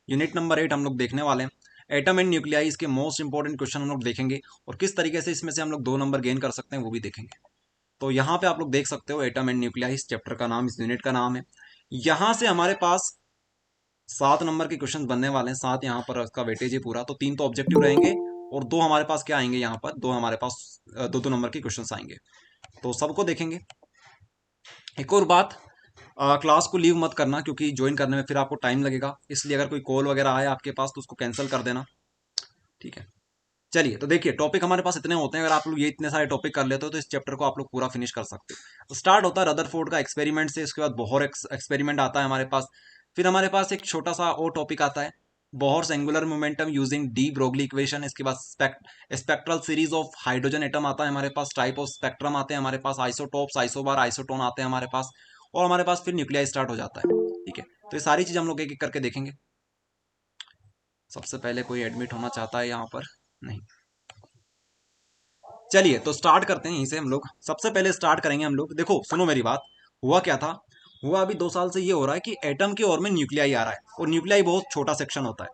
Unit number 8 हम लोग देखने वाले हैं। एटम एंड न्यूक्लियाई इसके मोस्ट इंपॉर्टेंट क्वेश्चन हम लोग देखेंगे और किस तरीके से इसमें से हम लोग 2 नंबर गेन कर सकते हैं वो भी देखेंगे। तो यहाँ पे आप लोग देख सकते हो एटम एंड न्यूक्लियाई इस चैप्टर का नाम, इस यूनिट का नाम है। यहाँ से हमारे पास 7 नंबर के क्वेश्चन बनने वाले हैं। 7 यहाँ पर इसका वेटेज है पूरा, तो 3 तो ऑब्जेक्टिव रहेंगे और 2 हमारे पास क्या आएंगे, यहाँ पर 2 हमारे पास 2-2 नंबर के क्वेश्चन आएंगे। तो सबको देखेंगे। एक और बात, क्लास को लीव मत करना क्योंकि ज्वाइन करने में फिर आपको टाइम लगेगा, इसलिए अगर कोई कॉल वगैरह आए आपके पास तो उसको कैंसिल कर देना, ठीक है। चलिए, तो देखिए टॉपिक हमारे पास इतने होते हैं, अगर आप लोग ये इतने सारे टॉपिक कर लेते हो तो इस चैप्टर को आप लोग पूरा फिनिश कर सकते हो। तो स्टार्ट होता है रदरफोर्ड का एक्सपेरिमेंट से, उसके बाद बोहर एक्सपेरिमेंट आता है हमारे पास। फिर हमारे पास एक छोटा सा और टॉपिक आता है, Bohr's angular momentum using de Broglie equation. इसके बाद spectral series of hydrogen atom आता है हमारे पास, टाइप ऑफ स्पेक्ट्रम आते हैं हमारे पास, आइसोटोप्स, आइसोबार, आइसोटोन आते हैं हमारे पास, और हमारे पास फिर न्यूक्लियाई स्टार्ट हो जाता है, ठीक है। तो ये सारी चीज हम लोग एक एक करके देखेंगे। सबसे पहले कोई एडमिट होना चाहता है यहाँ पर? नहीं। चलिए तो स्टार्ट करते हैं यहीं से हम लोग। सबसे पहले स्टार्ट करेंगे हम लोग, देखो सुनो मेरी बात। हुआ क्या था, हुआ अभी 2 साल से ये हो रहा है कि एटम के ओर में न्यूक्लियाई आ रहा है, और न्यूक्लियाई बहुत छोटा सेक्शन होता है,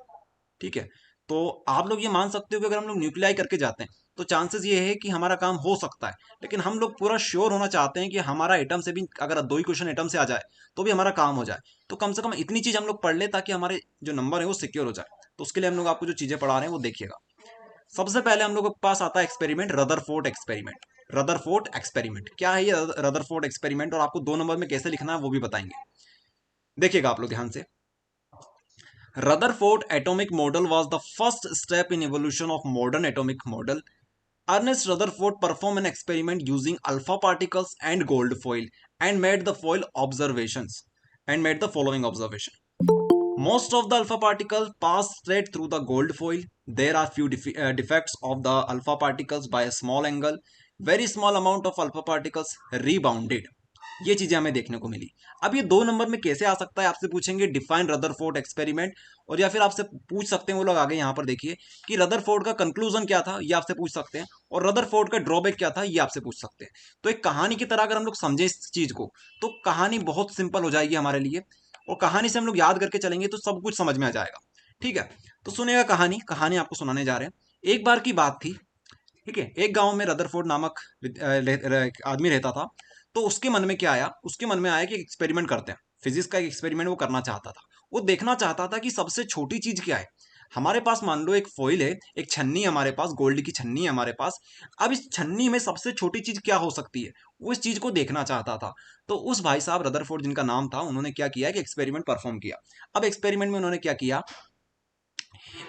ठीक है। तो आप लोग ये मान सकते हो कि अगर हम लोग न्यूक्लियाई करके जाते हैं तो चांसेस ये है कि हमारा काम हो सकता है, लेकिन हम लोग पूरा श्योर होना चाहते हैं कि हमारा एटम से भी अगर 2 ही क्वेश्चन एटम से आ जाए तो भी हमारा काम हो जाए। तो कम से कम इतनी चीज हम लोग पढ़ ले ताकि हमारे जो नंबर है वो सिक्योर हो जाए। तो उसके लिए हम लोग आपको जो चीजें पढ़ा रहे हैं वो देखिएगा। सबसे पहले हम लोग के पास आता है experiment, Rutherford experiment. Rutherford experiment क्या है, ये रदरफोर्ड एक्सपेरिमेंट, और आपको 2 नंबर में कैसे लिखना है वो भी बताएंगे। देखिएगा आप लोग ध्यान से। Rutherford atomic model was the first step in evolution of modern atomic model. Ernest Rutherford performed an experiment using alpha particles and gold foil and made the foil observations and made the following observation. Most of the alpha particles pass straight through the gold foil. There are few defects of the alpha particles by a small angle. Very small amount of alpha particles rebounded. ये चीजें हमें देखने को मिली। अब ये 2 number में कैसे आ सकता है, आपसे पूछेंगे डिफाइन रदरफोर्ड एक्सपेरिमेंट, और या फिर आपसे पूछ सकते हैं वो लोग आगे यहाँ पर देखिए कि रदरफोर्ड का कंक्लूजन क्या था, ये आपसे पूछ सकते हैं, और रदरफोर्ड का ड्रॉबैक क्या था ये आपसे पूछ सकते हैं। तो एक कहानी की तरह अगर हम लोग समझे इस चीज को तो कहानी बहुत सिंपल हो जाएगी हमारे लिए, और कहानी से हम लोग याद करके चलेंगे तो सब कुछ समझ में आ जाएगा, ठीक है। तो सुनेगा कहानी, कहानी आपको सुनाने जा रहे हैं। एक बार की बात थी, ठीक है, एक गांव में रदरफोर्ड नामक आदमी रहता था। तो उसके मन में क्या आया, उसके मन में आया कि एक्सपेरिमेंट करते हैं, फिजिक्स का एक एक्सपेरिमेंट वो करना चाहता था। वो देखना चाहता था कि सबसे छोटी चीज क्या है। हमारे पास मान लो एक फॉइल है, एक छन्नी हमारे पास, गोल्ड की छन्नी है हमारे पास। अब इस छन्नी में सबसे छोटी चीज क्या हो सकती है, वो इस चीज को देखना चाहता था। तो उस भाई साहब रदरफोर्ड जिनका नाम था, उन्होंने क्या किया कि एक्सपेरिमेंट परफॉर्म किया। अब एक्सपेरिमेंट में उन्होंने क्या किया,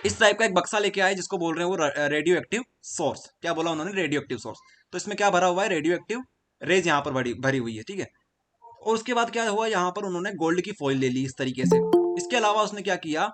इस टाइप का एक बक्सा लेके आए जिसको बोल रहे हैं वो रेडियो एक्टिव सोर्स। क्या बोला उन्होंने, रेडियो एक्टिव सोर्स। तो इसमें क्या भरा हुआ है, रेडियो एक्टिव रेज यहाँ पर भरी भरी हुई है, ठीक है। और उसके बाद क्या हुआ, यहाँ पर उन्होंने गोल्ड की फॉइल ले ली इस तरीके से। इसके अलावा उसने क्या किया,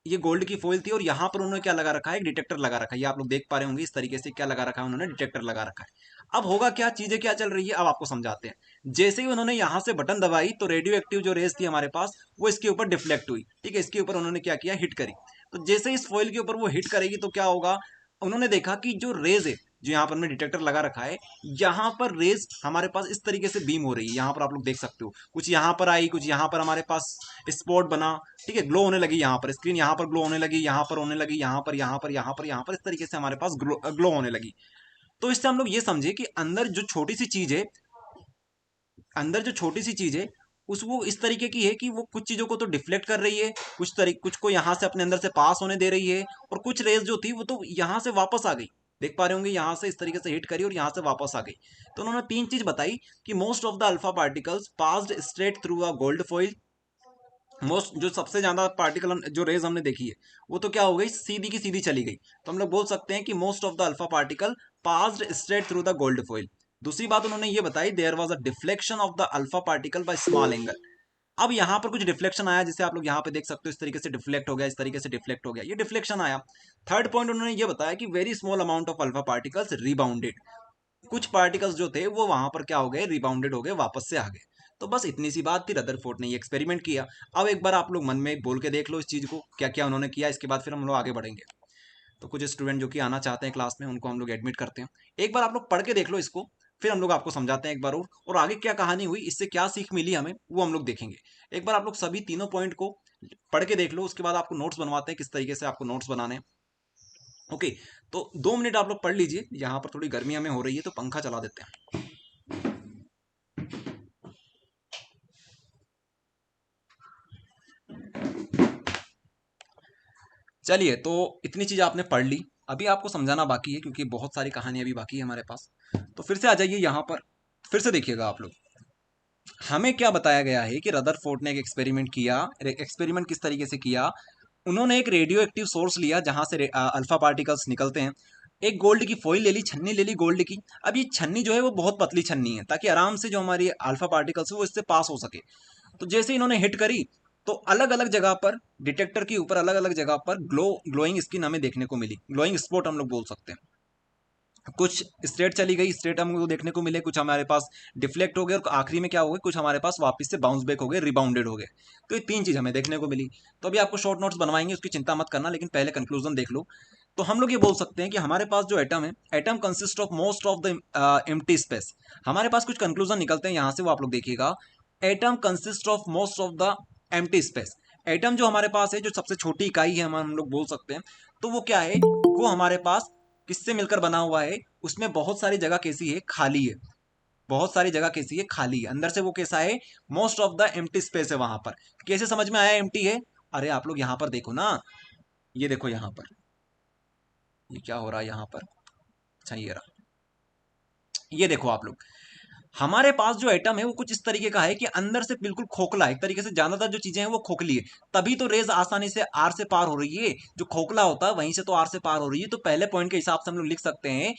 ये गोल्ड की फॉइल थी और यहाँ पर उन्होंने क्या लगा रखा है, एक डिटेक्टर लगा रखा है। ये आप लोग देख पा रहे होंगे इस तरीके से क्या लगा रखा है उन्होंने, डिटेक्टर लगा रखा है। अब होगा क्या, चीजें क्या चल रही है अब आपको समझाते हैं। जैसे ही उन्होंने यहाँ से बटन दबाई तो रेडियो एक्टिव जो रेस थी हमारे पास वो इसके ऊपर डिफ्लेक्ट हुई, ठीक है। इसके ऊपर उन्होंने क्या किया, हिट करी। तो जैसे इस फॉइल के ऊपर वो हिट करेगी तो क्या होगा, उन्होंने देखा कि जो रेज है, जो यहाँ पर हमने डिटेक्टर लगा रखा है, यहाँ पर रेज हमारे पास इस तरीके से बीम हो रही है। यहाँ पर आप लोग देख सकते हो, कुछ यहाँ पर आई, कुछ यहाँ पर हमारे पास स्पॉट बना, ठीक है, ग्लो होने लगी। यहाँ पर स्क्रीन यहाँ पर ग्लो होने लगी, यहाँ पर होने लगी, यहाँ पर, यहाँ पर, यहाँ पर, यहाँ पर, इस तरीके से हमारे पास ग्लो होने लगी। तो इससे हम लोग ये समझे कि अंदर जो छोटी सी चीज है, अंदर जो छोटी सी चीज है उस वो इस तरीके की है कि वो कुछ चीजों को तो डिफ्लेक्ट कर रही है, कुछ को यहाँ से अपने अंदर से पास होने दे रही है, और कुछ रेज जो थी वो तो यहाँ से वापस आ गई। देख पा रहे होंगे यहाँ से इस तरीके से हिट करी और यहाँ से वापस आ गई। तो उन्होंने 3 चीज बताई कि most of the alpha particles passed straight through a gold foil. Most जो सबसे ज्यादा पार्टिकल जो रेज हमने देखी है वो तो क्या हो गई, सीधी की सीधी चली गई। तो हम लोग बोल सकते हैं कि most of the alpha particle passed straight through the gold foil. दूसरी बात उन्होंने ये बताई, there was a deflection of the alpha particle by small angle. अब यहाँ पर कुछ डिफ्लेक्शन आया, जिसे आप लोग यहाँ पे देख सकते हो, इस तरीके से डिफ्लेक्ट हो गया, इस तरीके से डिफ्लेक्ट हो गया, ये डिफ्लेक्शन आया। थर्ड पॉइंट उन्होंने ये बताया कि very small amount of alpha particles rebounded. कुछ पार्टिकल्स जो थे वो वहां पर क्या हो गए, रिबाउंडेड हो गए, वापस से आ गए। तो बस इतनी सी बात थी, रदरफोर्ड ने ये एक्सपेरिमेंट किया। अब एक बार आप लोग मन में बोल के देख लो इस चीज को क्या क्या उन्होंने किया, इसके बाद फिर हम लोग आगे बढ़ेंगे। तो कुछ स्टूडेंट जो कि आना चाहते हैं क्लास में उनको हम लोग एडमिट करते हैं। एक बार आप लोग पढ़ के देख लो इसको, फिर हम लोग आपको समझाते हैं एक बार और आगे क्या कहानी हुई, इससे क्या सीख मिली हमें वो हम लोग देखेंगे। एक बार आप लोग सभी तीनों पॉइंट को पढ़ के देख लो, उसके बाद आपको नोट्स बनवाते हैं किस तरीके से आपको नोट्स बनाने हैं। ओके, तो 2 मिनट आप लोग पढ़ लीजिए, यहाँ पर थोड़ी गर्मी हमें हो रही है तो पंखा चला देते हैं। चलिए, तो इतनी चीज आपने पढ़ ली, अभी आपको समझाना बाकी है क्योंकि बहुत सारी कहानी अभी बाकी है हमारे पास। तो फिर से आ जाइए यहाँ पर, फिर से देखिएगा आप लोग, हमें क्या बताया गया है कि रदरफोर्ड ने एक एक्सपेरिमेंट किया। एक्सपेरिमेंट किस तरीके से किया, उन्होंने एक रेडियो एक्टिव सोर्स लिया जहां से अल्फा पार्टिकल्स निकलते हैं। एक गोल्ड की फॉइल ले ली, छन्नी ले ली गोल्ड की। अब ये छन्नी जो है वो बहुत पतली छन्नी है ताकि आराम से जो हमारी अल्फा पार्टिकल्स है वो इससे पास हो सके। तो जैसे इन्होंने हिट करी तो अलग अलग जगह पर, डिटेक्टर के ऊपर अलग अलग जगह पर ग्लोइंग स्किन हमें देखने को मिली, ग्लोइंग स्पॉट हम लोग बोल सकते हैं। कुछ स्ट्रेट चली गई, स्ट्रेट हमको देखने को मिले, कुछ हमारे पास डिफ्लेक्ट हो गए, और आखिरी में क्या हो गए, कुछ हमारे पास वापस से बाउंस बैक हो गए, रिबाउंडेड हो गए। तो ये 3 चीज हमें देखने को मिली। तो अभी आपको शॉर्ट नोट्स बनवाएंगे, उसकी चिंता मत करना, लेकिन पहले कंक्लूजन देख लो। तो हम लोग ये बोल सकते हैं कि हमारे पास जो एटम है, atom consist of most of the empty space. हमारे पास कुछ कंक्लूजन निकलते हैं यहाँ से, वो आप लोग देखिएगा। Atom consist of most of the empty space. Atom जो हमारे पास है, जो सबसे छोटी इकाई है हम लोग बोल सकते हैं, तो वो क्या है, वो हमारे पास किससे मिलकर बना हुआ है, उसमें बहुत सारी जगह कैसी है, खाली है। बहुत सारी जगह कैसी है, खाली है। अंदर से वो कैसा है, most of the empty space है वहां पर। कैसे समझ में आया एम्प्टी है, अरे आप लोग यहाँ पर देखो ना, ये देखो यहाँ पर, ये क्या हो रहा है यहाँ पर, अच्छा ये रहा, ये देखो आप लोग, हमारे पास जो एटम है वो कुछ इस तरीके का है कि अंदर से बिल्कुल खोखला है, एक तरीके से ज्यादातर जो चीजें हैं वो खोखली है। तभी तो रेज आसानी से आर से पार हो रही है, जो खोखला होता है वहीं से तो आर से पार हो रही है। तो पहले पॉइंट के हिसाब से हम लोग लिख सकते हैं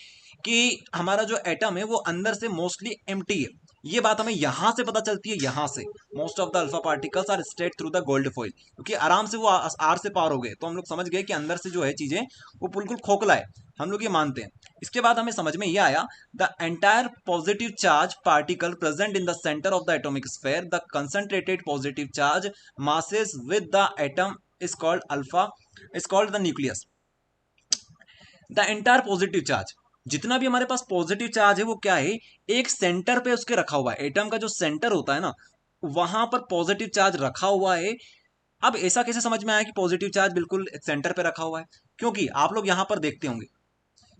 कि हमारा जो एटम है वो अंदर से मोस्टली एम्प्टी है। ये बात हमें यहां से पता चलती है, यहां से most of the alpha particles are straight through the gold foil, क्योंकि आराम से वो आर से पार हो गए, तो हम लोग समझ गए कि अंदर से जो है चीजें वो बिल्कुल खोखला है, हम लोग ये मानते हैं। इसके बाद हमें समझ में ये आया, the entire positive charge particle present in the centre of the atomic sphere, the concentrated positive charge masses with the atom is called alpha, is called the nucleus। The entire positive charge, जितना भी हमारे पास positive charge है वो क्या है, एक centre पे उसके रखा हुआ है। एटम का जो सेंटर होता है ना, वहां पर पॉजिटिव चार्ज रखा हुआ है। अब ऐसा कैसे समझ में आया कि पॉजिटिव चार्ज बिल्कुल सेंटर पे रखा हुआ है, क्योंकि आप लोग यहां पर देखते होंगे,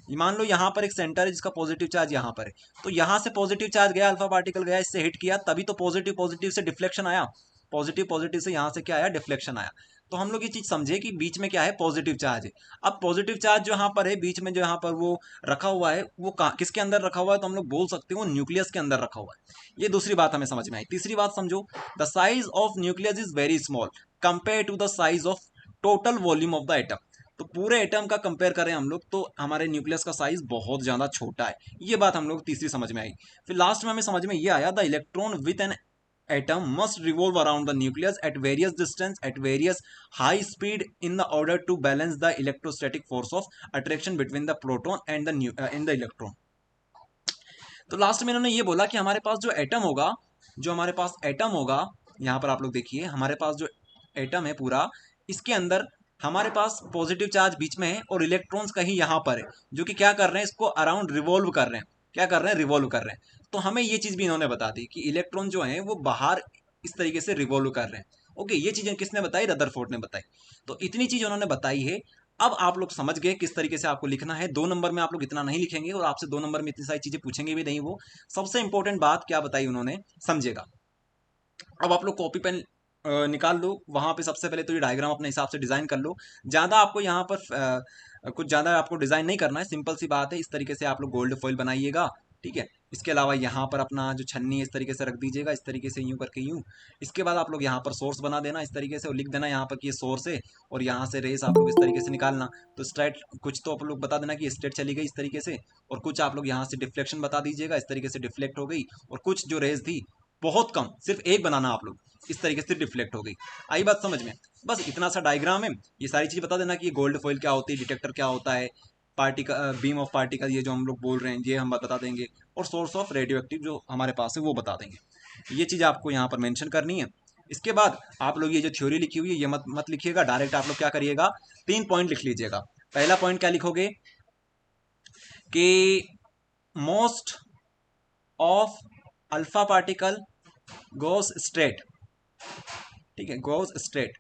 मान लो यहाँ पर एक सेंटर है जिसका पॉजिटिव चार्ज यहाँ पर है, तो यहाँ से पॉजिटिव चार्ज गया, अल्फा पार्टिकल गया, इससे हिट किया, तभी तो पॉजिटिव पॉजिटिव से डिफ्लेक्शन आया। पॉजिटिव पॉजिटिव से यहाँ से क्या आया, डिफ्लेक्शन आया। तो हम लोग ये चीज समझे कि बीच में क्या है, पॉजिटिव चार्ज है। अब पॉजिटिव चार्ज जो यहाँ पर है बीच में, जो यहाँ पर वो रखा हुआ है, वो किसके अंदर रखा हुआ है, तो हम लोग बोल सकते हैं वो न्यूक्लियस के अंदर रखा हुआ है। ये दूसरी बात हमें समझ में आई। तीसरी बात समझो, the size of nucleus is very small compare to the size of total volume of the atom. तो पूरे एटम का कंपेयर करें हम लोग तो हमारे न्यूक्लियस का साइज बहुत ज्यादा छोटा है। ये बात हम लोग तीसरी समझ में आई। फिर लास्ट में हमें समझ में ये आया, the electron with an atom must revolve around the nucleus at various distance at various high speed in the order to balance the electrostatic force of attraction between the proton and the electron। तो last में इन्होंने ये बोला कि हमारे पास जो atom होगा, जो हमारे पास एटम होगा, यहाँ पर आप लोग देखिए, हमारे पास जो एटम है पूरा, इसके अंदर हमारे पास पॉजिटिव चार्ज बीच में है और इलेक्ट्रॉन्स कहीं यहाँ पर है, जो कि क्या कर रहे हैं, इसको अराउंड रिवॉल्व कर रहे हैं। क्या कर रहे हैं, रिवॉल्व कर रहे हैं। तो हमें ये चीज भी इन्होंने बता दी कि इलेक्ट्रॉन जो है वो बाहर इस तरीके से रिवॉल्व कर रहे हैं। ओके, ये चीजें किसने बताई, रदरफोर्ड ने बताई। तो इतनी चीज उन्होंने बताई है। अब आप लोग समझ गए किस तरीके से आपको लिखना है। 2 नंबर में आप लोग इतना नहीं लिखेंगे और आपसे 2 नंबर में इतनी सारी चीजें पूछेंगे भी नहीं। वो सबसे इंपॉर्टेंट बात क्या बताई उन्होंने, समझेगा। अब आप लोग कॉपी पेन निकाल लो, वहां पे सबसे पहले तो ये डायग्राम अपने हिसाब से डिजाइन कर लो। ज्यादा आपको यहाँ पर कुछ ज्यादा आपको डिजाइन नहीं करना है, सिंपल सी बात है। इस तरीके से आप लोग गोल्ड फॉइल बनाइएगा, ठीक है। इसके अलावा यहाँ पर अपना जो छन्नी है इस तरीके से रख दीजिएगा, इस तरीके से यूं करके यूं। इसके बाद आप लोग यहाँ पर सोर्स बना देना इस तरीके से, और लिख देना यहाँ पर कि ये सोर्स है, और यहाँ से रेस आप लोग इस तरीके से निकालना। तो स्ट्रेट कुछ तो आप लोग बता देना कि स्ट्रेट चली गई इस तरीके से, और कुछ आप लोग यहाँ से डिफ्लेक्शन बता दीजिएगा, इस तरीके से डिफ्लेक्ट हो गई। और कुछ जो रेस थी बहुत कम, सिर्फ एक बनाना आप लोग, इस तरीके से डिफ्लेक्ट हो गई। आई बात समझ में, बस इतना सा डायग्राम है। ये सारी चीज बता देना कि ये गोल्ड फॉइल क्या होती है, डिटेक्टर क्या होता है, पार्टिकल बीम ऑफ पार्टिकल ये जो हम लोग बोल रहे हैं ये हम बता देंगे, और सोर्स ऑफ रेडियो एक्टिव जो हमारे पास है वो बता देंगे। ये चीज आपको यहाँ पर मेंशन करनी है। इसके बाद आप लोग ये जो थ्योरी लिखी हुई है ये मत मत लिखिएगा डायरेक्ट, आप लोग क्या करिएगा, 3 पॉइंट लिख लीजिएगा। पहला पॉइंट क्या लिखोगे कि most of alpha particle goes straight, ठीक है, गोस स्ट्रेट।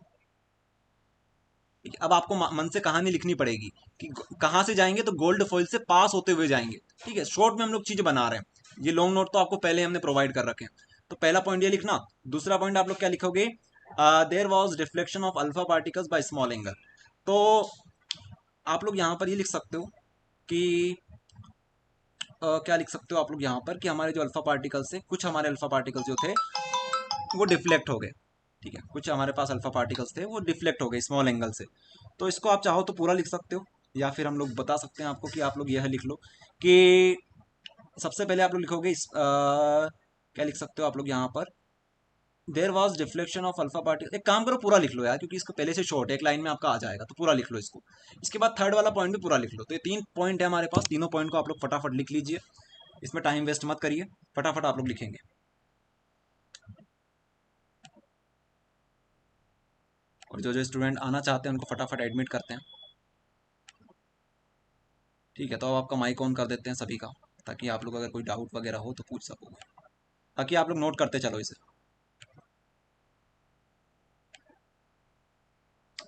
ठीक है, अब आपको मन से कहानी लिखनी पड़ेगी कि कहाँ से जाएंगे, तो गोल्ड फॉइल से पास होते हुए जाएंगे। ठीक है, शॉर्ट में हम लोग चीज बना रहे हैं, ये लॉन्ग नोट तो आपको पहले हमने प्रोवाइड कर रखे हैं। तो पहला पॉइंट ये लिखना। दूसरा पॉइंट आप लोग क्या लिखोगे, there was reflection of alpha particles by small angle. तो आप लोग यहाँ पर ये लिख सकते हो कि क्या लिख सकते हो आप लोग यहाँ पर कि हमारे जो अल्फा पार्टिकल्स थे, कुछ हमारे अल्फा पार्टिकल्स जो थे वो डिफ्लेक्ट हो गए। ठीक है, कुछ हमारे पास अल्फा पार्टिकल्स थे वो डिफ्लेक्ट हो गए स्मॉल एंगल से। तो इसको आप चाहो तो पूरा लिख सकते हो, या फिर हम लोग बता सकते हैं आपको कि आप लोग यह लिख लो कि सबसे पहले आप लोग लिखोगे क्या लिख सकते हो आप लोग यहाँ पर, there was deflection of alpha particle. एक काम करो पूरा लिख लो यार, क्योंकि इसको पहले से शॉर्ट है, एक लाइन में आपका आ जाएगा, तो पूरा लिख लो इसको। इसके बाद थर्ड वाला पॉइंट भी पूरा लिख लो। तो ये 3 पॉइंट है हमारे पास, तीनों पॉइंट को आप लोग फटाफट लिख लीजिए, इसमें टाइम वेस्ट मत करिए, फटाफट आप लोग लिखेंगे। और जो जो स्टूडेंट आना चाहते हैं उनको फटाफट एडमिट करते हैं। ठीक है, तो अब आपका माइक ऑन कर देते हैं सभी का, ताकि आप लोग अगर कोई डाउट वगैरह हो तो पूछ सकोगे, ताकि आप लोग नोट करते चलो इसे।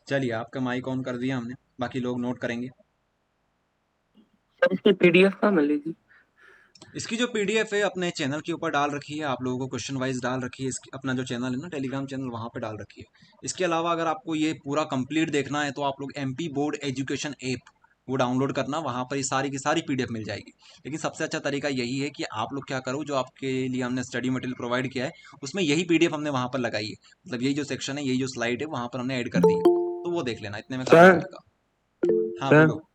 चलिए, आपका माइक ऑन कर दिया हमने, बाकी लोग नोट करेंगे। सर इसकी पीडीएफ कहाँ मिलेगी? इसकी जो पीडीएफ है अपने चैनल के ऊपर डाल रखी है, आप लोगों को क्वेश्चन वाइज डाल रखी है, इसकी अपना जो चैनल है ना टेलीग्राम चैनल, वहाँ पे डाल रखी है। इसके अलावा अगर आपको ये पूरा कंप्लीट देखना है तो आप लोग एमपी बोर्ड एजुकेशन ऐप वो डाउनलोड करना, वहाँ पर ये सारी की सारी पीडीएफ मिल जाएगी। लेकिन सबसे अच्छा तरीका यही है कि आप लोग क्या करो, जो आपके लिए हमने स्टडी मटेरियल प्रोवाइड किया है उसमें यही पीडीएफ हमने वहाँ पर लगाई है, मतलब यही जो सेक्शन है, यही जो स्लाइड है वहाँ पर हमने ऐड कर दी है, तो वो देख लेना, इतने में काम हो सर जाएगा। हाँ सर बोलो।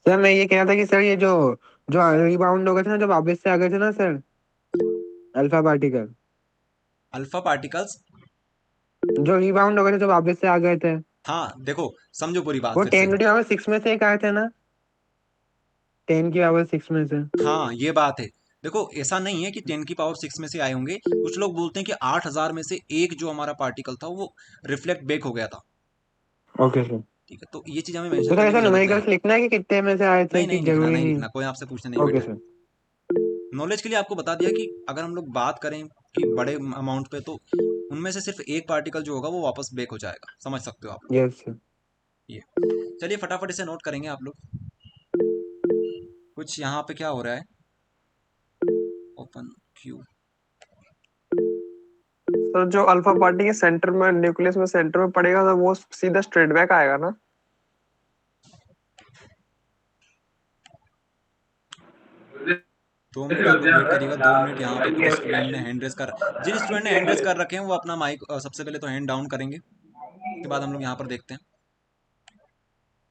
सर मैं ये कह रहा था कि सर ये जो जो रिबाउंड हो गए थे ना, जो वापस से आ गए थे ना sir, alpha particle, alpha particles, जो रिबाउंड हो गए थे, जो वापस से आ गए थे, हाँ देखो, समझो पूरी बात वो फिर से। 10 की पावर 6 में से एक आए थे ना, 10 की पावर 6 में से। हाँ ये बात है। देखो ऐसा नहीं है कि 10 की पावर 6 में से आए होंगे, कुछ लोग बोलते हैं कि 8,000 में से एक जो हमारा पार्टिकल था वो रिफ्लेक्ट बैक हो गया था। Okay sir. ठीक है, तो ये चीज हमें तो मेंशन सर करने ऐसा की जरूरत नहीं है। न्यूमेरिकल्स लिखना है कि कितने में से आए थे, नहीं कि नहीं लिखना, जरूरी नहीं नहीं? लिखना, कोई आपसे पूछने नहीं ओके बैठा सर। है। नॉलेज के लिए आपको बता दिया कि अगर हम लोग बात करें कि बड़े अमाउंट पे, तो उनमें से सिर्फ एक पार्टिकल जो होगा वो वापस बैक हो जाएगा, समझ सकते हो आप। Yes sir. ये चलिए फटाफट इसे नोट करेंगे आप लोग। कुछ यहाँ पे क्या हो रहा है, ओपन क्यू। तो जो अल्फा पार्टी के सेंटर में, न्यूक्लियस में सेंटर में पड़ेगा, तो वो सीधा स्ट्रेट बैक आएगा ना? 2 मिनट आप लोग वेट करिएगा, 2 मिनट। यहाँ पे कुछ स्टूडेंट ने हैंड रेस कर, जिन स्टूडेंट ने हैंड रेस कर रखे हैं वो अपना माइक सबसे पहले तो हैंड डाउन करेंगे, उसके बाद हम लोग यहाँ पर देखते हैं।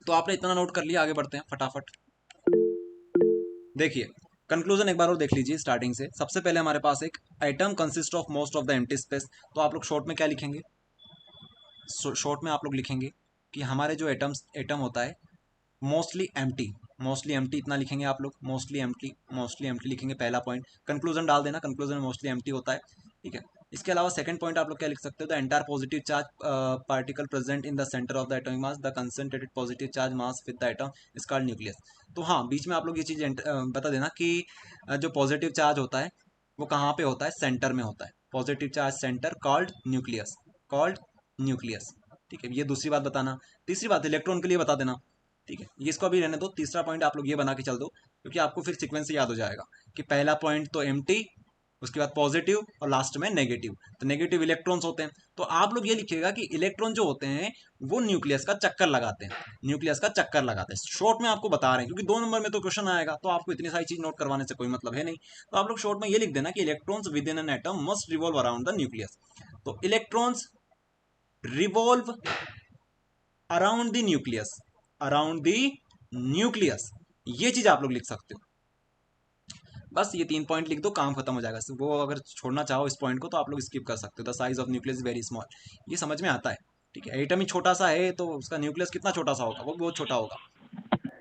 तो आपने इतना नोट कर लिया, आगे बढ़ते हैं फटाफट। देखिए, कंक्लूजन एक बार और देख लीजिए स्टार्टिंग से। सबसे पहले हमारे पास एक atom consist of most of the empty space. तो आप लोग शॉर्ट में क्या लिखेंगे, शॉर्ट में आप लोग लिखेंगे कि हमारे जो एटम होता है मोस्टली एम्प्टी, मोस्टली एम्प्टी इतना लिखेंगे आप लोग, मोस्टली एम्प्टी, मोस्टली एम्प्टी लिखेंगे पहला पॉइंट। कंक्लूजन डाल देना, कंक्लूजन में मोस्टली एम्प्टी होता है। ठीक है, इसके अलावा सेकंड पॉइंट आप लोग क्या लिख सकते हो, the entire positive charge particle present in the centre of the atomic mass, the concentrated positive charge mass with the atom is called nucleus. तो हाँ, बीच में आप लोग ये चीज़ बता देना कि जो पॉजिटिव चार्ज होता है वो कहाँ पे होता है, सेंटर में होता है। Positive charge centre called nucleus, called nucleus. ठीक है, ये दूसरी बात बताना। तीसरी बात इलेक्ट्रॉन के लिए बता देना। ठीक है, ये इसको अभी रहने दो। तीसरा पॉइंट आप लोग ये बना के चल दो, क्योंकि आपको फिर सीक्वेंस से याद हो जाएगा कि पहला पॉइंट तो एम्प्टी, उसके बाद पॉजिटिव और लास्ट में नेगेटिव। तो नेगेटिव इलेक्ट्रॉन्स होते हैं। तो आप लोग ये लिखिएगा कि इलेक्ट्रॉन जो होते हैं वो न्यूक्लियस का चक्कर लगाते हैं, न्यूक्लियस का चक्कर लगाते हैं। शॉर्ट में आपको बता रहे हैं, क्योंकि 2 नंबर में तो क्वेश्चन आएगा, तो आपको इतनी सारी चीज नोट करवाने से कोई मतलब है नहीं। तो आप लोग शॉर्ट में ये लिख देना कि electrons within an atom must revolve around the nucleus. तो electrons revolve around the nucleus, around the nucleus, ये चीज आप लोग लिख सकते हो। बस ये 3 पॉइंट लिख दो, काम खत्म हो जाएगा। वो अगर छोड़ना चाहो इस पॉइंट को तो आप लोग स्किप कर सकते हो। The size of nucleus very small, ये समझ में आता है। ठीक है, एटम ही छोटा सा है तो उसका न्यूक्लियस कितना छोटा सा होगा, वो बहुत छोटा होगा।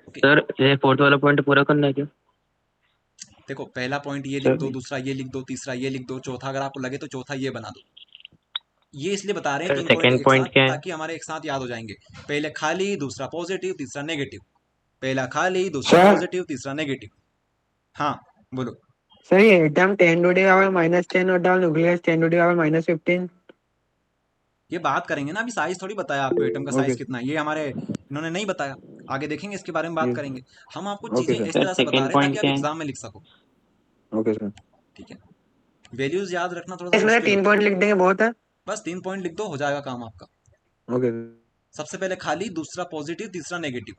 ओके, सर ये फोर्थ वाला पॉइंट पूरा करना है क्या? देखो पहला पॉइंट ये लिख सर दो, दूसरा ये लिख दो, तीसरा ये लिख दो, चौथा अगर आपको लगे तो चौथा ये बना दो। ये इसलिए बता रहे हैं सर 3 पॉइंट सेकेंड एक साथ, पॉइंट क्या है? ताकि हमारे एक साथ याद हो जाएंगे। पहले खाली, दूसरा पॉजिटिव, तीसरा नेगेटिव। पहला खाली, दूसरा सर पॉजिटिव, तीसरा नेगेटिव। हाँ बोलो। सर ये एटम 10 टू द पावर -10 होता है, न्यूक्लियस 10 टू द पावर -15। ये बात करेंगे ना, अभी साइज थोड़ी बताया आपको, एटम का साइज ओके कितना है, ये हमारे इन्होंने नहीं बताया। आगे देखेंगे, इसके बारे में बात करेंगे। हम आपको ओके चीजें सर। इस सर तरह से बता सेकंड रहे हैं ताकि पॉइंट आप क्या है? एग्जाम में लिख सको। Okay sir. ठीक है, वैल्यूज याद रखना थोड़ा सा इसमें मुश्किल 3 होता है। पॉइंट लिख देंगे, बहुत है। बस 3 पॉइंट लिख दो, हो जाएगा काम आपका। ओके। सबसे पहले खाली, दूसरा पॉजिटिव, तीसरा नेगेटिव।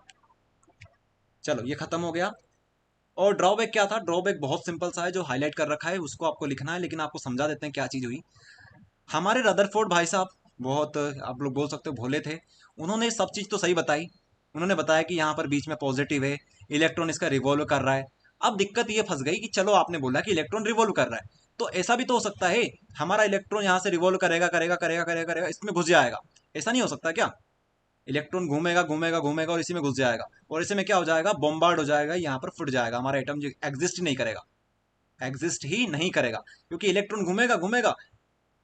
चलो ये खत्म हो गया। और ड्रॉबैक क्या था? ड्रॉबैक बहुत सिंपल सा है, जो हाईलाइट कर रखा है उसको आपको लिखना है, लेकिन आपको समझा देते हैं क्या चीज हुई। हमारे रदरफोर्ड भाई साहब बहुत, आप लोग बोल सकते हो, भोले थे। उन्होंने सब चीज़ तो सही बताई। उन्होंने बताया कि यहाँ पर बीच में पॉजिटिव है, इलेक्ट्रॉन इसका रिवॉल्व कर रहा है। अब दिक्कत ये फंस गई कि चलो आपने बोला कि इलेक्ट्रॉन रिवॉल्व कर रहा है, तो ऐसा भी तो हो सकता है हमारा इलेक्ट्रॉन यहाँ से रिवॉल्व करेगा करेगा करेगा करेगा करेगा, इसमें घुस जाएगा। ऐसा नहीं हो सकता क्या? इलेक्ट्रॉन घूमेगा घूमेगा घूमेगा और इसी में घुस जाएगा, और इसी में क्या हो जाएगा, बॉम्बार्ड हो जाएगा, यहाँ पर फुट जाएगा, हमारा एटम एग्जिस्ट ही नहीं करेगा। एग्जिस्ट ही नहीं करेगा, क्योंकि इलेक्ट्रॉन घूमेगा घूमेगा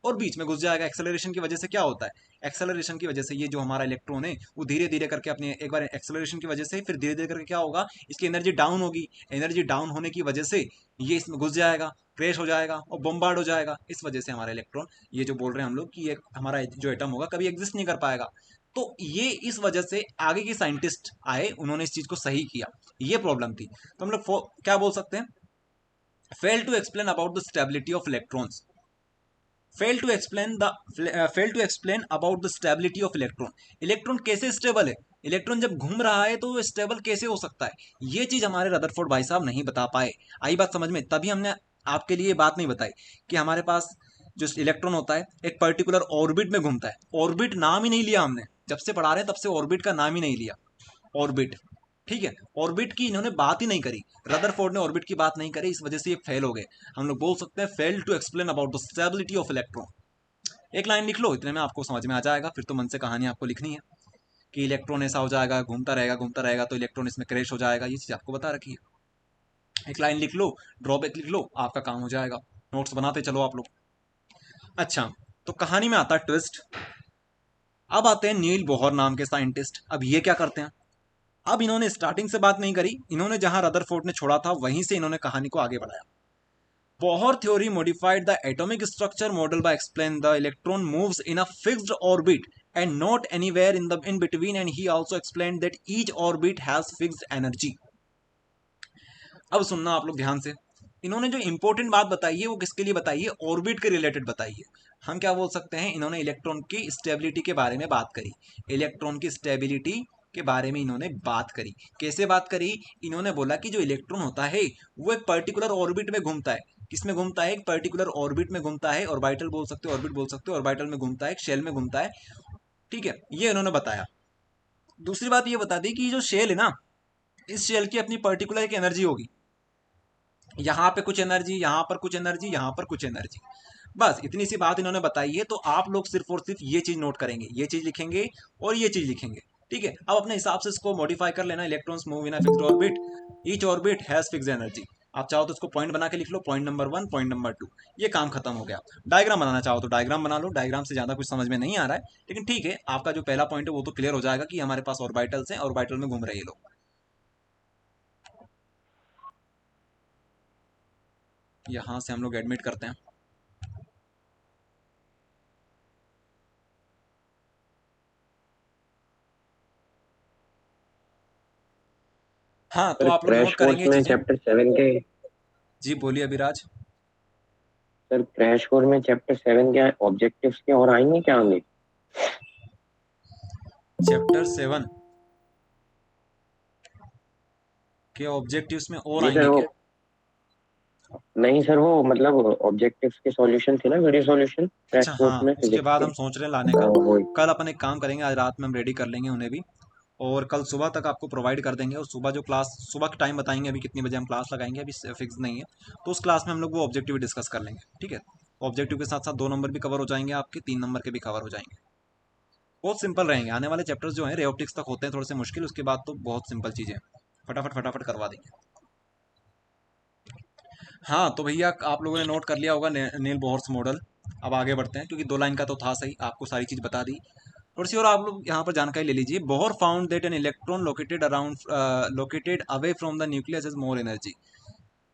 और बीच में घुस जाएगा। एक्सेलरेशन की वजह से क्या होता है, एक्सेलरेशन की वजह से ये जो हमारा इलेक्ट्रॉन है वो धीरे धीरे करके अपने, एक बार एक्सेलरेशन की वजह से फिर धीरे धीरे करके क्या होगा, इसकी एनर्जी डाउन होगी। एनर्जी डाउन होने की वजह से ये इसमें घुस जाएगा, क्रैश हो जाएगा और बॉम्बार्ड हो जाएगा। इस वजह से हमारा इलेक्ट्रॉन, ये जो बोल रहे हैं हम लोग कि ये हमारा जो एटम होगा कभी एग्जिस्ट नहीं कर पाएगा। तो ये इस वजह से आगे के साइंटिस्ट आए, उन्होंने इस चीज को सही किया। ये प्रॉब्लम थी। तो हम लोग क्या बोल सकते हैं, fail to explain about the stability of electrons. Fail to explain about the stability of electron. Electron कैसे स्टेबल है, इलेक्ट्रॉन जब घूम रहा है तो वो स्टेबल कैसे हो सकता है, ये चीज हमारे रदरफोर्ड भाई साहब नहीं बता पाए। आई बात समझ में? तभी हमने आपके लिए बात नहीं बताई कि हमारे पास जो इलेक्ट्रॉन होता है एक पर्टिकुलर ऑर्बिट में घूमता है। ऑर्बिट नाम ही नहीं लिया हमने, जब से पढ़ा रहे हैं तब से ऑर्बिट का नाम ही नहीं लिया। ऑर्बिट, ठीक है, ऑर्बिट की इन्होंने बात ही नहीं करी, रदरफोर्ड ने ऑर्बिट की बात नहीं करी, इस वजह से ये फेल हो गए। हम लोग बोल सकते हैं fail to explain about the stability of electron. एक लाइन लिख लो, इतने में आपको समझ में आ जाएगा। फिर तो मन से कहानी आपको लिखनी है कि इलेक्ट्रॉन ऐसा हो जाएगा, घूमता रहेगा तो इलेक्ट्रॉन इसमें क्रैश हो जाएगा, ये चीज आपको बता रखी है। एक लाइन लिख लो, ड्रॉबैक लिख लो, आपका काम हो जाएगा। नोट्स बनाते चलो आप लोग। अच्छा, तो कहानी में आता है ट्विस्ट। अब आते हैं नील बोहर नाम के साइंटिस्ट। अब ये क्या करते हैं, अब इन्होंने स्टार्टिंग से बात नहीं करी, इन्होंने जहां रदरफोर्ड ने छोड़ा था वहीं से इन्होंने कहानी को आगे बढ़ाया। Bohr theory modified the atomic structure model by explaining the electron moves in a fixed orbit and not anywhere in between, and he also explained that each orbit has fixed energy. अब सुनना आप लोग ध्यान से, इन्होंने जो important बात बताई है वो किसके लिए बताई है, ऑर्बिट के रिलेटेड बताई है। हम क्या बोल सकते हैं, इन्होंने इलेक्ट्रॉन की स्टेबिलिटी के बारे में बात करी। इलेक्ट्रॉन की स्टेबिलिटी के बारे में इन्होंने बात करी। कैसे बात करी, इन्होंने बोला कि जो इलेक्ट्रॉन होता है वो एक पर्टिकुलर ऑर्बिट में घूमता है। किसमें घूमता है, एक पर्टिकुलर ऑर्बिट में घूमता है। ऑर्बिटल बोल सकते हो, ऑर्बिट बोल सकते हो, ऑर्बिटल में घूमता है, एक शेल में घूमता है। ठीक है, ये इन्होंने बताया। दूसरी बात ये बता दी कि जो शेल है ना, इस शेल की अपनी पर्टिकुलर एक एनर्जी होगी। यहाँ पे कुछ एनर्जी, यहाँ पर कुछ एनर्जी, यहाँ पर कुछ एनर्जी। बस इतनी सी बात इन्होंने बताई है। तो आप लोग सिर्फ और सिर्फ ये चीज नोट करेंगे, ये चीज लिखेंगे और ये चीज लिखेंगे। ठीक है, अब अपने हिसाब से इसको मॉडिफाई कर लेना। Electrons move in a fixed orbit, each orbit has fixed energy. आप चाहो तो इसको पॉइंट बना के लिख लो, पॉइंट नंबर 1, पॉइंट नंबर 2। ये काम खत्म हो गया। डायग्राम बनाना चाहो तो डायग्राम बना लो, डायग्राम से ज्यादा कुछ समझ में नहीं आ रहा है, लेकिन ठीक है, आपका जो पहला पॉइंट है वो तो क्लियर हो जाएगा कि हमारे पास ऑर्बिटल्स हैं, ऑर्बिटल में घूम रहे हैं लोग। यहां से हम लोग एडमिट करते हैं। हाँ, तो सर आप लोग क्रैश नोट कोर्स करेंगे में चीजें। चैप्टर 7 के, जी बोलिए अभिराज। सर क्रैश कोर्स में चैप्टर 7 के ऑब्जेक्टिव्स के और आएंगे क्या आगे? चैप्टर 7 के ऑब्जेक्टिव्स में और जी सर, आएंगे वो क्या? नहीं सर, वो मतलब ऑब्जेक्टिव्स के सॉल्यूशन थे ना, वीडियो सॉल्यूशन क्रैश अच्छा कोर्स हाँ, में उसके फिजिक्स बाद के। हम सोच रहे हैं लाने का। वो कल अपन एक काम करेंगे, आज रात में हम रेडी कर लेंगे उन्हें भी, और कल सुबह तक आपको प्रोवाइड कर देंगे। और सुबह जो क्लास, सुबह के टाइम बताएंगे अभी कितनी बजे हम क्लास लगाएंगे, अभी फिक्स नहीं है। तो उस क्लास में हम लोग वो ऑब्जेक्टिव डिस्कस कर लेंगे। ठीक है, ऑब्जेक्टिव के साथ साथ 2 नंबर भी कवर हो जाएंगे, आपके 3 नंबर के भी कवर हो जाएंगे। बहुत सिंपल रहेंगे आने वाले चैप्टर्स जो हैं, रे ऑप्टिक्स तक होते हैं थोड़े से मुश्किल, उसके बाद तो बहुत सिंपल चीज़ें हैं, फटाफट फटाफट करवा देंगे। हाँ तो भैया, आप लोगों ने नोट कर लिया होगा नील बोहर्स मॉडल। अब आगे बढ़ते हैं, क्योंकि 2 लाइन का तो था सही, आपको सारी चीज़ बता दी। थोड़ी सी और आप लोग यहाँ पर जानकारी ले लीजिए। Bohr found that an electron located away from the nucleus is more energy.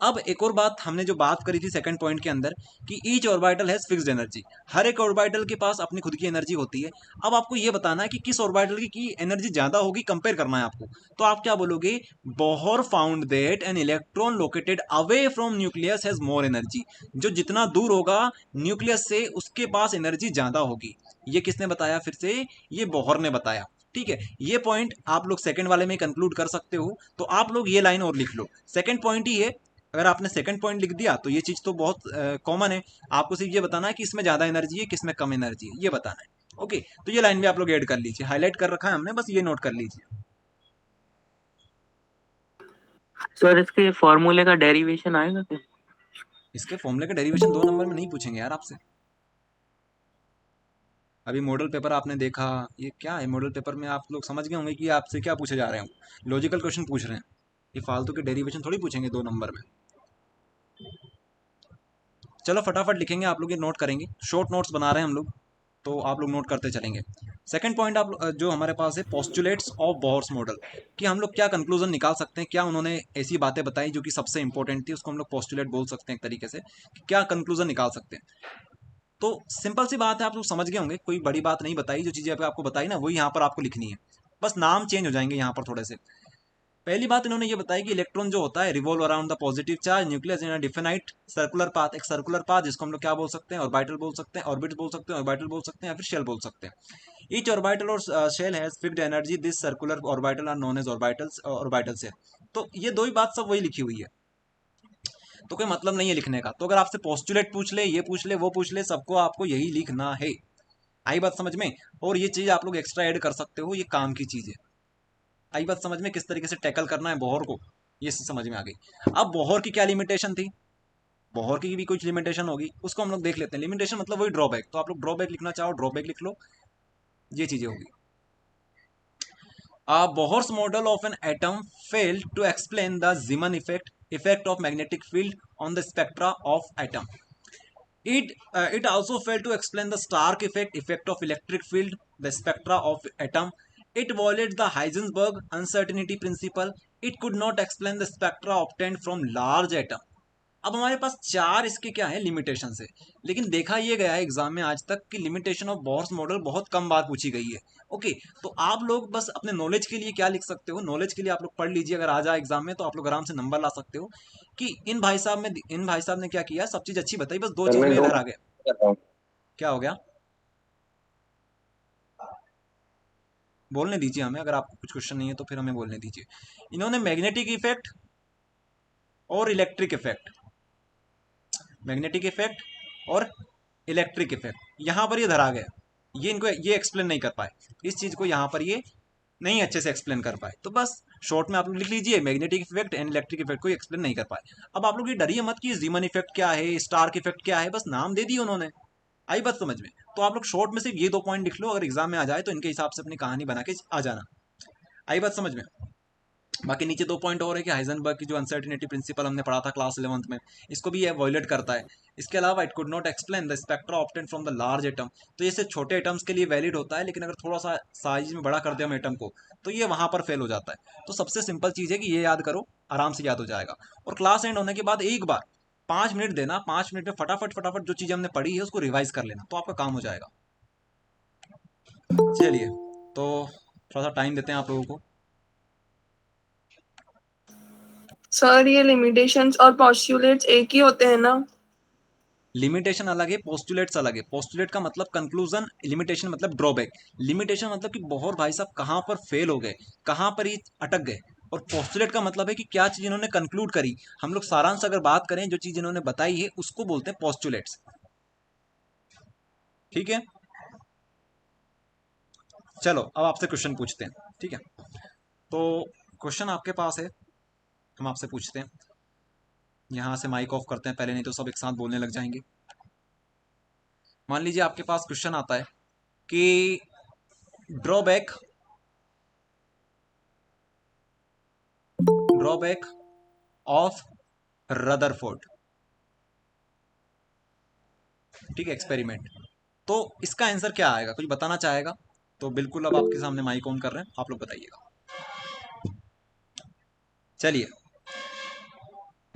अब एक और बात हमने जो बात करी थी सेकंड पॉइंट के अंदर कि each orbital has fixed energy, हर एक ऑर्बिटल के पास अपनी खुद की एनर्जी होती है। अब आपको ये बताना है कि किस ऑर्बिटल की एनर्जी ज्यादा होगी, कंपेयर करना है आपको। तो आप क्या बोलोगे, Bohr found that an electron located away from nucleus has more energy, जो जितना दूर होगा न्यूक्लियस से उसके पास एनर्जी ज्यादा होगी। ये किसने बताया, फिर से ये बोहर ने बताया। ठीक है, ये पॉइंट आप लोग सेकंड वाले में कंक्लूड कर सकते हो। तो आप लोग ये लाइन और लिख लो, सेकंड पॉइंट ही है। अगर आपने सेकंड पॉइंट लिख दिया तो ये चीज तो बहुत कॉमन है। आपको सिर्फ ये बताना है कि इसमें ज्यादा एनर्जी है, किसमें कम एनर्जी है, ये बताना है। ओके, तो ये लाइन भी आप लोग ऐड कर लीजिए, हाईलाइट कर रखा है हमने, बस ये नोट कर लीजिए। सर इसके फॉर्मूले का डेरिवेशन आएगा क्या? इसके फॉर्मूले का डेरिवेशन 2 नंबर में नहीं पूछेंगे यार आपसे। अभी मॉडल पेपर आपने देखा, ये क्या है, मॉडल पेपर में आप लोग समझ गए होंगे कि आपसे क्या पूछे जा रहे हैं, लॉजिकल क्वेश्चन पूछ रहे हैं। ये फालतू के डेरिवेशन थोड़ी पूछेंगे 2 नंबर में। चलो फटाफट लिखेंगे, आप लोग ये नोट करेंगे, शॉर्ट नोट्स बना रहे हैं हम लोग, तो आप लोग नोट करते चलेंगे। सेकंड पॉइंट आप जो हमारे पास है, पोस्टुलेट्स ऑफ बोहर्स मॉडल, कि हम लोग क्या कंक्लूजन निकाल सकते हैं, क्या उन्होंने ऐसी बातें बताई जो कि सबसे इंपॉर्टेंट थी, उसको हम लोग पोस्टुलेट बोल सकते हैं एक तरीके से, कि क्या कंक्लूजन निकाल सकते हैं। तो सिंपल सी बात है, आप लोग समझ गए होंगे, कोई बड़ी बात नहीं बताई, जो चीज़ें आपको बताई ना वही यहाँ पर आपको लिखनी है, बस नाम चेंज हो जाएंगे यहाँ पर थोड़े से। पहली बात इन्होंने ये बताई कि इलेक्ट्रॉन जो होता है revolve around the positive charge nucleus in a definite circular path, एक सर्कुलर पाथ जिसको हम लोग क्या बोल सकते हैं, ऑर्बिटल बोल सकते हैं, ऑर्बिट बोल सकते हैं, ऑर्बिटल बोल सकते हैं, या फिर शेल बोल सकते हैं। ईच ऑर्बिटल और shell has fixed energy, this circular orbital are known as orbitals, orbital shell. तो ये दो ही बात सब वही लिखी हुई है, तो कोई मतलब नहीं है लिखने का। तो अगर आपसे पोस्टुलेट पूछ ले, ये पूछ ले, वो पूछ ले, सबको आपको यही लिखना है। आई बात समझ में? और ये चीज आप लोग एक्स्ट्रा ऐड कर सकते हो, ये काम की चीज है। आई बात समझ में, किस तरीके से टैकल करना है बोहर को, ये समझ में आ गई। अब बोहर की क्या लिमिटेशन थी, बोहर की भी कुछ लिमिटेशन होगी, उसको हम लोग देख लेते हैं। लिमिटेशन मतलब वही ड्रॉबैक, तो आप लोग ड्रॉबैक लिखना चाहो ड्रॉबैक लिख लो, ये चीजें होगी। Bohr's model of an atom failed to explain the Zeeman effect of magnetic field on the spectra of atom. It also failed to explain the Stark effect of electric field, the spectra of atom. It violated the Heisenberg uncertainty principle. It could not explain the spectra obtained from large atom. अब हमारे पास 4 इसके क्या है, limitation है। लेकिन देखा ये गया है एग्जाम में आज तक कि लिमिटेशन ऑफ बोहर्स मॉडल बहुत कम बार पूछी गई है। ओके, तो आप लोग बस अपने नॉलेज के लिए क्या लिख सकते हो, नॉलेज के लिए आप लोग पढ़ लीजिए, अगर आ जाए एग्जाम में तो आप लोग आराम से नंबर ला सकते हो। कि इन भाई साहब ने क्या किया, सब चीज अच्छी बताई, बस 2 सर चीज मैं में दो इधर आ गया। कर रहा हूँ। क्या हो गया, बोलने दीजिए हमें, अगर आपको कुछ क्वेश्चन नहीं है तो फिर हमें बोलने दीजिए। इन्होंने मैग्नेटिक इफेक्ट और इलेक्ट्रिक इफेक्ट, मैग्नेटिक इफेक्ट और इलेक्ट्रिक इफेक्ट यहाँ पर ये धरा गया, ये इनको ये एक्सप्लेन नहीं कर पाए, इस चीज को यहाँ पर ये नहीं अच्छे से एक्सप्लेन कर पाए। तो बस शॉर्ट में आप लोग लिख लीजिए, magnetic effect and electric effect को एक्सप्लेन नहीं कर पाए। अब आप लोग ये डरिए मत कि जीमन इफेक्ट क्या है, स्टार्क इफेक्ट क्या है, बस नाम दे दिए उन्होंने, आई बात समझ में। तो आप लोग शॉर्ट में सिर्फ ये 2 पॉइंट लिख लो, अगर एग्जाम में आ जाए तो इनके हिसाब से अपनी कहानी बना के आ जाना, आई बात समझ में। बाकी नीचे 2 पॉइंट और है कि हाइजेनबर्ग की जो अनसर्टिनिटी प्रिंसिपल हमने पढ़ा था क्लास 11th में, इसको भी ये वॉयलेट करता है। इसके अलावा it could not explain the spectra obtained from the large atom, तो ये सिर्फ छोटे एटम्स के लिए वैलिड होता है, लेकिन अगर थोड़ा सा साइज में बड़ा कर दिया हम एटम को तो ये वहां पर फेल हो जाता है। तो सबसे सिंपल चीज है कि ये याद करो, आराम से याद हो जाएगा। और क्लास एंड होने के बाद एक बार 5 मिनट देना, 5 मिनट में फटाफट फटाफट जो चीज़ हमने पढ़ी है उसको रिवाइज कर लेना, तो आपका काम हो जाएगा। चलिए, तो थोड़ा सा टाइम देते हैं आप लोगों को। सर ये लिमिटेशंस और पॉस्टुलेट्स एक ही होते हैं ना? लिमिटेशन अलग है, पोस्टुलेट्स अलग है। पोस्टुलेट का मतलब कंक्लूजन, लिमिटेशन मतलब ड्रॉबैक। लिमिटेशन मतलब कि बहुत भाई साहब कहाँ पर फेल हो गए, कहाँ पर ही अटक गए। और पोस्टुलेट का मतलब है कि क्या चीज इन्होंने कंक्लूड करी। हम लोग सारांश अगर बात करें, जो चीज इन्होंने बताई है उसको बोलते हैं पोस्टुलेट्स। ठीक है, चलो अब आपसे क्वेश्चन पूछते हैं। ठीक है, तो क्वेश्चन आपके पास है, हम आपसे पूछते हैं। यहाँ से माइक ऑफ करते हैं पहले, नहीं तो सब एक साथ बोलने लग जाएंगे। मान लीजिए आपके पास क्वेश्चन आता है कि ड्रॉबैक ऑफ रदरफोर्ड, ठीक है, एक्सपेरिमेंट। तो इसका आंसर क्या आएगा, कुछ बताना चाहेगा तो बिल्कुल, अब आपके सामने माइक ऑन कर रहे हैं, आप लोग बताइएगा। चलिए,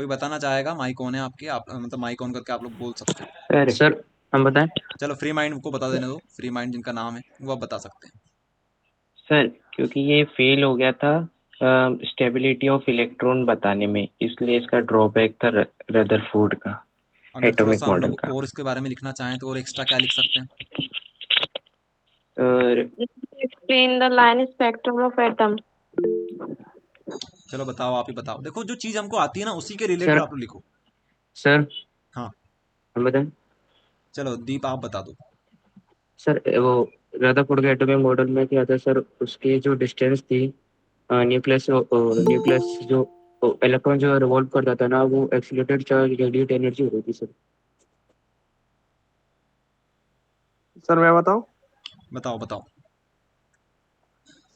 कोई बताना चाहेगा? माइक ऑन है आपके, आप मतलब माइक ऑन करके आप लोग बोल सकते हैं। सर हम बताएं। चलो फ्री माइंड को बता देने दो, फ्री माइंड जिनका नाम है वो आप बता सकते हैं। सर क्योंकि ये फेल हो गया था स्टेबिलिटी ऑफ इलेक्ट्रॉन बताने में, इसलिए इसका ड्रॉबैक था रदरफोर्ड का अगर थोड़ा एटॉमिक सा हम मॉडल लोग का। और इसके बारे में लिखना चाहें तो और एक्स्ट्रा क्या लिख सकते हैं? और Explain the line spectrum of atom. चलो बताओ, आप ही बताओ। देखो जो चीज हमको आती है ना उसी के रिलेटेड सर आप लोग लिखो। सर हाँ हम बताएं। चलो दीप आप बता दो। सर वो रदरफोर्ड के एटॉमिक मॉडल में क्या था सर, उसकी जो डिस्टेंस थी न्यूक्लियस जो इलेक्ट्रॉन जो रिवॉल्व करता था ना, वो एक्सीलरेटेड चार्ज रेडिएट एनर्जी हो रही थी सर। सर मैं बताऊं? बताओ बताओ।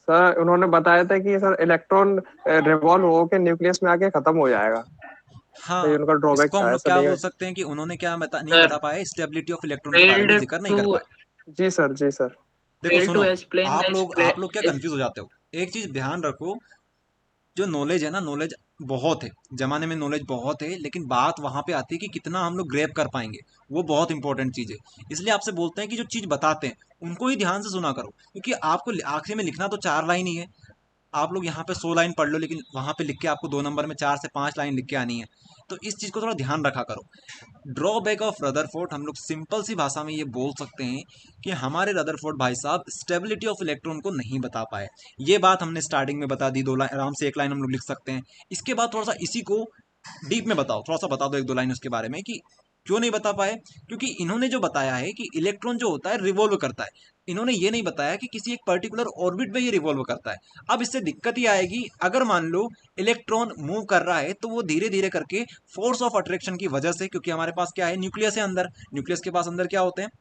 सर उन्होंने बताया था कि सर इलेक्ट्रॉन रिवॉल्व होकर न्यूक्लियस में आके खत्म हो जाएगा, तो ये हाँ, उनका ड्रॉबैक इसको हम था, लोग ऐसा क्या नहीं बोल है? सकते हैं कि उन्होंने क्या नहीं सर बता पाए, स्टेबिलिटी ऑफ इलेक्ट्रॉन के बारे में failed जिक्र नहीं to कर पाए। जी सर, जी सर। देखो failed सुनो, to explain the आप लोग क्या कंफ्यूज हो जाते हो। एक चीज ध्यान रखो, जो नॉलेज है ना, नॉलेज बहुत है, जमाने में नॉलेज बहुत है, लेकिन बात वहां पे आती है कि कितना हम लोग ग्रैब कर पाएंगे। वो बहुत इंपॉर्टेंट चीज है। इसलिए आपसे बोलते हैं कि जो चीज बताते हैं उनको ही ध्यान से सुना करो, क्योंकि आपको आखिरी में लिखना तो 4 लाइन ही है। आप लोग यहाँ पे 100 लाइन पढ़ लो, लेकिन वहां पे लिख के आपको 2 नंबर में 4 से 5 लाइन लिख के आनी है। तो इस चीज को थोड़ा ध्यान रखा करो। ड्रॉबैक ऑफ रदरफोर्ड हम लोग सिंपल सी भाषा में ये बोल सकते हैं कि हमारे रदरफोर्ड भाई साहब स्टेबिलिटी ऑफ इलेक्ट्रॉन को नहीं बता पाए। ये बात हमने स्टार्टिंग में बता दी, 2 लाइन आराम से 1 लाइन हम लोग लिख सकते हैं। इसके बाद थोड़ा सा इसी को डीप में बताओ, थोड़ा सा बता दो 1-2 लाइन उसके बारे में कि क्यों नहीं बता पाए। क्योंकि इन्होंने जो बताया है कि इलेक्ट्रॉन जो होता है रिवॉल्व करता है, इन्होंने ये नहीं बताया कि किसी एक पर्टिकुलर ऑर्बिट में ये रिवॉल्व करता है। अब इससे दिक्कत ही आएगी, अगर मान लो इलेक्ट्रॉन मूव कर रहा है तो वो धीरे धीरे करके फोर्स ऑफ अट्रैक्शन की वजह से, क्योंकि हमारे पास क्या है, न्यूक्लियस है अंदर, न्यूक्लियस के पास अंदर क्या होते हैं,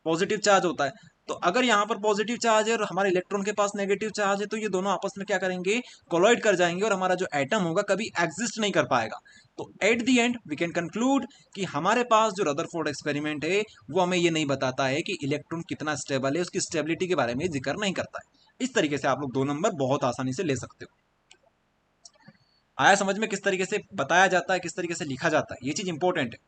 पॉजिटिव चार्ज होता है। तो अगर यहाँ पर पॉजिटिव चार्ज है और हमारे इलेक्ट्रॉन के पास नेगेटिव चार्ज है, तो ये दोनों आपस में क्या करेंगे, कोलॉइड कर जाएंगे और हमारा जो एटम होगा कभी एग्जिस्ट नहीं कर पाएगा। तो at the end we can conclude कि हमारे पास जो रदरफोर्ड एक्सपेरिमेंट है वो हमें ये नहीं बताता है कि इलेक्ट्रॉन कितना स्टेबल है, उसकी स्टेबिलिटी के बारे में जिक्र नहीं करता है। इस तरीके से आप लोग 2 नंबर बहुत आसानी से ले सकते हो। आया समझ में किस तरीके से बताया जाता है, किस तरीके से लिखा जाता है, ये चीज इंपॉर्टेंट है।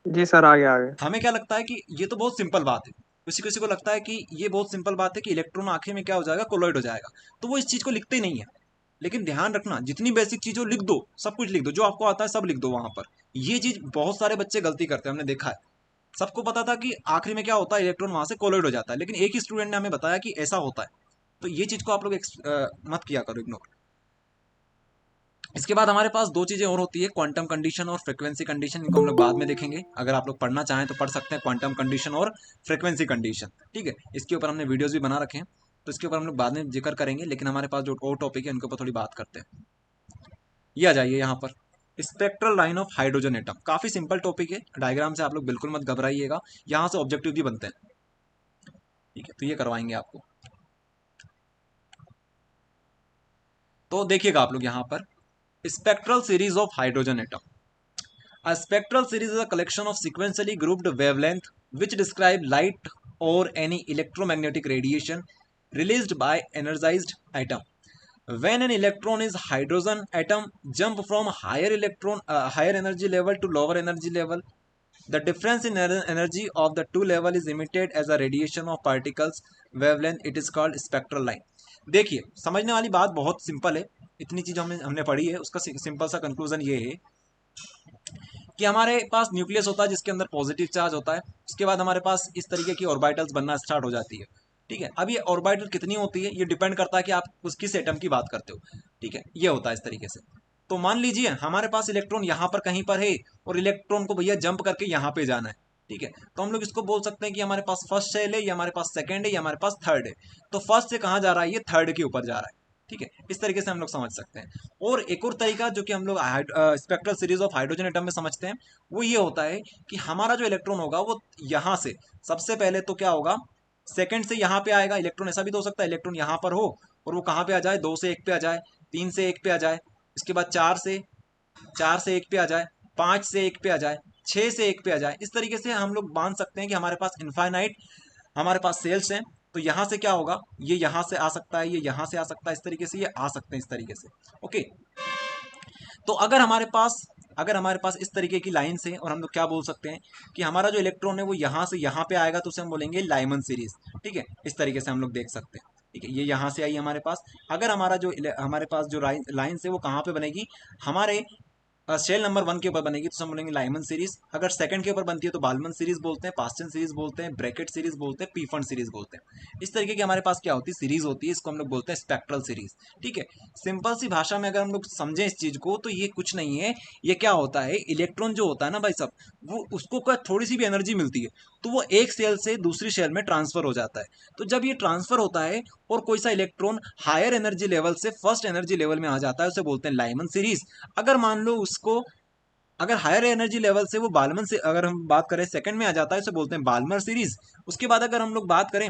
जी सर, आगे आगे। हमें क्या लगता है कि ये तो बहुत सिंपल बात है, किसी किसी को लगता है कि ये बहुत सिंपल बात है कि इलेक्ट्रॉन आखिर में क्या हो जाएगा, कोलॉइड हो जाएगा, तो वो इस चीज को लिखते ही नहीं है। लेकिन ध्यान रखना, जितनी बेसिक चीजों लिख दो, सब कुछ लिख दो, जो आपको आता है सब लिख दो वहां पर। ये चीज बहुत सारे बच्चे गलती करते हैं, हमने देखा है। सबको पता था कि आखिरी में क्या होता है, इलेक्ट्रॉन वहां से कोलॉइड हो जाता है, लेकिन एक ही स्टूडेंट ने हमें बताया कि ऐसा होता है। तो ये चीज को आप लोग मत किया करो इग्नोर। इसके बाद हमारे पास 2 चीजें और होती है, क्वांटम कंडीशन और फ्रीक्वेंसी कंडीशन। इनको हम लोग बाद में देखेंगे, अगर आप लोग पढ़ना चाहें तो पढ़ सकते हैं, क्वांटम कंडीशन और फ्रीक्वेंसी कंडीशन। ठीक है, इसके ऊपर हमने वीडियोस भी बना रखे हैं, तो इसके ऊपर हम लोग बाद में जिक्र करेंगे। लेकिन हमारे पास जो और टॉपिक है उनके ऊपर थोड़ी बात करते हैं। ये आ जाइए यहाँ पर, spectral line of hydrogen atom. काफी सिंपल टॉपिक है, डायग्राम से आप लोग बिल्कुल मत घबराइएगा, यहाँ से ऑब्जेक्टिव भी बनते हैं। ठीक है, तो ये करवाएंगे आपको। तो देखिएगा आप लोग यहाँ पर, spectral series of hydrogen atom. A spectral series is a collection of sequentially grouped wavelength which describe light or any electromagnetic radiation released by energized atom. When an electron is hydrogen atom jump from higher energy level to lower energy level, the difference in energy of the two level is emitted as a radiation of particles wavelength. It is called spectral line. देखिए, समझने वाली बात बहुत simple है, इतनी चीज हमने पढ़ी है, उसका सिंपल सा कंक्लूजन ये है कि हमारे पास न्यूक्लियस होता है जिसके अंदर पॉजिटिव चार्ज होता है। उसके बाद हमारे पास इस तरीके की ऑर्बिटल्स बनना स्टार्ट हो जाती है। ठीक है, अब ये ऑर्बिटल कितनी होती है ये डिपेंड करता है कि आप उस किस एटम की बात करते हो। ठीक है, ये होता है इस तरीके से। तो मान लीजिए हमारे पास इलेक्ट्रॉन यहाँ पर कहीं पर है और इलेक्ट्रॉन को भैया जंप करके यहाँ पे जाना है। ठीक है, तो हम लोग इसको बोल सकते हैं कि हमारे पास फर्स्ट सेल है, या हमारे पास सेकंड है, या हमारे पास थर्ड है। तो फर्स्ट से कहाँ जा रहा है, ये थर्ड के ऊपर जा रहा है। ठीक है, इस तरीके से हम लोग समझ सकते हैं। और एक और तरीका जो कि हम लोग spectral series of hydrogen atom में समझते हैं, वो ये होता है कि हमारा जो इलेक्ट्रॉन होगा वो यहाँ से सबसे पहले तो क्या होगा, सेकंड से यहाँ पे आएगा। इलेक्ट्रॉन ऐसा भी तो हो सकता है इलेक्ट्रॉन यहाँ पर हो और वो कहाँ पे आ जाए, 2 से 1 पे आ जाए, 3 से 1 पे आ जाए, इसके बाद 4 से 1 पे आ जाए, 5 से 1 पे आ जाए, 6 से 1 पे आ जाए। इस तरीके से हम लोग मान सकते हैं कि हमारे पास इनफाइनाइट हमारे पास सेल्स हैं। तो यहाँ से क्या होगा, ये यहाँ से आ सकता है, ये यहाँ से आ सकता है, इस तरीके से ये आ सकते हैं, इस तरीके से। ओके, तो तो अगर हमारे पास इस तरीके की लाइन्स हैं और हम लोग क्या बोल सकते हैं कि हमारा जो इलेक्ट्रॉन है वो यहाँ से यहाँ पे आएगा, तो उसे हम बोलेंगे लाइमन सीरीज। ठीक है, इस तरीके से हम लोग देख सकते हैं। ठीक है, ये यहाँ से आई हमारे पास। अगर हमारे पास जो लाइन्स है वो कहाँ पे बनेगी, हमारे शेल नंबर 1 के ऊपर बनेगी तो हम बोलेंगे लाइमन सीरीज। अगर सेकंड के ऊपर बनती है तो बालमन सीरीज बोलते हैं, पास्चन सीरीज बोलते हैं, ब्रैकेट सीरीज बोलते हैं, पीफन सीरीज बोलते हैं। इस तरीके की हमारे पास क्या होती है, सीरीज होती है, इसको हम लोग बोलते हैं स्पेक्ट्रल सीरीज। ठीक है, सिंपल सी भाषा में अगर हम लोग समझें इस चीज को तो ये कुछ नहीं है, ये क्या होता है, इलेक्ट्रॉन जो होता है ना भाई साहब, वो उसको थोड़ी सी भी एनर्जी मिलती है तो वो एक सेल से दूसरी सेल में ट्रांसफर हो जाता है। तो जब ये ट्रांसफर होता है और कोई सा इलेक्ट्रॉन हायर एनर्जी लेवल से फर्स्ट एनर्जी लेवल में आ जाता है, उसे बोलते हैं लाइमन सीरीज। अगर मान लो उसको, अगर हायर एनर्जी लेवल से वो बालमन से, अगर हम बात करें सेकंड में आ जाता है, उसे बोलते हैं बाल्मर सीरीज। उसके बाद अगर हम लोग बात करें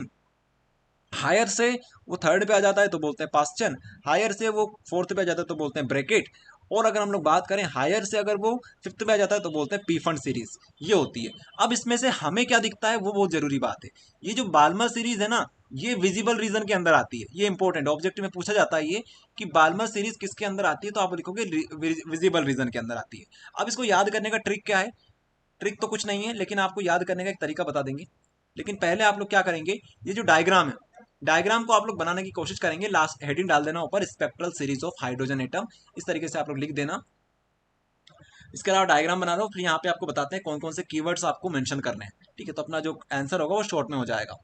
हायर से वो थर्ड पे आ जाता है तो बोलते हैं पास्चन, हायर से वो फोर्थ पे आ जाता है तो बोलते हैं ब्रैकेट, और अगर हम लोग बात करें हायर से अगर वो फिफ्थ पे आ जाता है तो बोलते हैं पीफंड सीरीज। ये होती है। अब इसमें से हमें क्या दिखता है वो बहुत जरूरी बात है। ये जो बाल्मर सीरीज है ना, ये विजिबल रीजन के अंदर आती है। ये इंपॉर्टेंट ऑब्जेक्टिव में पूछा जाता है ये कि बाल्मर सीरीज किसके अंदर आती है, तो आप लिखोगे विजिबल रीजन के अंदर आती है। अब इसको याद करने का ट्रिक क्या है, ट्रिक तो कुछ नहीं है लेकिन आपको याद करने का एक तरीका बता देंगे। लेकिन पहले आप लोग क्या करेंगे, ये जो डायग्राम है, डायग्राम को आप लोग बनाने की कोशिश करेंगे। लास्ट हेडिंग डाल देना ऊपर, spectral series of hydrogen atom, इस तरीके से आप लोग लिख देना। इसके अलावा डायग्राम बना लो, फिर यहाँ पे आपको बताते हैं कौन कौन से कीवर्ड्स आपको मेंशन करने हैं। ठीक है, तो अपना जो आंसर होगा वो शॉर्ट में हो जाएगा।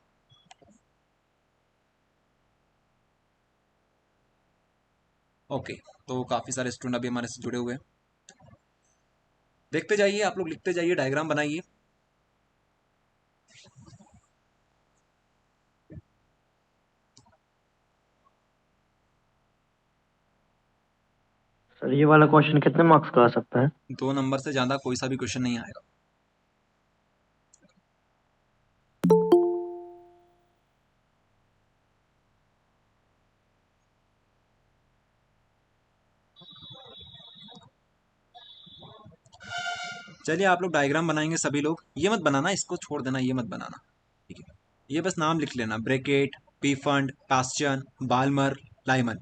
ओके, तो काफी सारे स्टूडेंट अभी हमारे से जुड़े हुए हैं। देखते जाइए, आप लोग लिखते जाइए, डायग्राम बनाइए। सर ये वाला क्वेश्चन कितने मार्क्स का आ सकता है? 2 नंबर से ज्यादा कोई सा भी क्वेश्चन नहीं आएगा। चलिए आप लोग डायग्राम बनाएंगे सभी लोग। ये मत बनाना, इसको छोड़ देना, ये मत बनाना। ठीक है, ये बस नाम लिख लेना, bracket, Pfund, Paschen, Balmer, Lyman.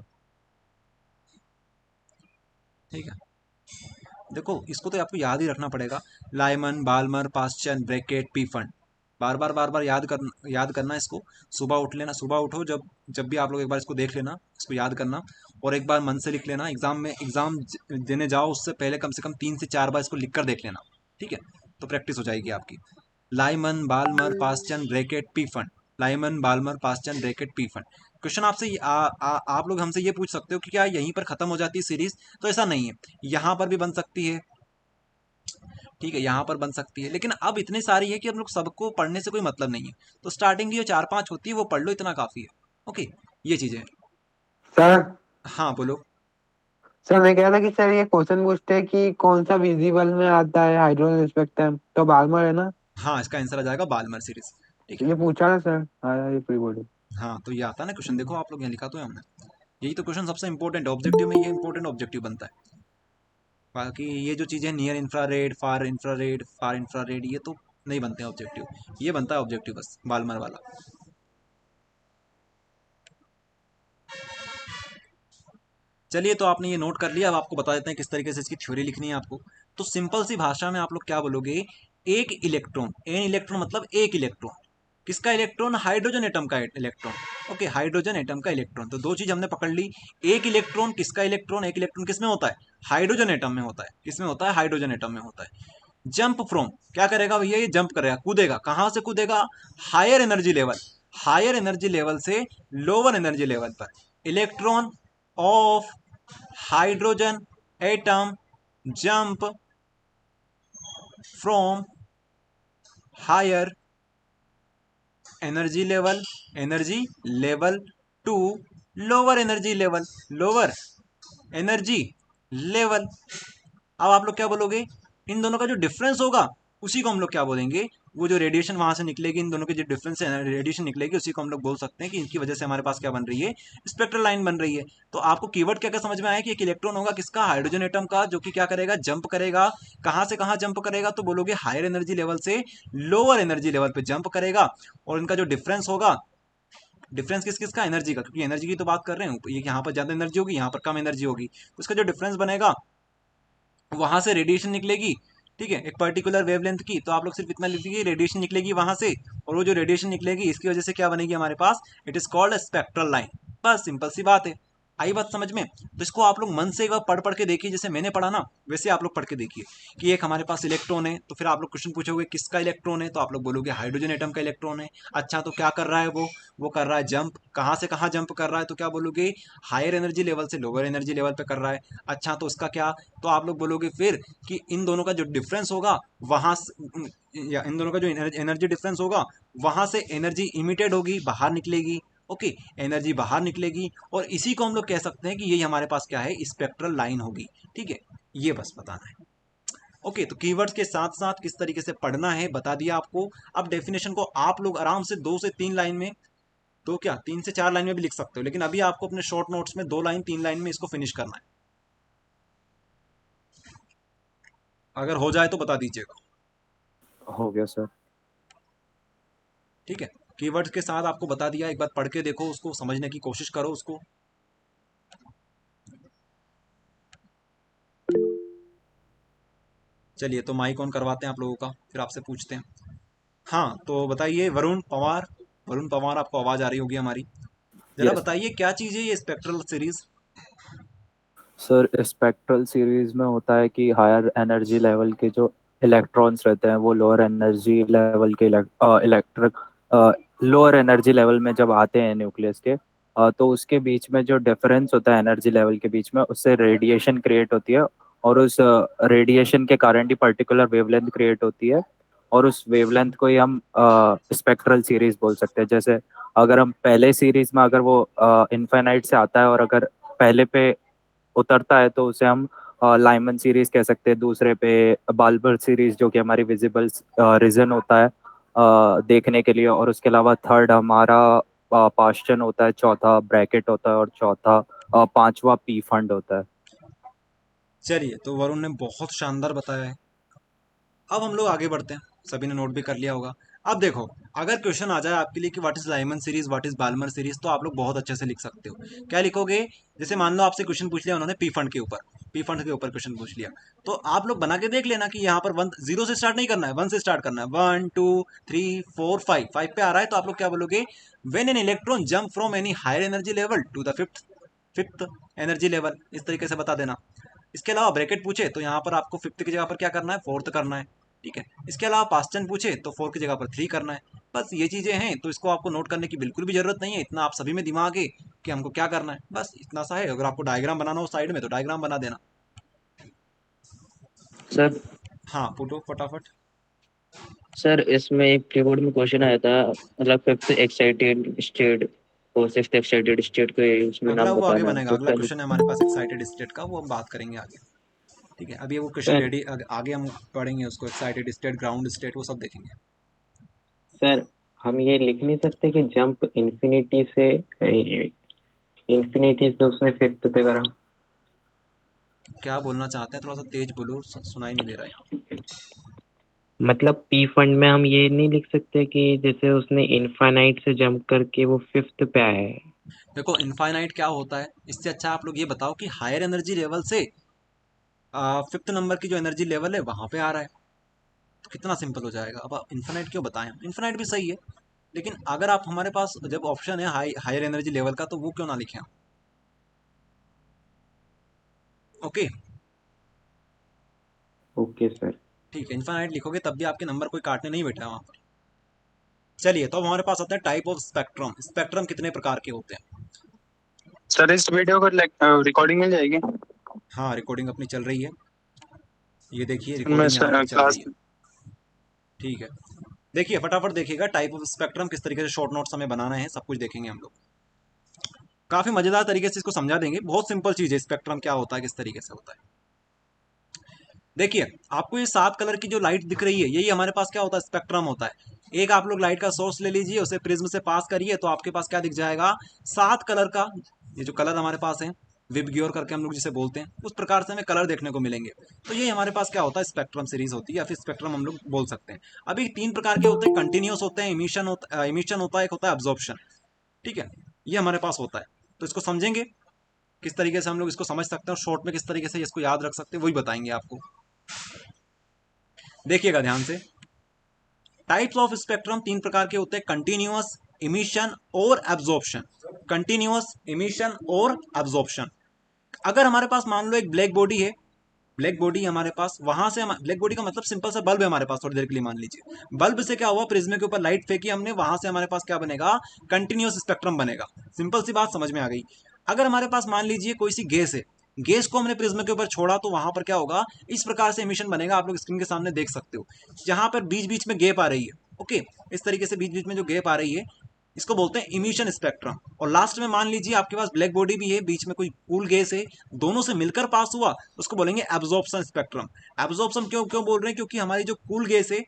ठीक है, देखो इसको तो आपको याद ही रखना पड़ेगा। Lyman, Balmer, Paschen, Brackett, Pfund, बार बार याद करना इसको। सुबह उठ लेना, सुबह उठो जब जब भी आप लोग एक बार इसको देख लेना, इसको याद करना और एक बार मन से लिख लेना। एग्जाम देने जाओ उससे पहले कम से कम 3 से 4 बार इसको लिख कर देख लेना। ठीक है, तो प्रैक्टिस हो जाएगी आपकी। Lyman, Balmer, Paschen, Brackett, Pfund, Lyman, Balmer, Paschen, Brackett, Pfund. Question आपसे आप लोग हमसे ये पूछ सकते हो कि क्या यहीं पर खत्म हो जाती है सीरीज, तो ऐसा नहीं है, यहाँ पर भी बन सकती है। ठीक है, यहाँ पर बन सकती है, लेकिन अब इतनी सारी है कि हम लोग सबको पढ़ने से कोई मतलब नहीं है। तो स्टार्टिंग की जो 4-5 होती है वो पढ़ लो, इतना काफी है। ओके, ये चीजें हैं। सर हाँ बोलो। सर मैं कह रहा था कि सर ये क्वेश्चन पूछते हैं कि कौन सा विजिबल में आता है हाइड्रोजन स्पेक्ट्रम, तो बाल्मर है ना? हाँ, इसका आंसर आ जाएगा बाल्मर सीरीज। ठीक है, ये पूछा ना सर, हाँ ये प्री बोर्ड। हाँ तो ये आता है ना क्वेश्चन, देखो आप लोग यहाँ लिखा तो है हमने। यही तो क्वेश्चन सबसे इंपॉर्टेंट ऑब्जेक्टिव में, ये इंपॉर्टेंट ऑब्जेक्टिव बनता है। बाकी ये जो चीजें नियर इंफ्रारेड, फार इंफ्रारेड, फार इंफ्रारेड, ये तो नहीं बनते हैं ऑब्जेक्टिव। ये बनता है ऑब्जेक्टिव बस बाल्मर वाला। चलिए, तो आपने ये नोट कर लिया। अब आपको बता देते हैं किस तरीके से इसकी थ्योरी लिखनी है आपको। तो सिंपल सी भाषा में आप लोग क्या बोलोगे, एक इलेक्ट्रॉन, एन इलेक्ट्रॉन मतलब एक इलेक्ट्रॉन, किसका इलेक्ट्रॉन, हाइड्रोजन एटम का इलेक्ट्रॉन। ओके, हाइड्रोजन एटम का इलेक्ट्रॉन, तो 2 चीज हमने पकड़ ली। एक इलेक्ट्रॉन, किसका इलेक्ट्रॉन, एक इलेक्ट्रॉन किसमें होता है, हाइड्रोजन एटम में होता है। किसमें होता है, हाइड्रोजन एटम में होता है। जंप फ्रॉम, क्या करेगा भैया, ये जंप करेगा, कूदेगा, कहां से कूदेगा, higher energy level, higher energy level से लोअर एनर्जी लेवल पर। Electron of hydrogen atom jump from higher energy level to lower energy level, lower energy level. अब आप लोग क्या बोलोगे, इन दोनों का जो डिफरेंस होगा उसी को हम लोग क्या बोलेंगे, वो जो रेडिएशन वहां से निकलेगी, इन दोनों के जो डिफरेंस रेडिएशन निकलेगी उसी को हम लोग बोल सकते हैं कि इनकी वजह से हमारे पास क्या बन रही है, स्पेक्ट्रल लाइन बन रही है। तो आपको कीवर्ड क्या क्या समझ में आया कि एक इलेक्ट्रॉन होगा किसका, हाइड्रोजन एटम का, जो कि क्या करेगा, जंप करेगा। कहां से कहां जंप करेगा, तो बोलोगे हायर एनर्जी लेवल से लोअर एनर्जी लेवल पे जंप करेगा। और इनका जो डिफरेंस होगा, डिफरेंस किस किस का, एनर्जी का, क्योंकि एनर्जी की तो बात कर रहे हैं। ये यहाँ पर ज्यादा एनर्जी होगी, यहाँ पर कम एनर्जी होगी, तो इसका जो डिफरेंस बनेगा वहां से रेडिएशन निकलेगी, ठीक है, एक पर्टिकुलर वेवलेंथ की, तो आप लोग सिर्फ इतना लिख दीजिए रेडिएशन निकलेगी वहां से, और वो जो रेडिएशन निकलेगी इसकी वजह से क्या बनेगी हमारे पास, it is called spectral line. बस सिंपल सी बात है। आई बात समझ में? तो इसको आप लोग मन से एक बार पढ़ पढ़ के देखिए, जैसे मैंने पढ़ा ना वैसे आप लोग पढ़ के देखिए कि एक हमारे पास इलेक्ट्रॉन है, तो फिर आप लोग क्वेश्चन पूछोगे किसका इलेक्ट्रॉन है, तो आप लोग बोलोगे हाइड्रोजन एटम का इलेक्ट्रॉन है। अच्छा तो क्या कर रहा है वो कर रहा है जंप, कहाँ से कहाँ जंप कर रहा है, तो क्या बोलोगे हायर एनर्जी लेवल से लोअर एनर्जी लेवल पे कर रहा है। अच्छा तो उसका क्या, तो आप लोग बोलोगे फिर कि इन दोनों का जो डिफरेंस होगा वहां या इन दोनों का जो एनर्जी डिफरेंस होगा वहां से एनर्जी इमिटेड होगी, बाहर निकलेगी। ओके, एनर्जी बाहर निकलेगी, और इसी को हम लोग कह सकते हैं कि यही हमारे पास क्या है, स्पेक्ट्रल लाइन होगी। ठीक है, ये बस बताना है। ओके, तो कीवर्ड्स के साथ साथ किस तरीके से पढ़ना है बता दिया आपको। अब डेफिनेशन को आप लोग आराम से 2 से 3 लाइन में, तो क्या 3 से 4 लाइन में भी लिख सकते हो, लेकिन अभी आपको अपने शॉर्ट नोट्स में 2 लाइन 3 लाइन में इसको फिनिश करना है। अगर हो जाए तो बता दीजिएगा। हो गया सर। ठीक है, कीवर्ड्स के साथ आपको बता दिया, एक बार पढ़ के देखो, उसको समझने की कोशिश करो उसको। चलिए, तो माइक ऑन करवाते हैं आप लोगों का, फिर आपसे पूछते हैं। हाँ, तो बताइए वरुण पवार, वरुण पवार आपको आवाज आ रही होगी हमारी, जरा यस बताइए क्या चीज है ये spectral series. Sir, spectral series में होता है कि हायर एनर्जी लेवल के जो इलेक्ट्रॉन्स रहते हैं वो लोअर एनर्जी लेवल के इलेक्ट्रिक लोअर एनर्जी लेवल में जब आते हैं न्यूक्लियस के, तो उसके बीच में जो डिफरेंस होता है एनर्जी लेवल के बीच में, उससे रेडिएशन क्रिएट होती है, और उस रेडिएशन के कारण ही पर्टिकुलर वेवलेंथ क्रिएट होती है, और उस वेवलेंथ को ही हम स्पेक्ट्रल सीरीज बोल सकते हैं। जैसे अगर हम पहले सीरीज में अगर वो इनफाइनाइट से आता है और अगर पहले पे उतरता है तो उसे हम लाइमन सीरीज कह सकते हैं, दूसरे पे बाल्बर सीरीज जो कि हमारी विजिबल रीजन होता है देखने के लिए, और उसके अलावा थर्ड हमारा पास्चन होता है, चौथा ब्रैकेट होता है, और चौथा पांचवा पी फंड होता है। चलिए, तो वरुण ने बहुत शानदार बताया है। अब हम लोग आगे बढ़ते हैं, सभी ने नोट भी कर लिया होगा। अब देखो, अगर क्वेश्चन आ जाए आपके लिए कि what is Lyman series, what is Balmer series, तो आप लोग बहुत अच्छे से लिख सकते हो। क्या लिखोगे, जैसे मान लो आपसे क्वेश्चन पूछ लिया उन्होंने पी फंड के ऊपर, पी फंड के ऊपर क्वेश्चन पूछ लिया, तो आप लोग बना के देख लेना कि यहाँ पर 1 0 से स्टार्ट नहीं करना है, 1 से स्टार्ट करना है। 1 2 3 4 5 5 पे आ रहा है, तो आप लोग क्या बोलोगे, when an electron jump from any higher energy level to the fifth energy level, इस तरीके से बता देना। इसके अलावा ब्रैकेट पूछे तो यहाँ पर आपको फिफ्थ की जगह पर क्या करना है, फोर्थ करना है। ठीक है, इसके अलावा पास्टन पूछे तो 4 की जगह पर 3 करना है। बस ये चीजें हैं, तो इसको आपको नोट करने की बिल्कुल भी जरूरत नहीं है, इतना आप सभी में दिमाग है कि हमको क्या करना है, बस इतना सा है। अगर आपको डायग्राम बनाना हो साइड में तो डायग्राम बना देना। सर हाँ पुटो फटाफट। सर इसमें एक कीबोर्ड में क्वेश्चन आया था, मतलब फिफ्थ एक्साइटेड स्टेट और सिक्स्थ एक्साइटेड स्टेट के इसमें अगला नाम वो आगे बताना, बनेगा, तो अगला पहले क्वेश्चन है हमारे पास एक्साइटेड स्टेट का, वो हम बात करेंगे आगे। ठीक है, अभी वो क्वेश्चन सर रेडी, आगे हम पढ़ेंगे उसको, एक्साइटेड स्टेट, ग्राउंड स्टेट, वो सब देखेंगे। सर हम ये लिख नहीं सकते कि जंप इंफिनिटी से इंफिनिटी से उसने फिफ्थ पे करा। क्या बोलना चाहते हैं, थोड़ा सा तेज बोलो, सुनाई नहीं दे रहा है। मतलब पी फंड में हम ये नहीं लिख सकते कि जैसे उसने इनफाइनाइट से जंप करके वो फिफ्थ पे आया है। देखो इनफाइनाइट क्या होता है, इससे अच्छा आप लोग ये बताओ कि हायर एनर्जी लेवल से फिफ्थ नंबर की जो एनर्जी लेवल है वहां पे आ रहा है, तो कितना सिंपल हो जाएगा। अब इन्फिनाइट क्यों बताएं, इन्फिनाइट भी सही है, लेकिन अगर आप हमारे पास जब ऑप्शन है हायर एनर्जी लेवल का, तो वो क्यों ना लिखें। Okay, okay sir. ठीक है, इन्फिनाइट लिखोगे तब भी आपके नंबर कोई काटने नहीं बैठा वहां पर। चलिए, तो अब हमारे पास आता है टाइप ऑफ स्पेक्ट्रम। स्पेक्ट्रम कितने प्रकार के होते हैं। सर इस वीडियो को रिकॉर्डिंग मिल जाएगी? हाँ, रिकॉर्डिंग अपनी चल रही है, ये देखिए मैं रिकॉर्डिंग यहाँ पर चल रही क्लास है। ठीक है, देखिए फटाफट देखिएगा टाइप ऑफ स्पेक्ट्रम किस तरीके से, शॉर्ट नोट्स हमें बनाना है, सब कुछ देखेंगे हम लोग, काफी मजेदार तरीके से इसको समझा देंगे। बहुत सिंपल चीज है, स्पेक्ट्रम क्या होता है, किस तरीके से होता है। देखिए, आपको ये 7 कलर की जो लाइट दिख रही है, यही हमारे पास क्या होता है, स्पेक्ट्रम होता है। एक आप लोग लाइट का सोर्स ले लीजिए, उसे प्रिज्म से पास करिए, तो आपके पास क्या दिख जाएगा, 7 कलर का, ये जो कलर हमारे पास है, विबग्योर करके हम लोग जिसे बोलते हैं, उस प्रकार से हमें कलर देखने को मिलेंगे। तो ये हमारे पास क्या होता है, स्पेक्ट्रम सीरीज होती है, या फिर स्पेक्ट्रम हम लोग बोल सकते हैं। अभी 3 प्रकार के होते हैं, कंटिन्यूस होते हैं, इमिशन होता है, एक होता है अब्जॉर्प्शन। ठीक है, ये हमारे पास होता है, तो इसको समझेंगे किस तरीके से हम लोग इसको समझ सकते हैं और शॉर्ट में किस तरीके से इसको याद रख सकते हैं वही बताएंगे आपको। देखिएगा ध्यान से, टाइप्स ऑफ स्पेक्ट्रम 3 प्रकार के होते हैं, कंटिन्यूअस, इमिशन और एब्जॉर्प्शन। कंटिन्यूअस, इमिशन और एब्जॉर्प्शन। अगर हमारे पास मान लो एक ब्लैक बॉडी है, ब्लैक बॉडी हमारे पास, वहां से ब्लैक बॉडी का मतलब सिंपल सा बल्ब है हमारे पास, थोड़ी देर के लिए मान लीजिए, बल्ब से क्या हुआ, प्रिज्मे के ऊपर लाइट फेंकी हमने, वहां से हमारे पास क्या बनेगा, कंटिन्यूअस स्पेक्ट्रम बनेगा। सिंपल सी बात समझ में आ गई। अगर हमारे पास मान लीजिए कोई सी गैस है, गैस को हमने प्रिज्म के ऊपर छोड़ा तो वहां पर क्या होगा, इस प्रकार से एमिशन बनेगा, आप लोग स्क्रीन के सामने देख सकते हो, जहां पर बीच बीच में गैप आ रही है। ओके, इस तरीके से बीच बीच में जो गैप आ रही है इसको बोलते हैं इमिशन स्पेक्ट्रम। और लास्ट में मान लीजिए आपके पास ब्लैक बॉडी भी है, बीच में कोई कूल गैस है, दोनों से मिलकर पास हुआ, उसको बोलेंगे एब्जॉर्प्शन स्पेक्ट्रम। एब्जॉर्प्शन क्यों क्यों बोल रहे हैं, क्योंकि हमारी जो कूल गैस है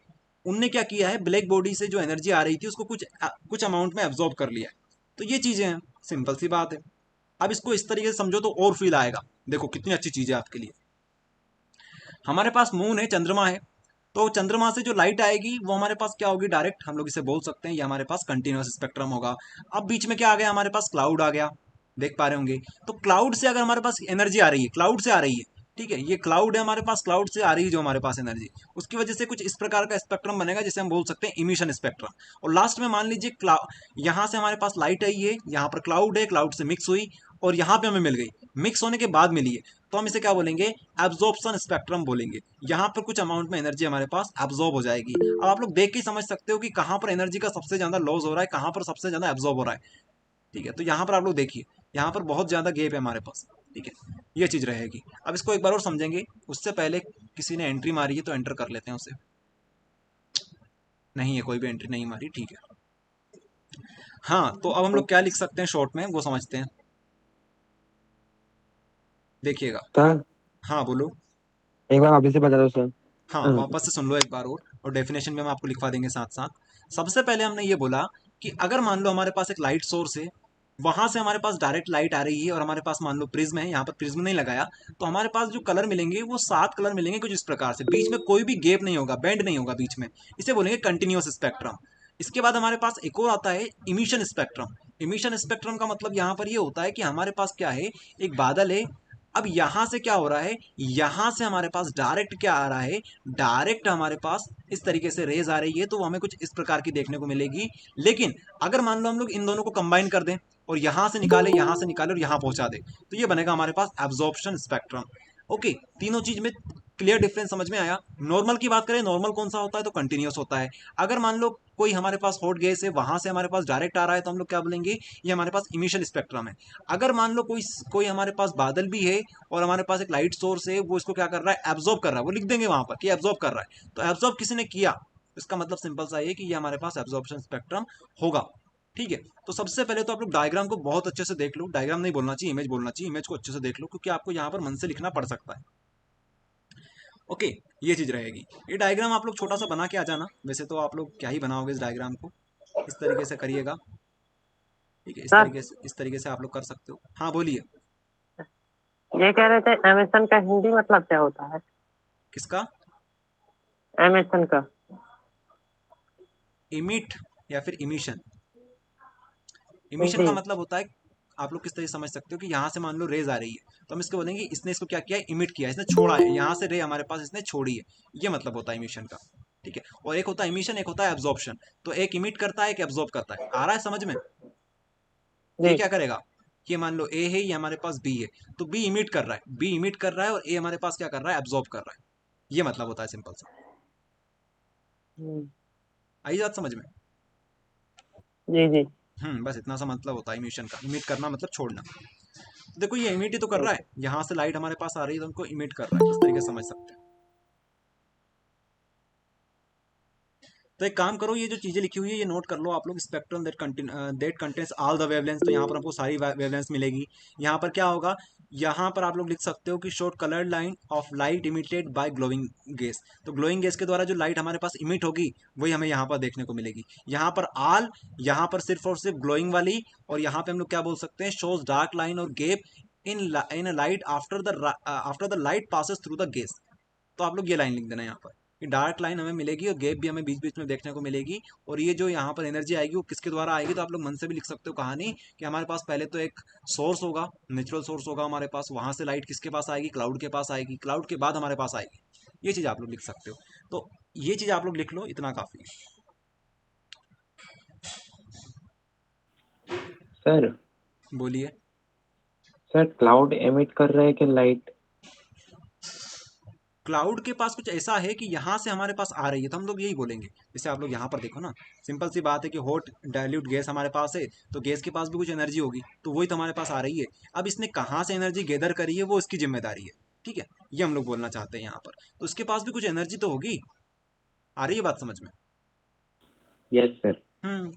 उनने क्या किया है, ब्लैक बॉडी से जो एनर्जी आ रही थी उसको कुछ अमाउंट में एब्जॉर्ब कर लिया है। तो ये चीजें हैं, सिंपल सी बात है। अब इसको इस तरीके से समझो तो और फील आएगा। देखो कितनी अच्छी चीज है आपके लिए। हमारे पास मून है, चंद्रमा है, तो चंद्रमा से जो लाइट आएगी वो हमारे पास क्या होगी, डायरेक्ट हम लोग इसे बोल सकते हैं ये हमारे पास कंटिन्यूअस स्पेक्ट्रम होगा। अब बीच में क्या आ गया, हमारे पास क्लाउड आ गया, देख पा रहे होंगे। तो क्लाउड से अगर हमारे पास एनर्जी आ रही है, क्लाउड से आ रही है, ठीक है, ये क्लाउड है हमारे पास, क्लाउड से आ रही है जो हमारे पास एनर्जी, उसकी वजह से कुछ इस प्रकार का स्पेक्ट्रम बनेगा जिसे हम बोल सकते हैं इमिशन स्पेक्ट्रम। और लास्ट में मान लीजिए यहाँ से हमारे पास लाइट आई है, यहाँ पर क्लाउड है, क्लाउड से मिक्स हुई और यहाँ पे हमें मिल गई, मिक्स होने के बाद मिली है, तो हम इसे क्या बोलेंगे, एब्जॉर्प्शन स्पेक्ट्रम बोलेंगे। यहाँ पर कुछ अमाउंट में एनर्जी हमारे पास एब्जॉर्ब हो जाएगी। अब आप लोग देख के समझ सकते हो कि कहाँ पर एनर्जी का सबसे ज्यादा लॉस हो रहा है, कहाँ पर सबसे ज्यादा एब्जॉर्ब हो रहा है। ठीक है, तो यहाँ पर आप लोग देखिए, यहाँ पर बहुत ज्यादा गैप है हमारे पास। ठीक है, ये चीज रहेगी। अब इसको एक बार और समझेंगे, उससे पहले किसी ने एंट्री मारी है तो एंटर कर लेते हैं उसे। नहीं है, कोई भी एंट्री नहीं मारी, ठीक है। हाँ, तो अब हम लोग क्या लिख सकते हैं शॉर्ट में वो समझते हैं। देखिएगा, सर हाँ बोलो। एक बार वापस से बता दो सर। हाँ, वापस से सुन लो एक बार और डेफिनेशन में हम आपको लिखवा देंगे साथ साथ। सबसे पहले हमने ये बोला कि अगर मान लो हमारे पास एक लाइट सोर्स है, वहां से हमारे पास डायरेक्ट लाइट आ रही है और हमारे पास मान लो प्रिज्म है, यहाँ पर प्रिज्म नहीं लगाया, तो हमारे पास जो कलर मिलेंगे वो 7 कलर मिलेंगे कुछ इस प्रकार से, बीच में कोई भी गैप नहीं होगा, बेंड नहीं होगा बीच में, इसे बोलेंगे कंटिन्यूअस स्पेक्ट्रम। इसके बाद हमारे पास एक और आता है इमिशन स्पेक्ट्रम। इमिशन स्पेक्ट्रम का मतलब यहाँ पर ये होता है कि हमारे पास क्या है, एक बादल है, अब यहां से क्या हो रहा है, यहां से हमारे पास डायरेक्ट क्या आ रहा है, डायरेक्ट हमारे पास इस तरीके से रेज आ रही है, तो हमें कुछ इस प्रकार की देखने को मिलेगी। लेकिन अगर मान लो हम लोग इन दोनों को कंबाइन कर दें और यहां से निकाले और यहां पहुंचा दे, तो ये बनेगा हमारे पास एब्जॉर्प्शन स्पेक्ट्रम। ओके, तीनों चीज में क्लियर डिफरेंस समझ में आया। नॉर्मल की बात करें, नॉर्मल कौन सा होता है, तो कंटिन्यूअस होता है। अगर मान लो कोई हमारे पास हॉट गैस है, वहां से हमारे पास डायरेक्ट आ रहा है, तो हम लोग क्या बोलेंगे, ये हमारे पास इमिशन स्पेक्ट्रम है। अगर मान लो कोई कोई हमारे पास बादल भी है और हमारे पास एक लाइट सोर्स है, वो इसको क्या कर रहा है, एब्जॉर्ब कर रहा है, वो लिख देंगे वहां पर कि एब्जॉर्ब कर रहा है, तो एब्जॉर्ब किसी ने किया, इसका मतलब सिंपल सा है कि ये हमारे पास एब्जॉर्प्शन स्पेक्ट्रम होगा। ठीक है, तो सबसे पहले तो आप लोग डायग्राम को बहुत अच्छे से देख लो, डायग्राम नहीं बोलना चाहिए, इमेज बोलना चाहिए, इमेज को अच्छे से देख लो, क्योंकि आपको यहाँ पर मन से लिखना पड़ सकता है। ओके, ये चीज रहेगी। ये डायग्राम आप लोग छोटा सा बना के आ जाना, वैसे तो आप लोग क्या ही बनाओगे इस डायग्राम को, इस तरीके से करिएगा। ठीक है, इस तरीके से आप लोग कर सकते हो। हाँ बोलिए। ये कह रहे थे एमिशन का हिंदी मतलब क्या होता है? किसका? एमिशन का। इमिट या फिर इमिशन। इमिशन का मतलब होता है, आप लोग किस तरह से समझ सकते हो कि यहाँ से मान लो रेज आ रही है, तो हम इसको बोलेंगे इसने इसको क्या किया है, इमिट किया है, इसने छोड़ा है, यहाँ से रे हमारे पास इसने छोड़ी है, ये मतलब होता है इमिशन का। ठीक है, और एक होता है इमिशन, एक होता है एब्जॉर्प्शन। तो एक इमिट करता है, एक एब्जॉर्ब करता है। आ रहा है समझ में? ये क्या करेगा, ये मान लो ए है, ये हमारे पास बी है, तो बी इमिट कर रहा है, बी इमिट कर रहा है और ए हमारे पास क्या कर रहा है, एब्जॉर्ब कर रहा है। ये मतलब होता है सिंपल सा। आई बात समझ में? जी जी। बस इतना सा मतलब होता है इमिशन का। इमिट करना मतलब छोड़ना। तो देखो ये इमिट ही तो कर रहा है, यहाँ से लाइट हमारे पास आ रही है तो उनको इमिट कर रहा है, इस तरीके से समझ सकते हैं। तो एक काम करो, ये जो चीजें लिखी हुई है ये नोट कर लो आप लोग। Spectrum that contains all the wavelength, तो यहाँ पर हमको सारी वेवलेंथ मिलेगी। यहाँ पर क्या होगा, यहाँ पर आप लोग लिख सकते हो कि short coloured line of light emitted by glowing gas. तो ग्लोइंग गैस के द्वारा जो लाइट हमारे पास इमिट होगी वही हमें यहाँ पर देखने को मिलेगी। यहाँ पर ऑल, यहाँ पर सिर्फ और सिर्फ ग्लोइंग वाली, और यहाँ पे हम लोग क्या बोल सकते हैं, शोज डार्क लाइन और gap in light after the light passes through the gas. तो आप लोग ये लाइन लिख देना यहाँ पर, कि डार्क लाइन हमें मिलेगी और गैप भी हमें बीच बीच में देखने को मिलेगी। और ये जो यहाँ पर एनर्जी आएगी वो किसके द्वारा आएगी, तो आप लोग मन से भी लिख सकते हो कहानी कि हमारे पास पहले तो एक सोर्स होगा, नेचुरल सोर्स होगा हमारे पास, वहाँ से लाइट किसके पास आएगी, क्लाउड के पास आएगी, क्लाउड के बाद हमारे पास आएगी। ये चीज़ आप लोग लिख सकते हो। तो ये चीज़ आप लोग लिख लो, इतना काफ़ी है। सर बोलिए। सर क्लाउड एमिट कर रहा है कि लाइट? क्लाउड के पास कुछ ऐसा है कि यहाँ से हमारे पास आ रही है, तो हम लोग यही बोलेंगे। जैसे आप लोग यहाँ पर देखो ना, सिंपल सी बात है कि हॉट डाइल्यूट गैस हमारे पास है, तो गैस के पास भी कुछ एनर्जी होगी, तो वही तो हमारे पास आ रही है। अब इसने कहाँ से एनर्जी गैदर करी है वो इसकी जिम्मेदारी है, ठीक है, ये हम लोग बोलना चाहते हैं यहाँ पर। तो उसके पास भी कुछ एनर्जी तो होगी। आ रही है बात समझ में? Yes sir.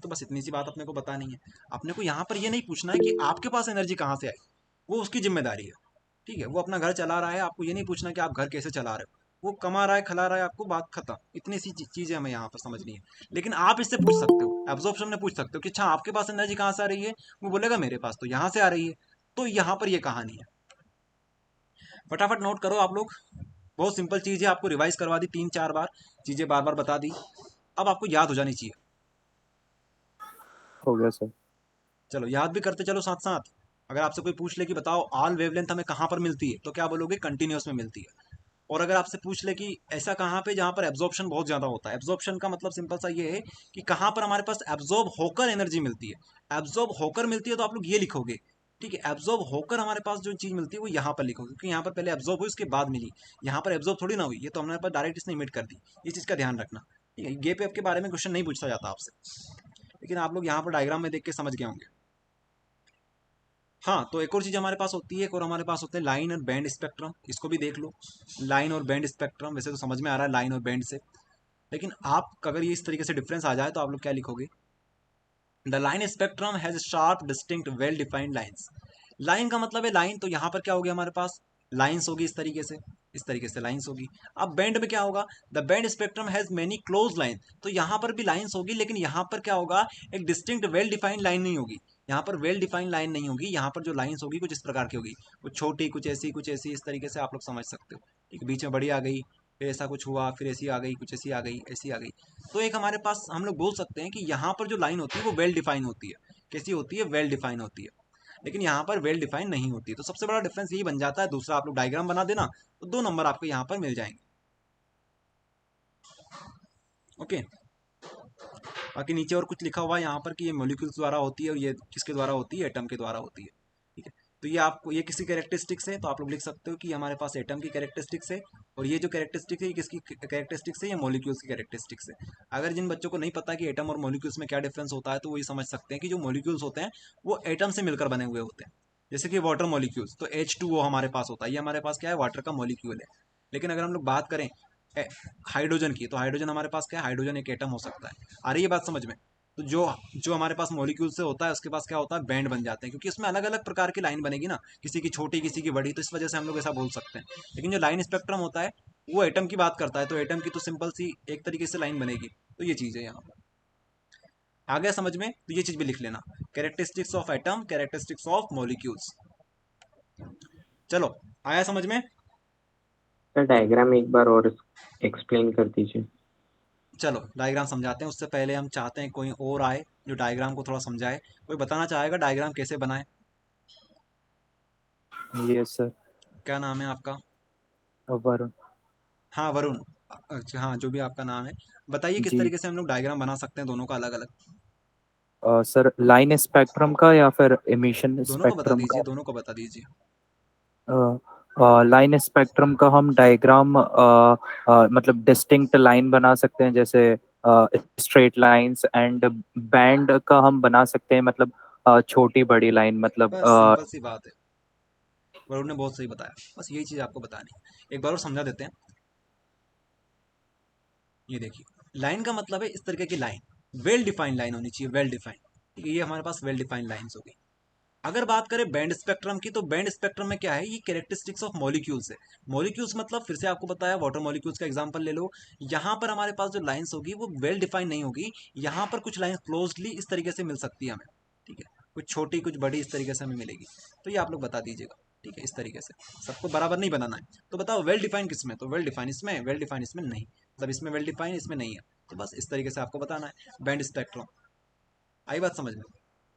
तो बस इतनी सी बात अपने को बतानी है। अपने को यहाँ पर ये नहीं पूछना है कि आपके पास एनर्जी कहाँ से आई, वो उसकी जिम्मेदारी है, ठीक है। वो अपना घर चला रहा है, आपको ये नहीं पूछना कि आप घर कैसे चला रहे हो, वो कमा रहा है, खिला रहा है आपको, बात खत्म। इतनी सी चीजें हमें यहाँ पर समझनी है। लेकिन आप इससे पूछ सकते हो, एब्जॉर्प्शन में पूछ सकते हो कि अच्छा आपके पास एनर्जी कहाँ से आ रही है, वो बोलेगा मेरे पास तो यहाँ से आ रही है। तो यहाँ पर ये कहानी है। फटाफट नोट करो आप लोग, बहुत सिंपल चीज़ है, आपको रिवाइज करवा दी 3-4 बार, चीज़ें बार बार बता दी, अब आपको याद हो जानी चाहिए। हो गया सर। चलो याद भी करते चलो साथ साथ। अगर आपसे कोई पूछ ले कि बताओ ऑल वेवलेंथ हमें कहाँ पर मिलती है, तो क्या बोलोगे, कंटिन्यूस में मिलती है। और अगर आपसे पूछ ले कि ऐसा कहाँ पे जहाँ पर एब्जॉर्प्शन बहुत ज़्यादा होता है, एब्जॉर्प्शन का मतलब सिंपल सा ये है कि कहाँ पर हमारे पास एब्जॉर्ब होकर एनर्जी मिलती है। एब्जॉर्ब होकर मिलती है तो आप लोग ये लिखोगे, ठीक है। एब्जॉर्ब होकर हमारे पास जो चीज़ मिलती है वो यहाँ पर लिखोगे, क्योंकि यहाँ पर पहले एब्जॉर्ब हुई उसके बाद मिली। यहाँ पर एब्जॉर्ब थोड़ी ना हुई, ये तो हमारे पास डायरेक्ट इसने इमिट कर दी। ये चीज़ का ध्यान रखना, ठीक है। गेप वेप के बारे में क्वेश्चन नहीं पूछा जाता आपसे, लेकिन आप लोग यहाँ पर डायग्राम में देख के समझ गए होंगे। हाँ, तो एक और चीज़ हमारे पास होती है, एक और हमारे पास होते हैं लाइन और बैंड स्पेक्ट्रम। इसको भी देख लो, लाइन और बैंड स्पेक्ट्रम। वैसे तो समझ में आ रहा है लाइन और बैंड से, लेकिन आप अगर ये इस तरीके से डिफरेंस आ जाए तो आप लोग क्या लिखोगे, the line spectrum has sharp distinct well defined lines. Line का मतलब है लाइन, तो यहाँ पर क्या होगी हमारे पास, लाइन्स होगी इस तरीके से, इस तरीके से लाइन्स होगी। अब बैंड में क्या होगा, the band spectrum has many close line, तो यहाँ पर भी लाइन्स होगी, लेकिन यहाँ पर क्या होगा, एक डिस्टिंक्ट वेल डिफाइंड लाइन नहीं होगी। यहाँ पर वेल डिफाइंड लाइन नहीं होगी, यहाँ पर जो लाइन्स होगी कुछ इस प्रकार की होगी, कुछ छोटी कुछ ऐसी कुछ ऐसी, इस तरीके से आप लोग समझ सकते हो, ठीक है। बीच में बड़ी आ गई, फिर ऐसा कुछ हुआ, फिर ऐसी आ गई, कुछ ऐसी आ गई, ऐसी आ गई। तो एक हमारे पास हम लोग बोल सकते हैं कि यहाँ पर जो लाइन होती है वो वेल डिफाइन होती है। कैसी होती है, वेल डिफाइन होती है। लेकिन यहाँ पर वेल डिफाइन नहीं होती है, तो सबसे बड़ा डिफरेंस यही बन जाता है। दूसरा आप लोग डायग्राम बना देना, तो 2 नंबर आपको यहाँ पर मिल जाएंगे। ओके, बाकी नीचे और कुछ लिखा हुआ है यहाँ पर कि ये मॉलिक्यूल्स द्वारा होती है, और ये किसके द्वारा होती है, एटम के द्वारा होती है, ठीक है। तो ये आपको, ये किसी कैरेक्टरिस्टिक्स है, तो आप लोग लिख सकते हो कि हमारे पास एटम की कैरेक्टरिस्टिक्स है, और ये जो कैरेक्टरिस्टिक्स है ये किसकी कैरेक्टरिस्टिक्स है, ये मॉलिक्यूल्स की कैरेक्टरिस्टिक्स है। अगर जिन बच्चों को नहीं पता कि एटम और मॉलिक्यूल्स में क्या डिफरेंस होता है, तो वो ये समझ सकते हैं कि जो मॉलिक्यूल्स होते हैं वो एटम से मिलकर बने हुए होते हैं। जैसे कि वाटर मॉलिक्यूल्स, तो H2O हमारे पास होता है, ये हमारे पास क्या है, वाटर का मॉलिक्यूल है। लेकिन अगर हम लोग बात करें हाइड्रोजन की, तो हाइड्रोजन हमारे पास क्या है, हाइड्रोजन एक एटम हो सकता है। आ रही है बात समझ में? तो जो जो हमारे पास मॉलिक्यूल से होता है उसके पास क्या होता है, बैंड बन जाते हैं, क्योंकि इसमें अलग अलग प्रकार की लाइन बनेगी ना, किसी की छोटी किसी की बड़ी, तो इस वजह से हम लोग ऐसा बोल सकते हैं। लेकिन जो लाइन स्पेक्ट्रम होता है वो एटम की बात करता है, तो एटम की तो सिंपल सी एक तरीके से लाइन बनेगी। तो ये चीज़ है यहाँ पर। आ गया समझ में? तो ये चीज़ भी लिख लेना, characteristics of atom, characteristics of molecules. चलो, आया समझ में? सर डायग्राम एक बार और एक्सप्लेन कर दीजिए। चलो डायग्राम समझाते हैं, उससे पहले हम चाहते हैं कोई और आए जो डायग्राम को थोड़ा समझाए। कोई बताना चाहेगा डायग्राम कैसे बनाए? ये सर। क्या नाम है आपका? वरुण। हाँ वरुण, अच्छा हाँ, जो भी आपका नाम है, बताइए किस जी। तरीके से हम लोग डायग्राम बना सकते हैं दोनों का अलग अलग। सर लाइन स्पेक्ट्रम का या फिर एमिशन दोनों को बता स्पेक्ट्रम दीजिए, का? दोनों को बता दीजिए। लाइन स्पेक्ट्रम का हम डायग्राम मतलब डिस्टिंक्ट लाइन बना सकते हैं, जैसे स्ट्रेट लाइंस, एंड बैंड का हम बना सकते हैं मतलब छोटी बड़ी लाइन, मतलब बस सिंपल सी बात है, वरुण ने बहुत सही बताया, बस यही चीज़ आपको बतानी है। एक बार और समझा देते हैं। ये देखिए, लाइन का मतलब है इस तरीके की लाइन, वेल डिफाइंड लाइन होनी चाहिए, वेल डिफाइंड, ठीक है। ये हमारे पास वेल डिफाइंड लाइन्स होगी। अगर बात करें बैंड स्पेक्ट्रम की, तो बैंड स्पेक्ट्रम में क्या है, ये कैरेक्टरिस्टिक्स ऑफ मॉलिक्यूल्स है। मॉलिक्यूल्स मतलब फिर से आपको बताया, वाटर मॉलिक्यूल्स का एग्जांपल ले लो। यहाँ पर हमारे पास जो लाइंस होगी वो वेल डिफाइंड नहीं होगी, यहाँ पर कुछ लाइंस क्लोजली इस तरीके से मिल सकती है हमें, ठीक है। कुछ छोटी कुछ बड़ी इस तरीके से हमें मिलेगी। तो ये आप लोग बता दीजिएगा। ठीक है, इस तरीके से सबको बराबर नहीं बनाना है। तो बताओ वेल डिफाइन किस में, तो वेल डिफाइन इसमें, वेल डिफाइन इसमें नहीं, मतलब इसमें वेल डिफाइन इसमें नहीं है। तो बस इस तरीके से आपको बताना है। बैंड स्पेक्ट्रम, आई बात समझ में।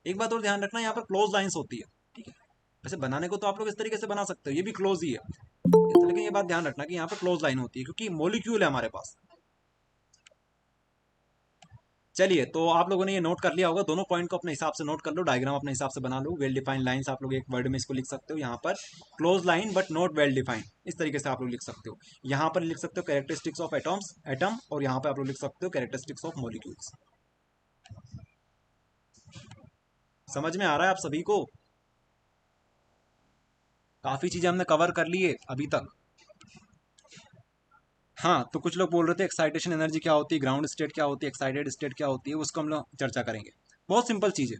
एक बात और ध्यान रखना, यहाँ पर क्लोज लाइंस होती है, ठीक है। वैसे बनाने को तो आप लोग इस तरीके से बना सकते हो, ये भी क्लोज ही है, लेकिन ये बात ध्यान रखना कि यहाँ पर क्लोज लाइन होती है क्योंकि मोलिक्यूल है हमारे पास। चलिए, तो आप लोगों ने ये नोट कर लिया होगा, दोनों पॉइंट को अपने हिसाब से नोट कर लो, डायग्राम अपने हिसाब से बना लो। वेल डिफाइंड लाइंस आप लोग एक वर्ड में इसको लिख सकते हो, यहाँ पर close line but not well defined, इस तरीके से आप लोग लिख सकते हो। यहाँ पर लिख सकते हो कैरेक्टरिस्टिक्स ऑफ एटम्स, एटम, और यहाँ पर आप लोग लिख सकते हो कैरेक्टरिस्टिक्स ऑफ मॉलिक्यूल्स। समझ में आ रहा है आप सभी को? काफी चीजें हमने कवर कर ली है अभी तक। हाँ, तो कुछ लोग बोल रहे थे एक्साइटेशन एनर्जी क्या होती है, ग्राउंड स्टेट क्या होती है, एक्साइटेड स्टेट क्या होती है, उसको हम लोग चर्चा करेंगे। बहुत सिंपल चीज है,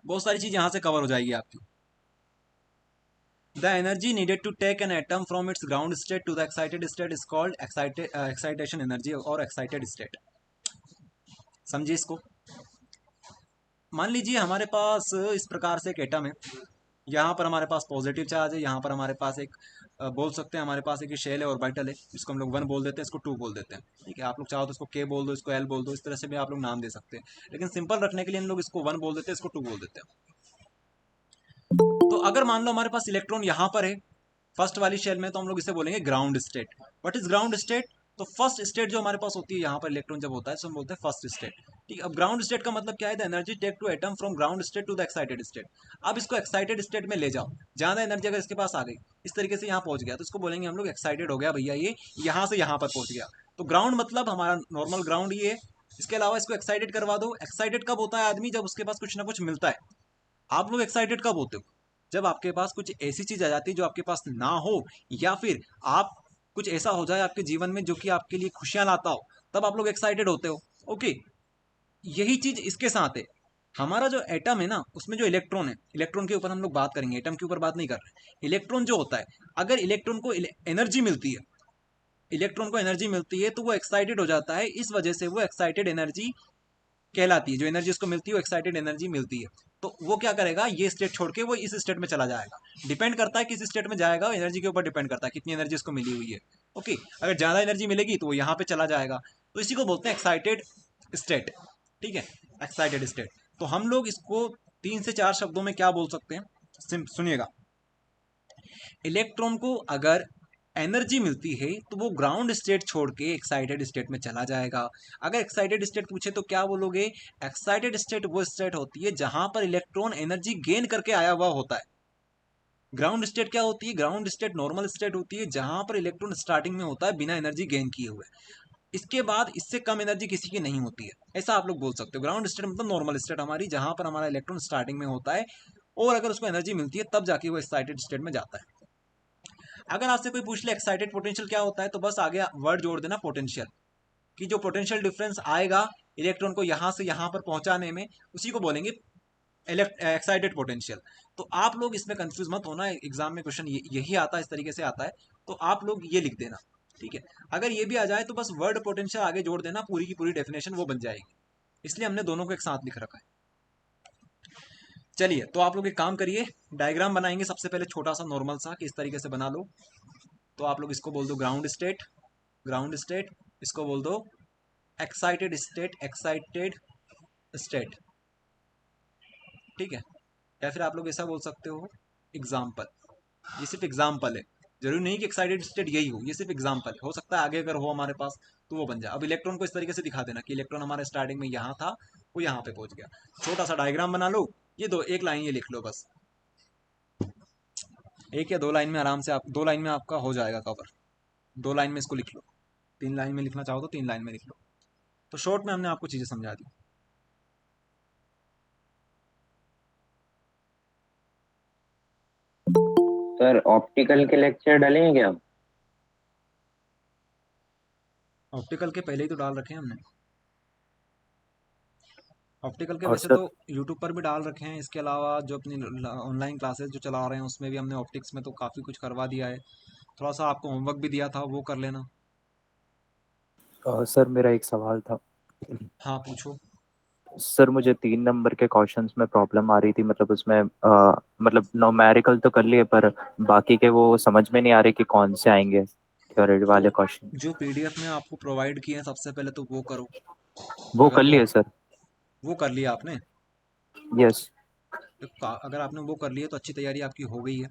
बहुत सारी चीज यहाँ से कवर हो जाएगी आपकी। The energy needed to take an atom from its ground state to the excited state is called excitation energy और एक्साइटेड स्टेट। समझिए इसको। मान लीजिए हमारे पास इस प्रकार से एक एटम है, यहाँ पर हमारे पास पॉजिटिव चार्ज है, यहाँ पर हमारे पास एक बोल सकते हैं हमारे पास एक शेल है ऑर्बिटल है, इसको हम लोग 1 बोल देते हैं, इसको 2 बोल देते हैं, ठीक है। आप लोग चाहो तो इसको k बोल दो, इसको l बोल दो, इस तरह से भी आप लोग नाम दे सकते हैं, लेकिन सिंपल रखने के लिए हम लोग इसको 1 बोल देते हैं, इसको 2 बोल देते हैं। तो अगर मान लो हमारे पास इलेक्ट्रॉन यहाँ पर है फर्स्ट वाली शेल में, तो हम लोग इसे बोलेंगे ground state. What is ground state? तो फर्स्ट स्टेट जो हमारे पास होती है यहाँ पर इलेक्ट्रॉन जब होता है तो हम बोलते हैं फर्स्ट स्टेट, ठीक है। अब ग्राउंड स्टेट का मतलब क्या है? The energy take to atom from ground state to the excited state. अब इसको एक्साइटेड स्टेट में ले जाओ, ज्यादा एनर्जी अगर इसके पास आ गई, इस तरीके से यहाँ पहुंच गया, तो इसको बोलेंगे हम लोग एक्साइटेड हो गया भैया, ये यहाँ से यहाँ पर पहुंच गया। तो ग्राउंड मतलब हमारा नॉर्मल ग्राउंड ये है। इसके अलावा इसको एक्साइटेड करवा दो। एक्साइटेड कब होता है आदमी? जब उसके पास कुछ ना कुछ मिलता है। आप लोग एक्साइटेड कब होते हो? जब आपके पास कुछ ऐसी चीज आ जाती है जो आपके पास ना हो, या फिर आप कुछ ऐसा हो जाए आपके जीवन में जो कि आपके लिए खुशियां लाता हो, तब आप लोग एक्साइटेड होते हो। ओके, यही चीज इसके साथ है। हमारा जो एटम है ना, उसमें जो इलेक्ट्रॉन है, इलेक्ट्रॉन के ऊपर हम लोग बात करेंगे, एटम के ऊपर बात नहीं कर रहे। इलेक्ट्रॉन जो होता है, अगर इलेक्ट्रॉन को एनर्जी मिलती है, इलेक्ट्रॉन को एनर्जी मिलती है तो वो एक्साइटेड हो जाता है। इस वजह से वो एक्साइटेड एनर्जी कहलाती है। जो एनर्जी उसको मिलती है वो एक्साइटेड एनर्जी मिलती है। तो वो क्या करेगा, ये स्टेट छोड़ के वो इस स्टेट में चला जाएगा। डिपेंड करता है किस स्टेट में जाएगा, एनर्जी के ऊपर डिपेंड करता है कितनी एनर्जी उसको मिली हुई है। ओके, अगर ज़्यादा एनर्जी मिलेगी तो वो यहाँ पे चला जाएगा। तो इसी को बोलते हैं एक्साइटेड स्टेट, ठीक है, एक्साइटेड स्टेट। तो हम लोग इसको 3 से 4 शब्दों में क्या बोल सकते हैं, सुनिएगा। इलेक्ट्रॉन को अगर एनर्जी मिलती है तो वो ग्राउंड स्टेट छोड़ के एक्साइटेड स्टेट में चला जाएगा। अगर एक्साइटेड स्टेट पूछे तो क्या बोलोगे? एक्साइटेड स्टेट वो स्टेट होती है जहां पर इलेक्ट्रॉन एनर्जी गेन करके आया हुआ होता है। ग्राउंड स्टेट क्या होती है? ग्राउंड स्टेट नॉर्मल स्टेट होती है जहां पर इलेक्ट्रॉन स्टार्टिंग में होता है बिना एनर्जी गेन किए हुए। इसके बाद इससे कम एनर्जी किसी की नहीं होती है, ऐसा आप लोग बोल सकते हो। ग्राउंड स्टेट मतलब नॉर्मल स्टेट हमारी, जहां पर हमारा इलेक्ट्रॉन स्टार्टिंग में होता है और अगर उसको एनर्जी मिलती है तब जाके वो एक्साइटेड स्टेट में जाता है। अगर आपसे कोई पूछ ले एक्साइटेड पोटेंशियल क्या होता है, तो बस आगे वर्ड जोड़ देना पोटेंशियल, कि जो पोटेंशियल डिफरेंस आएगा इलेक्ट्रॉन को यहाँ से यहाँ पर पहुंचाने में, उसी को बोलेंगे एक्साइटेड पोटेंशियल। तो आप लोग इसमें कंफ्यूज मत होना, एग्जाम में क्वेश्चन यही आता है, इस तरीके से आता है। तो आप लोग ये लिख देना, ठीक है। अगर ये भी आ जाए तो बस वर्ड पोटेंशियल आगे जोड़ देना, पूरी की पूरी डेफिनेशन वो बन जाएगी। इसलिए हमने दोनों को एक साथ लिख रखा है। चलिए, तो आप लोग एक काम करिए, डायग्राम बनाएंगे सबसे पहले छोटा सा नॉर्मल सा, कि इस तरीके से बना लो। तो आप लोग इसको बोल दो ग्राउंड स्टेट, ग्राउंड स्टेट, इसको बोल दो एक्साइटेड स्टेट, एक्साइटेड स्टेट, ठीक है। या फिर आप लोग ऐसा बोल सकते हो एग्जाम्पल। ये सिर्फ एग्जाम्पल है, जरूरी नहीं कि एक्साइटेड स्टेट यही हो, ये सिर्फ एग्जाम्पल है। हो सकता है आगे अगर हो हमारे पास तो वो बन जाए। अब इलेक्ट्रॉन को इस तरीके से दिखा देना कि इलेक्ट्रॉन हमारे स्टार्टिंग में यहाँ था, वो यहाँ पे पहुंच गया। छोटा सा डायग्राम बना लो, ये दो एक लाइन ये लिख लो बस, 1 या 2 लाइन में आराम से, आप 2 लाइन में आपका हो जाएगा कवर। 2 लाइन में इसको लिख लो, 3 लाइन में लिखना चाहो तो 3 लाइन में लिख लो। तो शॉर्ट में हमने आपको चीजें समझा दी। सर ऑप्टिकल के लेक्चर डालेंगे क्या? ऑप्टिकल के पहले ही तो डाल रखे हैं हमने। ऑप्टिकल के और वैसे सर तो यूट्यूब पर भी डाल रखे हैं, इसके अलावा जो अपनी ऑनलाइन क्लासेस जो चला रहे हैं उसमें भी हमने ऑप्टिक्स में तो काफ़ी कुछ करवा दिया है। थोड़ा सा आपको होमवर्क भी दिया था, वो कर लेना। सर मेरा एक सवाल था। हाँ पूछो। सर मुझे 3 नंबर के क्वेश्चंस में प्रॉब्लम आ रही थी, मतलब उसमें मतलब न्यूमेरिकल तो कर लिए पर बाकी के वो समझ में नहीं आ रहे कि कौन से आएंगे थ्योरी वाले तो क्वेश्चन। जो पीडीएफ में आपको प्रोवाइड किए हैं सबसे पहले तो वो करो। वो अगर कर लिए सर। वो कर लिया आपने, यस। तो अगर आपने वो कर लिया तो अच्छी तैयारी आपकी हो गई है।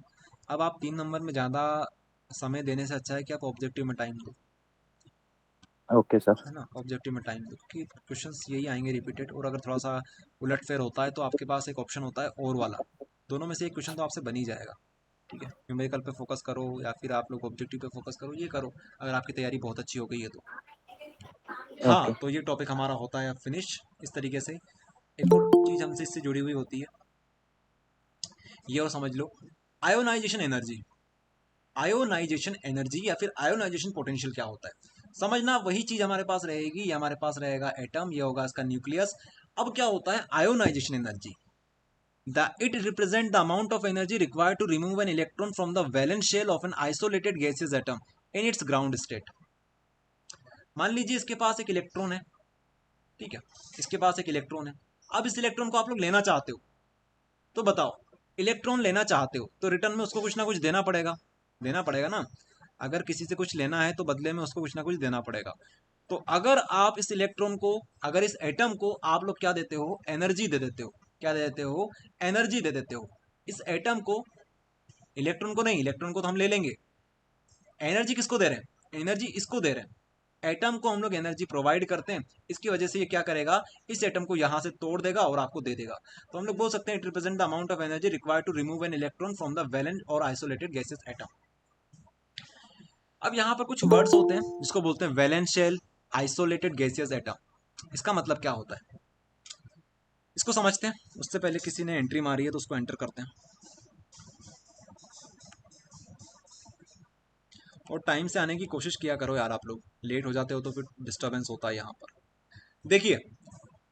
अब आप 3 नंबर में ज़्यादा समय देने से अच्छा है कि आप ऑब्जेक्टिव में टाइम दो, ओके सर। है ना। ऑब्जेक्टिव में टाइम दो कि क्वेश्चंस यही आएंगे रिपीटेड, और अगर थोड़ा सा उलटफेर होता है तो आपके पास एक ऑप्शन होता है और वाला, दोनों में से एक क्वेश्चन तो आपसे बन ही जाएगा। ठीक है, न्यूमेरिकल पे फोकस करो या फिर आप लोग ऑब्जेक्टिव पे फोकस करो, ये करो अगर आपकी तैयारी बहुत अच्छी हो गई है तो। हाँ, ओके तो ये टॉपिक हमारा होता है फिनिश इस तरीके से। एक और चीज़ हमसे इससे जुड़ी हुई होती है, ये और समझ लो, आयोनाइजेशन एनर्जी। आयोनाइजेशन एनर्जी या फिर आयोनाइजेशन पोटेंशियल क्या होता है समझना। वही चीज हमारे पास रहेगी, ये हमारे पास रहेगा एटम, ये होगा इसका न्यूक्लियस। अब क्या होता है ionisation energy? The it represent the amount of energy required to remove an electron from the valence shell of an isolated gaseous atom in its ground state. मान लीजिए इसके पास एक इलेक्ट्रॉन है, ठीक है, इसके पास एक इलेक्ट्रॉन है। अब इस इलेक्ट्रॉन को आप लोग लेना चाहते हो, तो बताओ, इलेक्ट्रॉन लेना चाहते हो तो रिटर्न में उसको कुछ ना कुछ देना पड़ेगा, देना पड़ेगा ना। अगर किसी से कुछ लेना है तो बदले में उसको कुछ ना कुछ देना पड़ेगा। तो अगर आप इस इलेक्ट्रॉन को, अगर इस एटम को आप लोग क्या देते हो, एनर्जी दे देते हो। क्या दे देते हो? एनर्जी दे देते हो इस एटम को। इलेक्ट्रॉन को नहीं, इलेक्ट्रॉन को तो हम ले लेंगे, एनर्जी किसको दे रहे हैं? एनर्जी इसको दे रहे हैं। एटम को हम लोग एनर्जी प्रोवाइड करते हैं, इसकी वजह से ये क्या करेगा, इस एटम को यहां से तोड़ देगा और आपको दे देगा। तो हम लोग बोल सकते हैं it represent the amount of energy required to remove an electron from the valent और आइसोलेटेड गैसेस एटम। अब यहाँ पर कुछ वर्ड्स होते हैं जिसको बोलते हैं valence shell, isolated gaseous atom. इसका मतलब क्या होता है इसको समझते हैं। उससे पहले किसी ने एंट्री मारी है तो उसको एंटर करते हैं, और टाइम से आने की कोशिश किया करो यार, आप लोग लेट हो जाते हो तो फिर डिस्टर्बेंस होता है यहाँ पर। देखिए,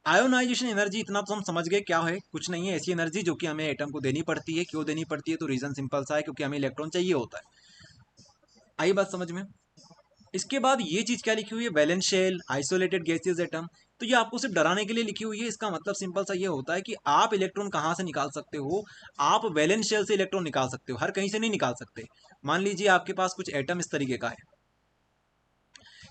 आयोनाइजेशन एनर्जी इतना तो हम समझ गए क्या है, कुछ नहीं है, ऐसी एनर्जी जो कि हमें एटम को देनी पड़ती है। क्यों देनी पड़ती है? तो रीजन सिंपल सा है, क्योंकि हमें इलेक्ट्रॉन चाहिए होता है। आई बात समझ में? इसके बाद ये चीज क्या लिखी हुई है, valence shell, isolated gaseous atom. तो ये आपको सिर्फ डराने के लिए लिखी हुई है। इसका मतलब सिंपल सा ये होता है कि आप इलेक्ट्रॉन कहाँ से निकाल सकते हो, आप वैलेंस शेल से इलेक्ट्रॉन निकाल सकते हो, हर कहीं से नहीं निकाल सकते। मान लीजिए आपके पास कुछ एटम इस तरीके का है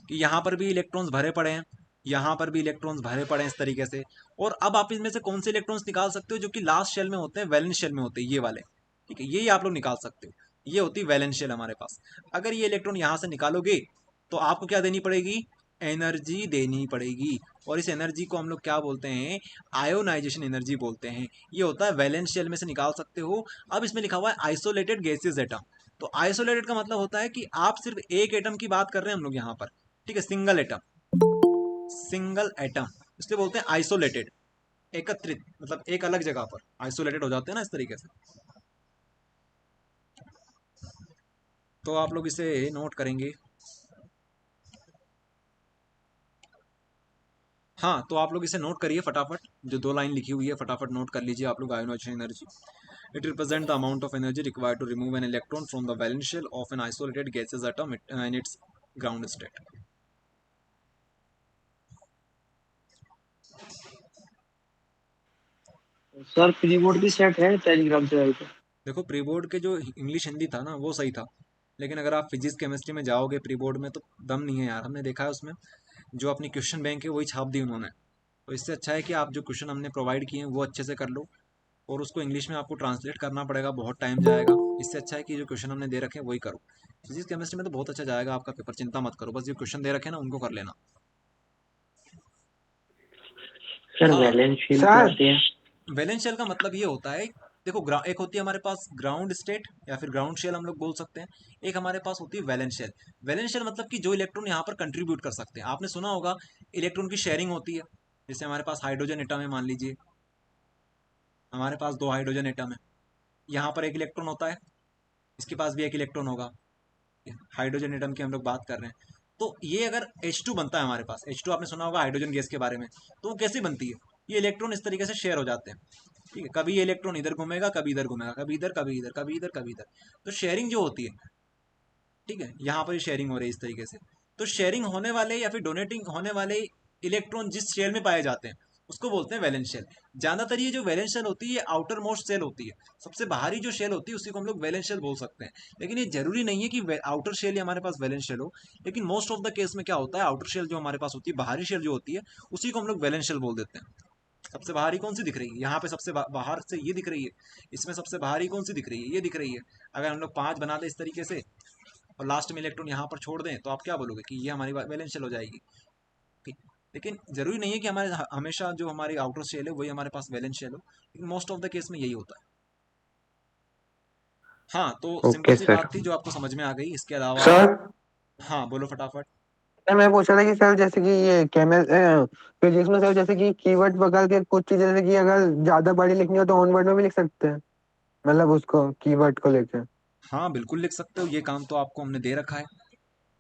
कि यहाँ पर भी इलेक्ट्रॉन्स भरे पड़े हैं, यहाँ पर भी इलेक्ट्रॉन्स भरे पड़े हैं इस तरीके से। और अब आप इनमें से कौन से इलेक्ट्रॉन्स निकाल सकते हो जो कि लास्ट शेल में होते हैं, वैलेंस शेल में होते हैं, ये वाले। ठीक है, ये आप लोग निकाल सकते हो, ये होती है वैलेंस शेल हमारे पास। अगर ये इलेक्ट्रॉन यहाँ से निकालोगे तो आपको क्या देनी पड़ेगी, एनर्जी देनी पड़ेगी। और इस एनर्जी को हम लोग क्या बोलते हैं, आयोनाइजेशन एनर्जी बोलते हैं। ये होता है वैलेंस शेल में से निकाल सकते हो। अब इसमें लिखा हुआ है आइसोलेटेड गैसियस एटम। तो आइसोलेटेड का मतलब होता है कि आप सिर्फ एक एटम की बात कर रहे हैं हम लोग यहाँ पर, ठीक है, सिंगल एटम, सिंगल एटम, इसलिए बोलते हैं आइसोलेटेड, एकत्रित, मतलब एक अलग जगह पर आइसोलेटेड हो जाते हैं ना इस तरीके से। तो आप लोग इसे नोट करेंगे। हाँ, तो आप लोग इसे नोट करिए फटाफट, जो 2 लाइन लिखी हुई है फटाफट नोट कर लीजिए आप लोग। Ionisation energy, it represent the amount of energy required to remove an electron from the valence shell of an isolated gases atom in its ground state. Sir pre board की set है Telegram से आई तो। देखो, pre board के जो English Hindi था ना वो सही था, लेकिन अगर आप फिजिक्स केमिस्ट्री में जाओगे प्री बोर्ड में तो दम नहीं है यार। हमने देखा है उसमें जो अपनी क्वेश्चन बैंक है वही छाप दी उन्होंने। तो इससे अच्छा है कि आप जो क्वेश्चन हमने प्रोवाइड किए हैं वो अच्छे से कर लो, और उसको इंग्लिश में आपको ट्रांसलेट करना पड़ेगा, बहुत टाइम जाएगा। इससे अच्छा है कि जो क्वेश्चन हमने दे रखे हैं वही करो। फिजिक्स केमिस्ट्री में तो बहुत अच्छा जाएगा आपका पेपर, चिंता मत करो, बस जो क्वेश्चन दे रखे हैं ना उनको कर लेना। सर हाँ, वैलेंस शील्ड सर। क्या होती है? वैलेंस शेल का मतलब ये होता है, देखो एक होती है हमारे पास ग्राउंड स्टेट या फिर ग्राउंड शेल हम लोग बोल सकते हैं, एक हमारे पास होती है वैलेंस शेल। वैलेंस शेल मतलब कि जो इलेक्ट्रॉन यहाँ पर कंट्रीब्यूट कर सकते हैं। आपने सुना होगा इलेक्ट्रॉन की शेयरिंग होती है। जैसे हमारे पास हाइड्रोजन एटम है, मान लीजिए हमारे पास 2 हाइड्रोजन एटम है, यहाँ पर एक इलेक्ट्रॉन होता है, इसके पास भी एक इलेक्ट्रॉन होगा। हाइड्रोजन एटम की हम लोग बात कर रहे हैं। तो ये अगर H2 बनता है हमारे पास, H2 आपने सुना होगा हाइड्रोजन गैस के बारे में, तो वो कैसे बनती है, ये इलेक्ट्रॉन इस तरीके से शेयर हो जाते हैं। ठीक है, कभी ये इलेक्ट्रॉन इधर घूमेगा, कभी इधर घूमेगा, कभी इधर, कभी इधर, कभी इधर, कभी इधर। तो शेयरिंग जो होती है, ठीक है, यहाँ पर शेयरिंग हो रही है इस तरीके से। तो शेयरिंग होने वाले या फिर डोनेटिंग होने वाले इलेक्ट्रॉन जिस शेल में पाए जाते हैं उसको बोलते हैं वैलेंस शेल। ज्यादातर ये जो वैलेंस शेल होती है ये आउटर मोस्ट शेल होती है, सबसे बाहरी जो शेल होती है उसी को हम लोग वैलेंस शेल बोल सकते हैं। लेकिन ये जरूरी नहीं है कि आउटर शेल ही हमारे पास वैलेंस शेल हो, लेकिन मोस्ट ऑफ द केस में क्या होता है, आउटर शेल जो हमारे पास होती है, बाहरी शेल जो होती है, उसी को हम लोग वैलेंस शेल बोल देते हैं। सबसे बाहरी कौन सी दिख रही है, यहाँ पे सबसे बाहर से ये दिख रही है, इसमें सबसे बाहरी कौन सी दिख रही है, ये दिख रही है। अगर हम लोग 5 बना दें इस तरीके से और लास्ट में इलेक्ट्रॉन यहाँ पर छोड़ दें तो आप क्या बोलोगे कि ये हमारी वैलेंस शेल हो जाएगी। ठीक, लेकिन जरूरी नहीं है कि हमारे हमेशा जो हमारी आउटर शेल है वही हमारे पास वैलेंस शेल हो, लेकिन मोस्ट ऑफ द केस में यही होता है। हाँ, तो ओके सिंपल सी सर। बात थी जो आपको समझ में आ गई। इसके अलावा सर हाँ बोलो फटाफट। सर मैं पूछ रहा था कि सर जैसे कि ये फिजिक्स में सर जैसे कि कीवर्ड वगैरह के कुछ चीजें जैसे कि अगर ज्यादा बड़ी लिखनी हो तो ऑन वर्ड में भी लिख सकते हैं, मतलब उसको कीवर्ड को लेकर। हाँ बिल्कुल लिख सकते हो, ये काम तो आपको हमने दे रखा है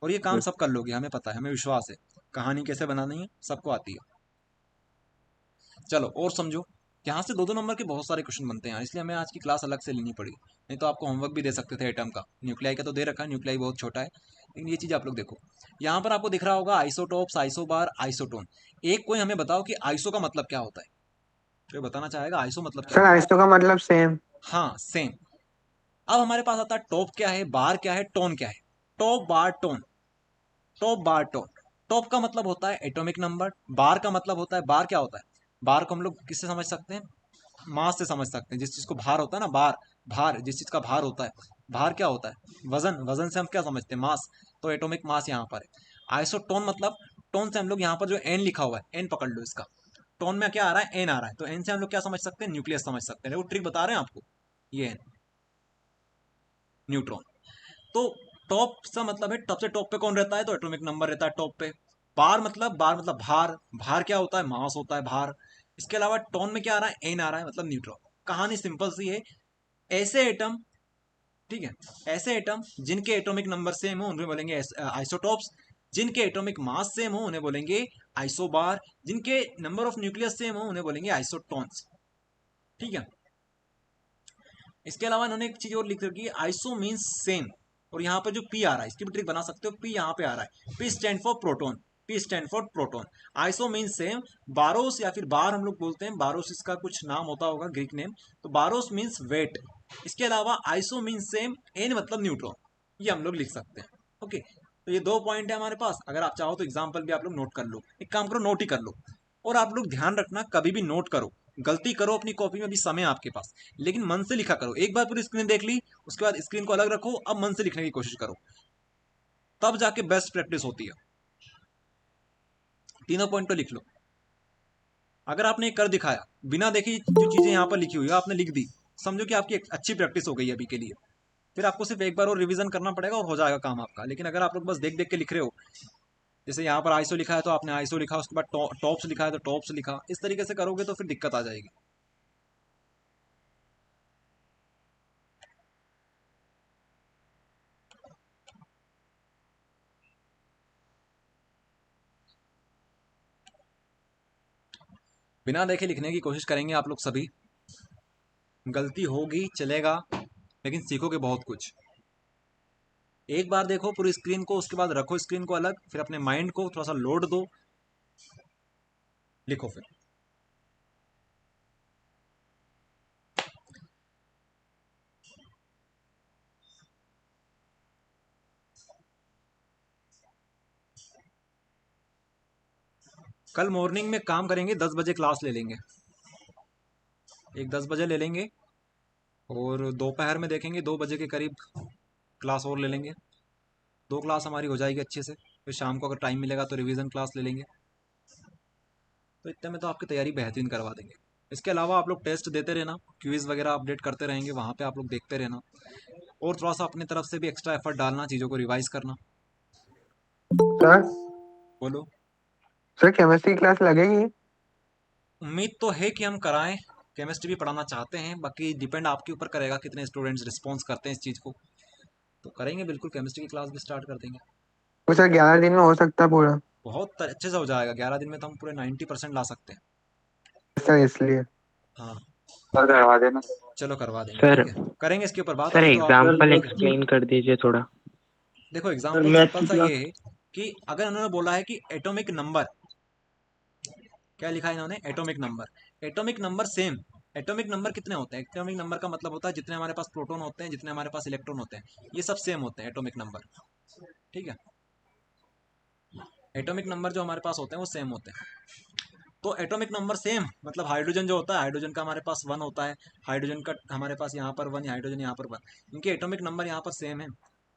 और ये काम सब कर लोगे, हमें पता है, हमें विश्वास है। कहानी कैसे बनानी है सबको आती है। चलो और समझो, यहाँ से 2-2 नंबर के बहुत सारे क्वेश्चन बनते हैं, इसलिए हमें आज की क्लास अलग से लेनी पड़ी, नहीं तो आपको होमवर्क भी दे सकते थे एटम का। न्यूक्लियाई का तो दे रखा है, न्यूक्लियाई बहुत छोटा है, लेकिन ये चीज़ आप लोग देखो। यहाँ पर आपको दिख रहा होगा आइसोटोप्स, आइसोबार, आइसोटोन। एक कोई हमें बताओ कि आइसो का मतलब क्या होता है, कोई बताना चाहेगा आइसो मतलब क्या सर होता है? आइसो का मतलब सेम। हाँ सेम। अब हमारे पास आता है टॉप क्या है, बार क्या है, टोन क्या है। टॉप बार टोन, टॉप बार टोन। टॉप का मतलब होता है एटॉमिक नंबर, बार का मतलब होता है, बार क्या होता है, बार को हम लोग किससे समझ सकते हैं, मास से समझ सकते हैं। जिस चीज को भार होता है ना, बार, भार, जिस चीज का भार होता है, भार क्या होता है, वजन, वजन से हम क्या समझते हैं, मास। तो एटॉमिक मास यहाँ पर है। आइसोटोन मतलब, टोन से हम लोग यहाँ पर जो एन लिखा हुआ है, एन पकड़ लो इसका, टोन में क्या आ रहा है, एन आ रहा है, तो एन से हम लोग क्या समझ सकते हैं, न्यूक्लियस समझ सकते हैं। वो ट्रिक बता रहे हैं आपको, ये एन न्यूट्रॉन। तो टॉप से मतलब है सबसे टॉप पे कौन रहता है, तो एटॉमिक नंबर रहता है टॉप पे। बार मतलब भार, भार क्या होता है, मास होता है, भार। इसके अलावा टोन में क्या आ रहा है, एन आ रहा है, मतलब न्यूट्रॉन। कहानी सिंपल सी है। ऐसे एटम, ठीक है, ऐसे एटम जिनके एटॉमिक नंबर सेम हो उन्हें बोलेंगे आइसोटॉप्स, जिनके एटॉमिक मास सेम हो उन्हें बोलेंगे आइसोबार, जिनके नंबर ऑफ न्यूक्लियस सेम हो उन्हें बोलेंगे आइसोटॉन्स। ठीक है, इसके अलावा इन्होंने एक चीज और लिख रखी है, आइसो मीन्स सेम। और यहाँ पर जो पी आ रहा है इसकी भी ट्रिक बना सकते हो, पी यहाँ पे आ रहा है, P stand for proton, P stand for proton. Iso means same. Barros या फिर बार हम लोग बोलते हैं, बारोस इसका कुछ नाम होता होगा, ग्रीक नेम, तो बारोस मीन्स वेट। इसके अलावा आइसो मीन्स सेम, एन मतलब न्यूट्रॉन, ये हम लोग लिख सकते हैं। ओके, तो ये 2 पॉइंट है हमारे पास। अगर आप चाहो तो एग्जाम्पल भी आप लोग नोट कर लो, एक काम करो नोट ही कर लो। और आप लोग ध्यान रखना, कभी भी नोट करो, गलती करो अपनी कॉपी में, भी समय है आपके पास, लेकिन मन से लिखा करो। एक बार पूरी स्क्रीन देख ली, उसके बाद स्क्रीन को अलग रखो, अब मन से लिखने की कोशिश करो, तब जाके बेस्ट प्रैक्टिस होती है। तीनों पॉइंट तो लिख लो। अगर आपने कर दिखाया, बिना देखे जो चीजें यहाँ पर लिखी हुई है आपने लिख दी, समझो कि आपकी एक अच्छी प्रैक्टिस हो गई अभी के लिए। फिर आपको सिर्फ एक बार और रिवीजन करना पड़ेगा और हो जाएगा काम आपका। लेकिन अगर आप लोग बस देख देख के लिख रहे हो, जैसे यहाँ पर आइसो लिखा है तो आपने आइसो लिखा, उसके बाद टॉप्स लिखा है तो टॉप्स लिखा, इस तरीके से करोगे तो फिर दिक्कत आ जाएगी। बिना देखे लिखने की कोशिश करेंगे आप लोग सभी, गलती होगी चलेगा, लेकिन सीखोगे बहुत कुछ। एक बार देखो पूरी स्क्रीन को, उसके बाद रखो स्क्रीन को अलग, फिर अपने माइंड को थोड़ा सा लोड दो, लिखो फिर। कल मॉर्निंग में काम करेंगे, 10 बजे क्लास ले लेंगे, एक 10 बजे ले लेंगे, और दोपहर में देखेंगे 2 बजे के करीब क्लास और ले लेंगे। 2 क्लास हमारी हो जाएगी अच्छे से। फिर शाम को अगर टाइम मिलेगा तो रिवीजन क्लास ले लेंगे। तो इतने में तो आपकी तैयारी बेहतरीन करवा देंगे। इसके अलावा आप लोग टेस्ट देते रहना, क्विज वगैरह अपडेट करते रहेंगे, वहाँ पे आप लोग देखते रहना, और थोड़ा सा अपनी तरफ से भी एक्स्ट्रा एफर्ट डालना, चीज़ों को रिवाइज करना। सर बोलो। सर केमिस्ट्री क्लास लगेगी? उम्मीद तो है कि हम कराएं, केमिस्ट्री भी पढ़ाना चाहते हैं, बाकी डिपेंड आपके ऊपर करेगा कितने स्टूडेंट्स रिस्पॉन्स करते हैं इस चीज़ को। तो करेंगे बिल्कुल, केमिस्ट्री की क्लास भी स्टार्ट कर देंगे। तो सर 11 दिन में हो सकता है पूरा? बहुत अच्छे से हो जाएगा, 11 दिन में तो हम पूरे 90% ला सकते हैं। सर इसलिए हाँ सर करवा देना। चलो करवा देंगे, सर ठीक है, करेंगे इसके ऊपर बात। सर अभी तो आप लोग एग्जाम्पल एक्सप्लेन कर दीजिए थोड़ा। देखो, एग्जाम्पल सिंपल सा ये है कि अगर उन्होंने बोला है कि एटॉमिक नंबर, क्या लिखा है इन्होंने, atomic number. Atomic number same, atomic number कितने होते हैं, एटॉमिक नंबर का मतलब होता है जितने हमारे पास प्रोटॉन होते हैं, जितने हमारे पास इलेक्ट्रॉन होते हैं, ये सब सेम होते हैं एटॉमिक नंबर, ठीक है। एटॉमिक नंबर जो हमारे पास होते हैं वो सेम होते हैं। तो एटॉमिक नंबर सेम मतलब हाइड्रोजन जो होता है, हाइड्रोजन का हमारे पास 1 होता है, हाइड्रोजन का हमारे पास यहाँ पर 1, हाइड्रोजन यहाँ पर 1, इनके एटॉमिक नंबर यहाँ पर सेम है।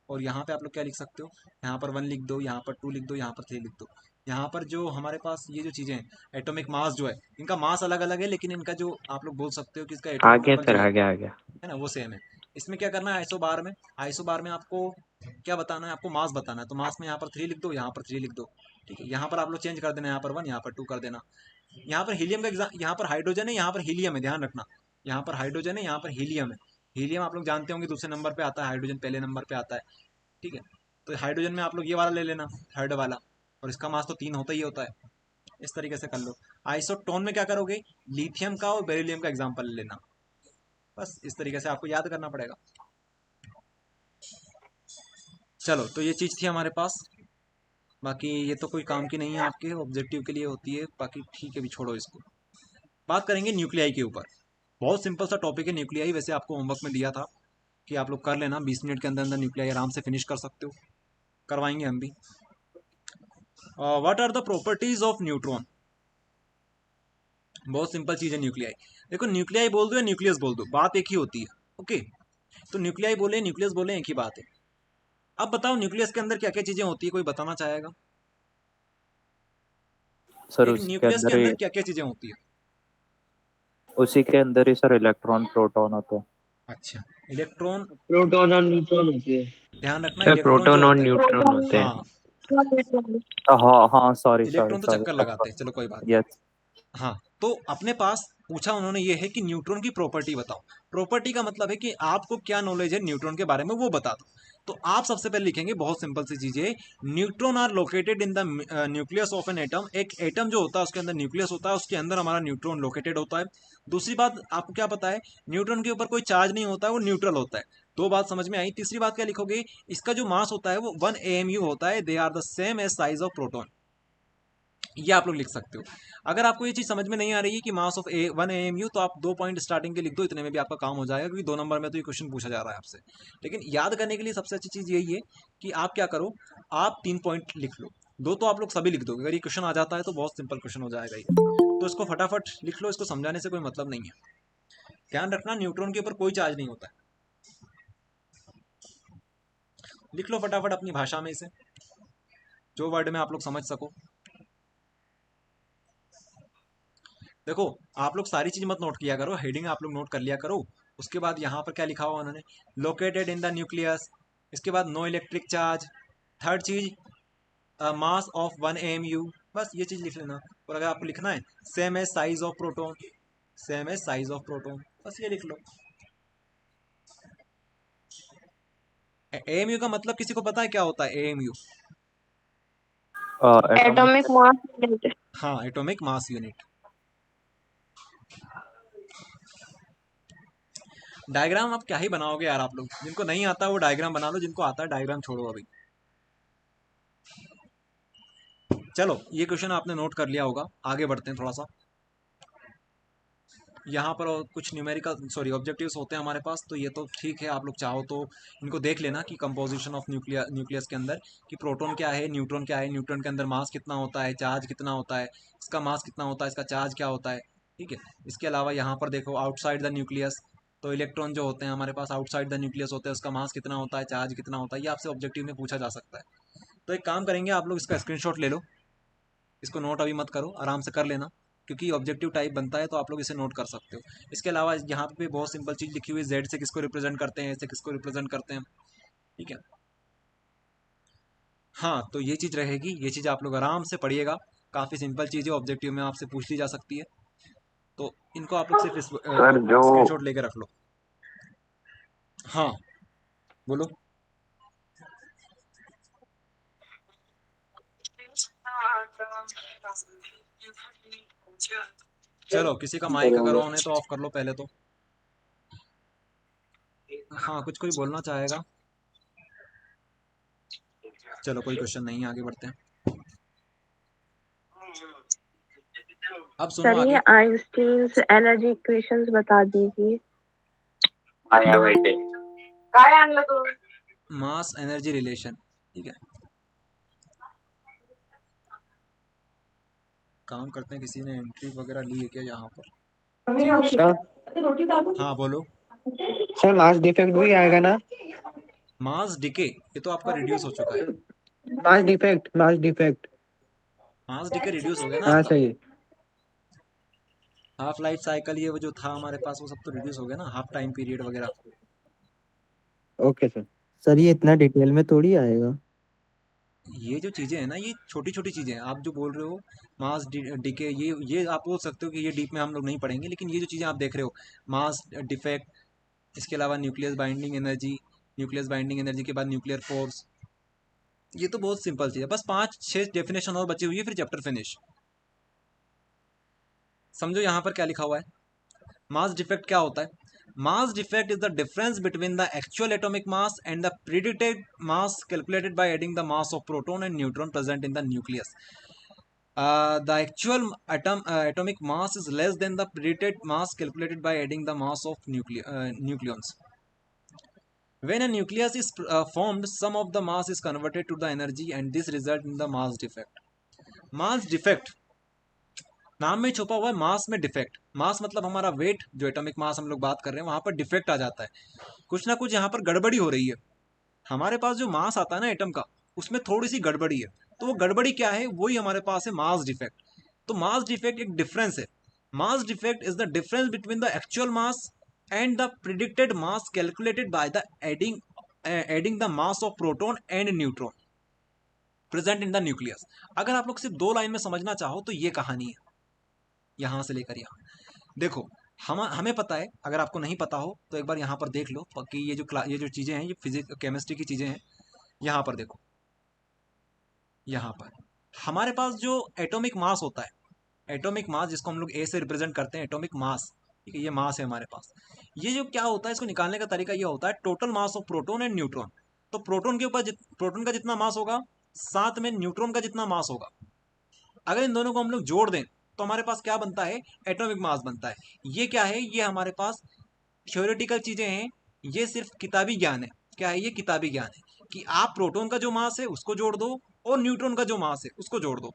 और यहाँ पे आप लोग क्या लिख सकते हो, यहाँ पर 1 लिख दो, यहाँ पर 2 लिख दो, यहाँ पर 3 लिख दो। यहाँ पर जो हमारे पास ये जो चीज़ें हैं, एटॉमिक मास जो है, इनका मास अलग अलग है, लेकिन इनका जो आप लोग बोल सकते हो कि इसका आ एटॉमिक गया नंबर सर, जो आ गया, आ गया। है ना, वो सेम है। इसमें क्या करना है, आइसोबार में, आइसोबार में आपको क्या बताना है, आपको मास बताना है। तो मास में यहाँ पर 3 लिख दो, यहाँ पर 3 लिख दो, ठीक है। यहाँ पर आप लोग चेंज कर देना, यहाँ पर 1, यहाँ पर 2 कर देना। यहाँ पर हीलियम का एग्जाम, यहाँ पर हाइड्रोजन है, यहाँ पर हीलियम है, ध्यान रखना। यहाँ पर हाइड्रोजन है, यहाँ पर हीलियम है। हीलियम आप लोग जानते होंगे दूसरे नंबर पे आता है, हाइड्रोजन पहले नंबर पे आता है, ठीक है। तो हाइड्रोजन में आप लोग ये वाला ले लेना, थर्ड वाला, और इसका मास तो 3 होता ही होता है। इस तरीके से कर लो। आइसोटोन में क्या करोगे, लिथियम का और बेरिलियम का एग्जाम्पल ले लेना। बस इस तरीके से आपको याद करना पड़ेगा। चलो, तो ये चीज़ थी हमारे पास। बाकी ये तो कोई काम की नहीं है, आपके ऑब्जेक्टिव के लिए होती है, बाकी ठीक है, भी छोड़ो इसको। बात करेंगे न्यूक्लियाई के ऊपर। बहुत सिंपल सा टॉपिक है न्यूक्लियाई, वैसे आपको होमवर्क में दिया था कि आप लोग कर लेना, 20 मिनट के अंदर अंदर न्यूक्लियाई आराम से फिनिश कर सकते हो, करवाएंगे हम भी। What are the properties of neutron. बहुत सिंपल चीज़ है न्यूक्लियाई। देखो, न्यूक्लियाई बोल दो या न्यूक्लियस बोल दो, बात एक ही होती है, ओके। तो न्यूक्लियाई बोले न्यूक्लियस बोले, एक ही बात है। अब बताओ न्यूक्लियस के अंदर क्या क्या चीज़ें होती है, कोई बताना चाहेगा। सर एक उसके न्यूक्लियस के अंदर ही अंदर क्या क्या चीज़ें होती है। उसी के अंदर ही सर इलेक्ट्रॉन प्रोटॉन होते हैं। अच्छा, इलेक्ट्रॉन, प्रोटॉन और न्यूट्रॉन होती है। ध्यान रखना, सर इलेक्ट्रॉन जो प्रोटॉन और होते हैं, न्यूट्रॉन होते हैं। हाँ, हाँ हाँ, सॉरी सॉरी इलेक्ट्रॉन तो सॉरी। चक्कर लगाते हैं, चलो कोई बात नहीं। यस। हाँ, तो अपने पास पूछा उन्होंने ये है कि न्यूट्रॉन की प्रॉपर्टी बताओ। प्रॉपर्टी का मतलब है कि आपको क्या नॉलेज है न्यूट्रॉन के बारे में, वो बता दो। तो आप सबसे पहले लिखेंगे, बहुत सिंपल सी चीज है, neutron are located in the nucleus of an atom. एक एटम जो होता है उसके अंदर न्यूक्लियस होता है, उसके अंदर हमारा न्यूट्रॉन लोकेटेड होता है। दूसरी बात आपको क्या पता है, न्यूट्रॉन के ऊपर कोई चार्ज नहीं होता है, वो न्यूट्रल होता है। दो बात समझ में आई। तीसरी बात क्या लिखोगे, इसका जो मास होता है वो 1 AMU होता है, they are the same as size of proton. ये आप लोग लिख सकते हो। अगर आपको ये चीज समझ में नहीं आ रही है कि मास ऑफ 1 AMU, तो आप 2 पॉइंट स्टार्टिंग के लिख दो, इतने में भी आपका काम हो जाएगा, क्योंकि 2 नंबर में तो ये क्वेश्चन पूछा जा रहा है आपसे। लेकिन याद करने के लिए सबसे अच्छी चीज यही है कि आप क्या करो, आप 3 पॉइंट लिख लो, 2 तो आप लोग सभी लिख दोगे। अगर ये क्वेश्चन आ जाता है तो बहुत सिंपल क्वेश्चन हो जाएगा ये, तो इसको फटाफट लिख लो, इसको समझाने से कोई मतलब नहीं है। ध्यान रखना, न्यूट्रॉन के ऊपर कोई चार्ज नहीं होता है। लिख लो फटाफट अपनी भाषा में इसे, जो वर्ड में आप लोग समझ सको। देखो, आप लोग सारी चीज मत नोट किया करो, हेडिंग आप लोग नोट कर लिया करो। उसके बाद यहाँ पर क्या लिखा हुआ उन्होंने, लोकेटेड इन द न्यूक्लियस। इसके बाद नो इलेक्ट्रिक चार्ज। थर्ड चीज, मास ऑफ 1 AMU। बस ये चीज लिख लेना। और अगर आपको लिखना है same as size of proton, same as size of proton, बस ये लिख लो। AMU का मतलब किसी को पता है क्या होता है AMU? Atomic mass. हाँ, एटॉमिक मास यूनिट। डायग्राम आप क्या ही बनाओगे यार, आप लोग जिनको नहीं आता वो डायग्राम बना लो, जिनको आता है डायग्राम छोड़ो अभी। चलो, ये क्वेश्चन आपने नोट कर लिया होगा, आगे बढ़ते हैं थोड़ा सा। यहाँ पर और कुछ न्यूमेरिकल ऑब्जेक्टिव्स होते हैं हमारे पास, तो ये तो ठीक है, आप लोग चाहो तो इनको देख लेना कि कंपोजिशन ऑफ न्यूक्लियस के अंदर कि प्रोटॉन क्या है, न्यूट्रॉन क्या है, न्यूट्रॉन के अंदर मास कितना होता है, चार्ज कितना होता है, इसका मास कितना होता है, इसका चार्ज क्या होता है, ठीक है। इसके अलावा यहाँ पर देखो आउटसाइड द न्यूक्लियस, तो इलेक्ट्रॉन जो होते हैं हमारे पास आउटसाइड द न्यूक्लियस होते हैं, उसका मास कितना होता है, चार्ज कितना होता है, ये आपसे ऑब्जेक्टिव में पूछा जा सकता है। तो एक काम करेंगे, आप लोग इसका स्क्रीनशॉट ले लो, इसको नोट अभी मत करो, आराम से कर लेना, क्योंकि ऑब्जेक्टिव टाइप बनता है तो आप लोग इसे नोट कर सकते हो। इसके अलावा यहाँ पे बहुत सिंपल चीज़ लिखी हुई है, जेड से किसको रिप्रेजेंट करते हैं, ऐसे किसको रिप्रेजेंट करते हैं, ठीक है। हाँ, तो ये चीज़ रहेगी, ये चीज़ आप लोग आराम से पढ़िएगा, काफ़ी सिंपल चीज़ है, ऑब्जेक्टिव में आपसे पूछ ली जा सकती है, तो इनको आप लोग सिर्फ सर जो स्क्रीनशॉट लेके रख लो। हाँ, बोलो। चलो, किसी का माइक अगर ऑन है तो ऑफ कर लो पहले तो। हाँ, कुछ कोई बोलना चाहेगा। चलो, कोई क्वेश्चन नहीं है, आगे बढ़ते हैं। अब सुनो सर ये आगे। आइंस्टीन्स एनर्जी इक्वेशंस बता दीजिए। आया बेटे। काय आणलं तू? मास एनर्जी रिलेशन, ठीक है। काम करते हैं, किसी ने एंट्री वगैरह ली है क्या यहाँ पर? सर हाँ बोलो। सर मास डिफेक्ट भी आएगा ना? मास डिके, ये तो आपका रिड्यूस हो चुका है। Mass defect, mass defect. Mass decay reduce हो गया ना हाँ आपका। सही है। हाफ लाइफ साइकिल ये वो जो था हमारे पास, वो सब तो रिड्यूस हो गया ना, हाफ टाइम पीरियड वगैरह। Okay sir. सर ये इतना डिटेल में थोड़ी आएगा। ये जो चीजें हैं ना, ये छोटी छोटी चीजें हैं। आप जो बोल रहे हो मास डिके, ये आप बोल सकते हो कि ये डीप में हम लोग नहीं पढ़ेंगे, लेकिन ये जो चीजें आप देख रहे हो, मास डिफेक्ट, इसके अलावा nucleus binding energy, nucleus binding energy के बाद न्यूक्लियर फोर्स, ये तो बहुत सिंपल चीज है। बस 5-6 डेफिनेशन और बची हुई है, फिर चैप्टर फिनिश। समझो यहाँ पर क्या लिखा हुआ है। मास डिफेक्ट क्या होता है? Mass defect is the difference between the actual atomic mass and the predicted mass calculated by adding the mass of proton and neutron present in the nucleus. The actual atomic mass is less than the predicted mass calculated by adding the mass of nucleons. When a nucleus is formed, some of the mass is converted to the energy and this results in the mass defect. Mass defect नाम में छुपा हुआ है, मास में defect. मास मतलब हमारा wait, जो atomic mass हम लोग बात कर रहे हैं, वहां पर डिफेक्ट आ जाता है। कुछ ना कुछ यहाँ पर गड़बड़ी हो रही है। हमारे पास जो मास आता है ना एटम का, उसमें थोड़ी सी गड़बड़ी है। तो वो गड़बड़ी क्या है, वही हमारे पास है मास डिफेक्ट। तो मास डिफेक्ट एक डिफरेंस है। Mass defect is the difference between the actual mass and the predicted mass calculated by the adding the mass of proton and neutron present in the nucleus. अगर आप लोग सिर्फ 2 line में समझना चाहो तो ये कहानी है, यहां से लेकर यहां। देखो, हमें पता है, अगर आपको नहीं पता हो तो एक बार यहाँ पर देख लो कि ये जो चीजें हैं, ये फिजिक्स केमिस्ट्री की चीजें हैं। यहाँ पर देखो, यहाँ पर हमारे पास जो एटॉमिक मास होता है, एटॉमिक मास जिसको हम लोग ए से रिप्रेजेंट करते हैं, एटॉमिक मास, ठीक है, ये मास है हमारे पास। ये जो क्या होता है, इसको निकालने का तरीका ये होता है total mass of proton and neutron. तो प्रोटॉन के ऊपर प्रोटॉन का जितना मास होगा, साथ में न्यूट्रॉन का जितना मास होगा, अगर इन दोनों को हम लोग जोड़ दें तो हमारे पास क्या बनता है, एटॉमिक मास बनता है। ये क्या है, ये हमारे पास थ्योरेटिकल चीजें हैं, ये सिर्फ किताबी ज्ञान है। क्या है ये, किताबी ज्ञान है कि आप प्रोटॉन का जो मास है उसको जोड़ दो और न्यूट्रॉन का जो मास है उसको जोड़ दो।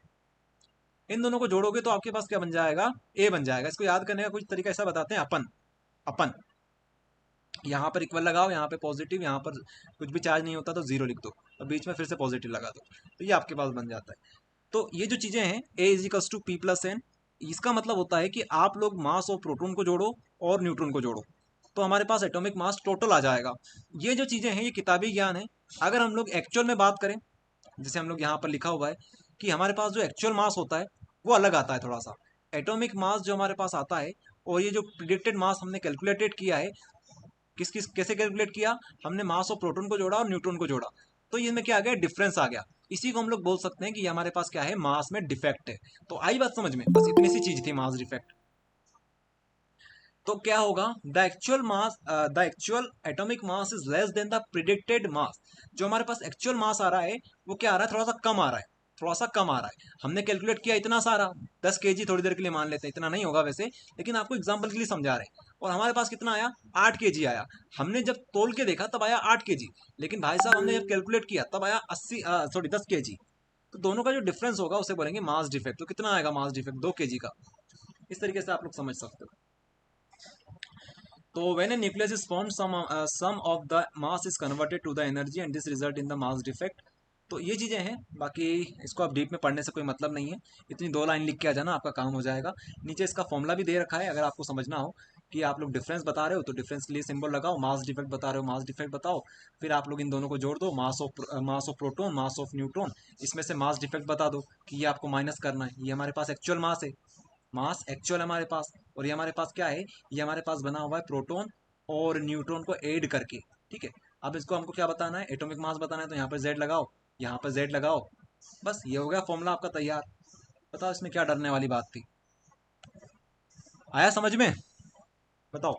इन दोनों को जोड़ोगे तो आपके पास क्या बन जाएगा, ए बन जाएगा। इसको याद करने का कुछ तरीका ऐसा बताते हैं, अपन अपन यहाँ पर इक्वल लगाओ, यहाँ पे पॉजिटिव, यहाँ पर कुछ भी चार्ज नहीं होता तो 0 लिख दो और बीच में फिर से पॉजिटिव लगा दो, तो ये आपके पास बन जाता है। तो ये जो चीजें हैं, A is equals to P plus N, इसका मतलब होता है कि आप लोग मास ऑफ प्रोटॉन को जोड़ो और न्यूट्रॉन को जोड़ो, तो हमारे पास एटॉमिक मास टोटल आ जाएगा। ये जो चीजें हैं ये किताबी ज्ञान है। अगर हम लोग एक्चुअल में बात करें, जैसे हम लोग यहाँ पर लिखा हुआ है कि हमारे पास जो एक्चुअल मास होता है वो अलग आता है थोड़ा सा। एटॉमिक मास जो हमारे पास आता है और ये जो प्रिडिक्टेड मास हमने कैलकुलेटेड किया है, किस किस कैसे कैलकुलेट किया, हमने मास ऑफ प्रोटॉन को जोड़ा और न्यूट्रॉन को जोड़ा, तो इसमें क्या आ गया, डिफरेंस आ गया। इसी को हम लोग बोल सकते हैं कि हमारे पास क्या है, मास में डिफेक्ट है। तो आई बात समझ में, बस इतनी सी चीज थी मास डिफेक्ट। तो क्या होगा, the actual atomic mass is less than the predicted mass. जो हमारे पास एक्चुअल मास आ रहा है वो क्या आ रहा है, थोड़ा सा कम आ रहा है, थोड़ा सा कम आ रहा है। हमने कैलकुलेट किया इतना सारा 10 केजी, थोड़ी देर के लिए मान लेते हैं, इतना नहीं होगा वैसे, लेकिन आपको एग्जांपल के लिए समझा रहे हैं। और हमारे पास कितना आया, 8 केजी आया। हमने जब तोल के देखा तब आया 8 केजी, लेकिन भाई साहब हमने जब कैलकुलेट किया तब आया 10 केजी। तो दोनों का जो डिफरेंस होगा उसे बोलेंगे मास डिफेक्ट। तो कितना आएगा मास डिफेक्ट, 2 केजी का। इस तरीके से आप लोग समझ सकते हो। तो when a nucleus is formed, some of the mass is converted to the energy and this result in the mass defect. तो ये चीजें हैं, बाकी इसको आप डीप में पढ़ने से कोई मतलब नहीं है। इतनी 2 लाइन लिख के आ जाना, आपका काम हो जाएगा। नीचे इसका फॉर्मूला भी दे रखा है, अगर आपको समझना हो कि आप लोग डिफरेंस बता रहे हो तो डिफरेंस के लिए सिंबल लगाओ, मास डिफेक्ट बता रहे हो मास डिफेक्ट बताओ, फिर आप लोग इन दोनों को जोड़ दो, mass of proton, mass of neutron, इसमें से मास डिफेक्ट बता दो कि ये आपको माइनस करना है। ये हमारे पास एक्चुअल मास है, मास एक्चुअल हमारे पास, और ये हमारे पास क्या है, ये हमारे पास बना हुआ है प्रोटॉन और न्यूट्रॉन को ऐड करके, ठीक है। अब इसको हमको क्या बताना है, एटॉमिक मास बताना है, तो यहाँ पर जेड लगाओ, यहाँ पर जेड लगाओ, बस ये हो गया फॉर्मूला आपका तैयार। बताओ इसमें क्या डरने वाली बात थी, आया समझ में, बताओ।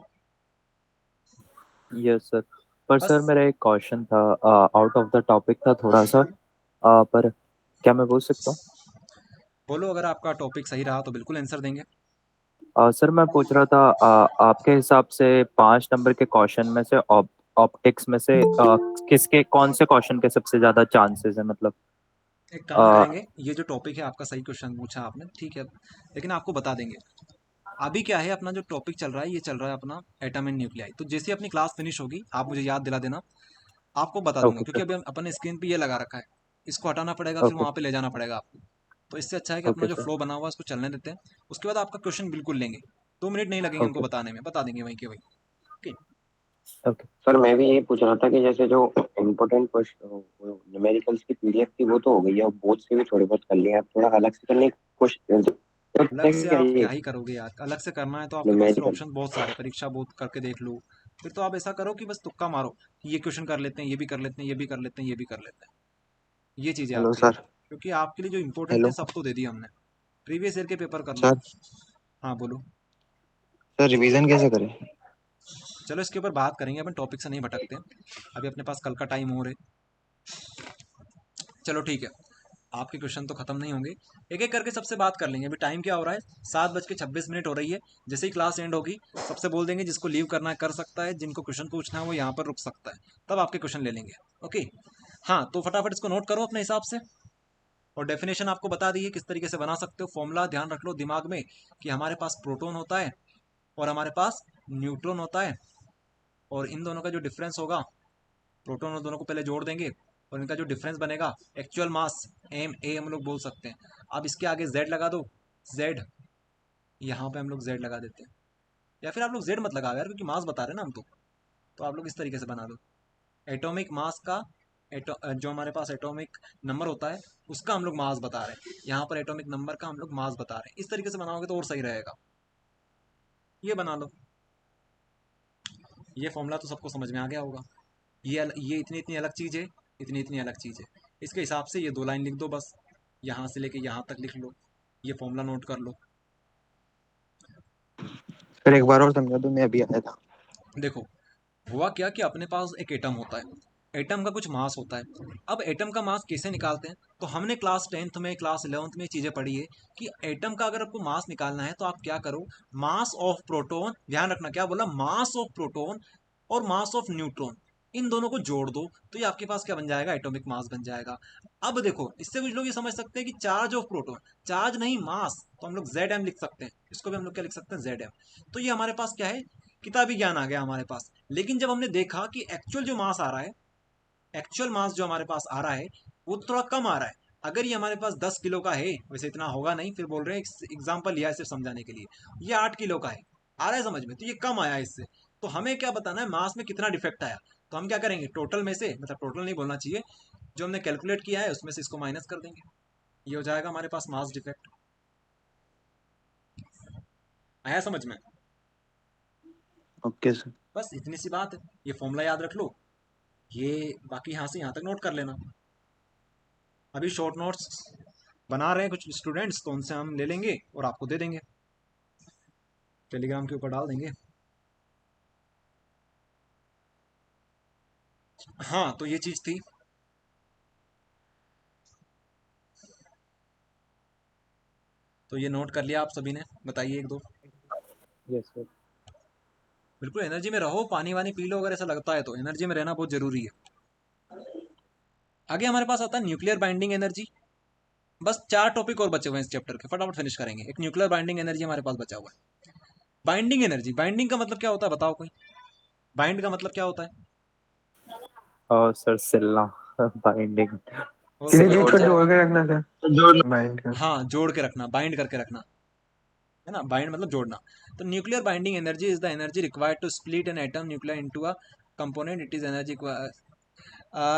Yes sir. पर बस सर मेरा एक क्वेश्चन था, आउट ऑफ द टॉपिक था थोड़ा सा, पर क्या मैं पूछ सकता हूँ? बोलो, अगर आपका टॉपिक सही रहा तो बिल्कुल आंसर देंगे। सर मैं पूछ रहा था आपके हिसाब से 5 नंबर के क्वेश्चन में से ऑप्टिक्स में से किसके कौन से क्वेश्चन के सबसे ज्यादा चांसेस है, मतलब एक काम करेंगे, ये जो टॉपिक है आपका, सही क्वेश्चन पूछा आपने, ठीक है, लेकिन आपको बता देंगे। अभी क्या है, अपना जो टॉपिक चल रहा है, ये चल रहा है अपना एटम एंड न्यूक्लियाई। तो जैसे ही अपनी क्लास फिनिश होगी, आप मुझे याद दिला देना, आपको बता दूंगा, ओके क्योंकि सर। अभी अपन स्क्रीन पे ये लगा रखा है, इसको हटाना पड़ेगा, फिर ओके वहां पे ले जाना पड़ेगा आपको। तो इससे अच्छा है कि अपना ओके जो सर। फ्लो बना हुआ है उसको चलने देते हैं। उसके बाद आपका क्वेश्चन बिल्कुल लेंगे, 2 मिनट नहीं लगेंगे उनको ओके बताने में, बता देंगे वहीं के वहीं। ओके। ओके सर मैं भी ये पूछ रहा था कि जैसे जो इम्पोर्टेंट न्यूमेरिकल्स की पीडीएफ थी वो तो हो गई है, अब बोर्ड से भी थोड़े बहुत कर लिए, आप थोड़ा अलग से करने की कोशिश अलग से आप क्या ही करोगे यार, अलग से करना है तो आपके पास फिर न्यूमेरिकल। ऑप्शन बहुत सारे, परीक्षा बहुत करके देख लो। फिर तो आप ऐसा करो कि बस तुक्का मारो कि ये क्वेश्चन कर लेते हैं, ये भी कर लेते हैं, ये भी कर लेते हैं, ये भी कर लेते हैं। ये चीज़ है हेलो आपके लिए, सर। क्योंकि आपके लिए जो इंपॉर्टेंट है हेलो सब तो दे दिया हमने। प्रीवियस ईयर के पेपर कर लो। सर। हाँ बोलो। सर रिवीजन कैसे करें? चलो इसके ऊपर बात करेंगे, अपन टॉपिक से नहीं भटकते, अभी अपने पास कल का टाइम और है। चलो ठीक है, आपके क्वेश्चन तो खत्म नहीं होंगे, एक एक करके सबसे बात कर लेंगे। अभी टाइम क्या हो रहा है, 7:26 हो रही है। जैसे ही क्लास एंड होगी, सबसे बोल देंगे जिसको लीव करना है कर सकता है, जिनको क्वेश्चन पूछना है वो यहाँ पर रुक सकता है, तब आपके क्वेश्चन ले लेंगे। ओके। हाँ, तो फटाफट इसको नोट करो अपने हिसाब से, और डेफिनेशन आपको बता दी है किस तरीके से बना सकते हो। फॉर्मूला ध्यान रख लो दिमाग में कि हमारे पास प्रोटॉन होता है और हमारे पास न्यूट्रॉन होता है, और इन दोनों का जो डिफरेंस होगा, प्रोटॉन और दोनों को पहले जोड़ देंगे, और इनका जो डिफरेंस बनेगा, एक्चुअल मास एम ए हम लोग बोल सकते हैं। अब इसके आगे जेड लगा दो, जेड, यहाँ पे हम लोग जेड लगा देते हैं, या फिर आप लोग जेड मत लगाओ यार, क्योंकि मास बता रहे हैं ना हम तो आप लोग इस तरीके से बना दो, एटॉमिक मास का जो हमारे पास एटॉमिक नंबर होता है उसका हम लोग मास बता रहे हैं, यहाँ पर एटॉमिक नंबर का हम लोग मास बता रहे हैं। इस तरीके से बनाओगे तो और सही रहेगा। ये बना लो, ये फॉर्मूला तो सबको समझ में आ गया होगा। ये इतनी इतनी अलग चीज़ है, इतनी इतनी अलग चीज़ है, इसके हिसाब से ये 2 लाइन लिख दो बस, यहाँ से लेके यहाँ तक लिख लो, ये फॉर्मूला नोट कर लो। सर एक बार और समझा दो, मैं अभी आया था। देखो, हुआ क्या कि अपने पास एक एटम होता है, एटम का कुछ मास होता है। अब एटम का मास कैसे निकालते हैं, तो हमने क्लास 10th में, क्लास 11th में चीज़ें पढ़ी है कि एटम का अगर आपको मास निकालना है तो आप क्या करो, मास ऑफ प्रोटॉन, ध्यान रखना क्या बोला, मास ऑफ प्रोटॉन और मास ऑफ न्यूट्रॉन, इन दोनों को जोड़ दो तो ये आपके पास क्या बन जाएगा, एटॉमिक मास बन जाएगा। अब देखो, इससे कुछ लोग ये समझ सकते हैं कि चार्ज ऑफ प्रोटॉन, चार्ज नहीं मास, तो हम लोग जेड एम लिख सकते हैं, इसको भी हम लोग क्या लिख सकते हैं, जेड एम। तो ये हमारे पास क्या है, किताबी ज्ञान आ गया हमारे पास। लेकिन जब हमने देखा कि एक्चुअल जो मास आ रहा है, एक्चुअल मास जो हमारे पास आ रहा है वो तो थोड़ा कम आ रहा है। अगर ये हमारे पास 10 किलो का है, वैसे इतना होगा नहीं, फिर बोल रहे हैं एग्जाम्पल लिया है सिर्फ समझाने के लिए, ये 8 किलो का है, आ रहा है समझ में, तो ये कम आया इससे। तो हमें क्या बताना है, मास में कितना डिफेक्ट आया। तो हम क्या करेंगे, टोटल में से, मतलब टोटल नहीं बोलना चाहिए, जो हमने कैलकुलेट किया है उसमें से इसको माइनस कर देंगे, ये हो जाएगा हमारे पास मास डिफेक्ट। आया समझ में? Okay sir. बस इतनी सी बात है, ये फॉर्मूला याद रख लो, ये बाकी यहाँ से यहाँ तक नोट कर लेना। अभी शॉर्ट नोट्स बना रहे हैं कुछ स्टूडेंट्स, तो उनसे हम ले लेंगे और आपको दे देंगे, टेलीग्राम के ऊपर डाल देंगे। हाँ, तो ये चीज़ थी। तो ये नोट कर लिया आप सभी ने, बताइए एक दो। Yes sir. बिल्कुल एनर्जी में रहो, पानी वानी पी लो अगर ऐसा लगता है तो, एनर्जी में रहना बहुत जरूरी है। आगे हमारे पास आता है न्यूक्लियर बाइंडिंग एनर्जी। बस 4 टॉपिक और बचे हुए हैं इस चैप्टर के, फटाफट फिनिश करेंगे। एक न्यूक्लियर बाइंडिंग एनर्जी हमारे पास बचा हुआ है। बाइंडिंग एनर्जी, बाइंडिंग का मतलब क्या होता है बताओ कोई, बाइंड का मतलब क्या होता है? और सर सिलना बाइंडिंग और किसी बताओ। चीज को जोड़ के रखना सर, बाइंड कर। हाँ, जोड़ के रखना, बाइंड करके रखना, है ना, बाइंड मतलब जोड़ना। तो nuclear binding energy is the energy required to split an atom nuclear into a component, it is energy